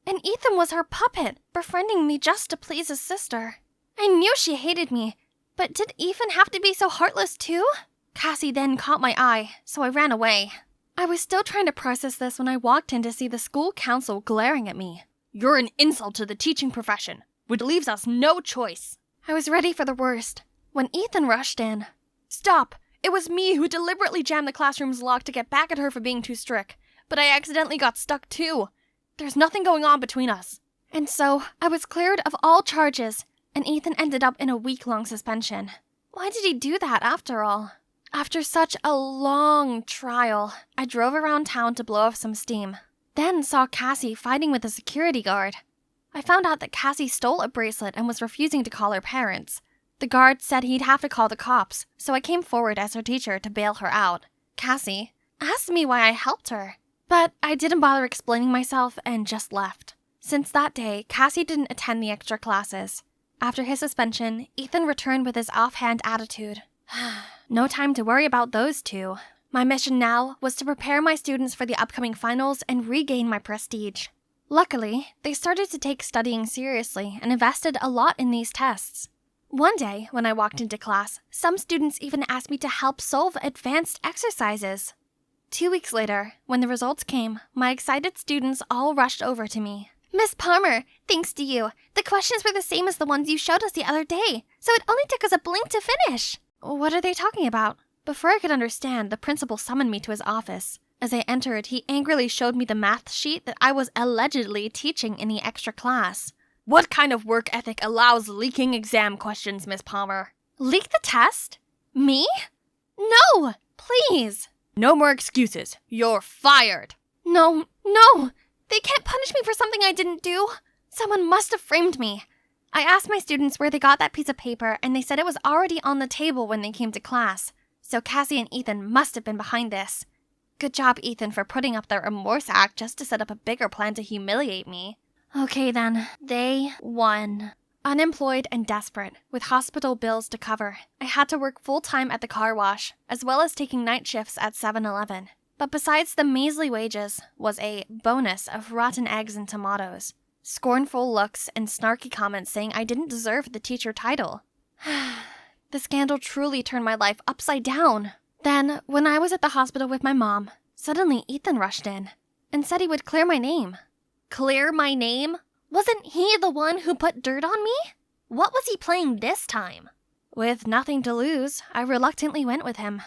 And Ethan was her puppet, befriending me just to please his sister. I knew she hated me, But did Ethan have to be so heartless too? Cassie then caught my eye, so I ran away. I was still trying to process this when I walked in to see the school council glaring at me. You're an insult to the teaching profession, which leaves us no choice. I was ready for the worst when Ethan rushed in. Stop! It was me who deliberately jammed the classroom's lock to get back at her for being too strict, but I accidentally got stuck too. There's nothing going on between us. And so, I was cleared of all charges, and Ethan ended up in a week-long suspension. Why did he do that after all? After such a long trial, I drove around town to blow off some steam, then saw Cassie fighting with a security guard. I found out that Cassie stole a bracelet and was refusing to call her parents. The guard said he'd have to call the cops, so I came forward as her teacher to bail her out. Cassie asked me why I helped her, but I didn't bother explaining myself and just left. Since that day, Cassie didn't attend the extra classes. After his suspension, Ethan returned with his offhand attitude. No time to worry about those two. My mission now was to prepare my students for the upcoming finals and regain my prestige. Luckily, they started to take studying seriously and invested a lot in these tests. One day, when I walked into class, some students even asked me to help solve advanced exercises. 2 weeks later, when the results came, my excited students all rushed over to me. Miss Palmer, thanks to you, the questions were the same as the ones you showed us the other day, so it only took us a blink to finish. What are they talking about? Before I could understand, the principal summoned me to his office. As I entered, he angrily showed me the math sheet that I was allegedly teaching in the extra class. What kind of work ethic allows leaking exam questions, Miss Palmer? Leak the test? Me? No! Please! No more excuses. You're fired. No! They can't punish me for something I didn't do. Someone must have framed me. I asked my students where they got that piece of paper, and they said it was already on the table when they came to class. So Cassie and Ethan must have been behind this. Good job, Ethan, for putting up their remorse act just to set up a bigger plan to humiliate me. Okay then, they won. Unemployed and desperate, with hospital bills to cover, I had to work full-time at the car wash, as well as taking night shifts at 7-Eleven. But besides the measly wages was a bonus of rotten eggs and tomatoes, scornful looks, and snarky comments saying I didn't deserve the teacher title. The scandal truly turned my life upside down. Then, when I was at the hospital with my mom, suddenly Ethan rushed in and said he would clear my name. Clear my name? Wasn't he the one who put dirt on me? What was he playing this time? With nothing to lose, I reluctantly went with him.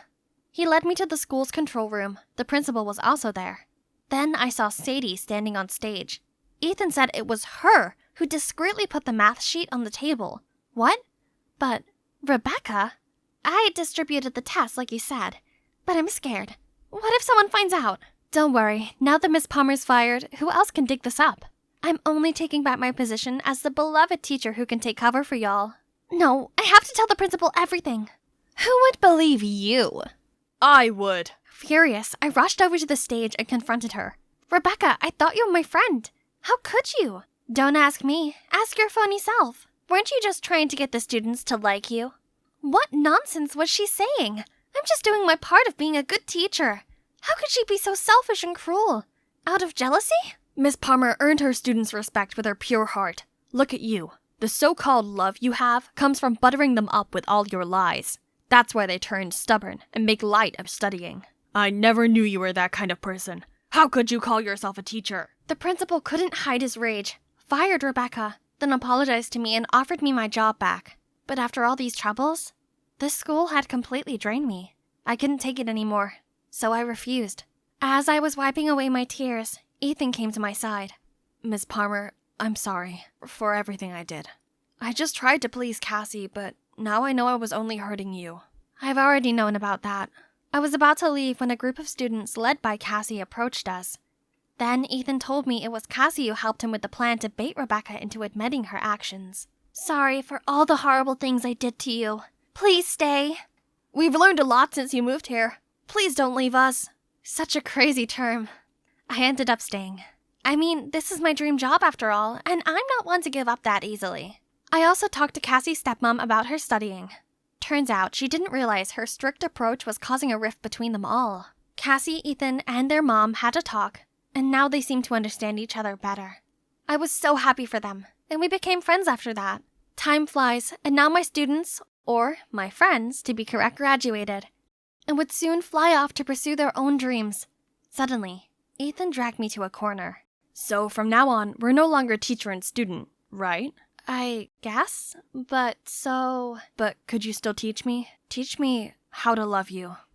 He led me to the school's control room. The principal was also there. Then I saw Sadie standing on stage. Ethan said it was her who discreetly put the math sheet on the table. What? But, Rebecca? I distributed the test like you said, but I'm scared. What if someone finds out? Don't worry, now that Miss Palmer's fired, who else can dig this up? I'm only taking back my position as the beloved teacher who can take cover for y'all. No, I have to tell the principal everything. Who would believe you? I would. Furious, I rushed over to the stage and confronted her. Rebecca, I thought you were my friend. How could you? Don't ask me. Ask your phony self. Weren't you just trying to get the students to like you? What nonsense was she saying? I'm just doing my part of being a good teacher. How could she be so selfish and cruel? Out of jealousy? Miss Palmer earned her students' respect with her pure heart. Look at you. The so-called love you have comes from buttering them up with all your lies. That's why they turned stubborn and make light of studying. I never knew you were that kind of person. How could you call yourself a teacher? The principal couldn't hide his rage, fired Rebecca, then apologized to me and offered me my job back. But after all these troubles, this school had completely drained me. I couldn't take it anymore, so I refused. As I was wiping away my tears, Ethan came to my side. Miss Palmer, I'm sorry for everything I did. I just tried to please Cassie, but now I know I was only hurting you. I've already known about that. I was about to leave when a group of students led by Cassie approached us. Then Ethan told me it was Cassie who helped him with the plan to bait Rebecca into admitting her actions. Sorry for all the horrible things I did to you. Please stay. We've learned a lot since you moved here. Please don't leave us. Such a crazy term. I ended up staying. I mean, this is my dream job after all, and I'm not one to give up that easily. I also talked to Cassie's stepmom about her studying. Turns out she didn't realize her strict approach was causing a rift between them all. Cassie, Ethan, and their mom had a talk, and now they seem to understand each other better. I was so happy for them, and we became friends after that. Time flies, and now my students, or my friends to be correct graduated, and would soon fly off to pursue their own dreams. Suddenly, Ethan dragged me to a corner. So from now on, we're no longer teacher and student, right? I guess, but could you still teach me? Teach me how to love you.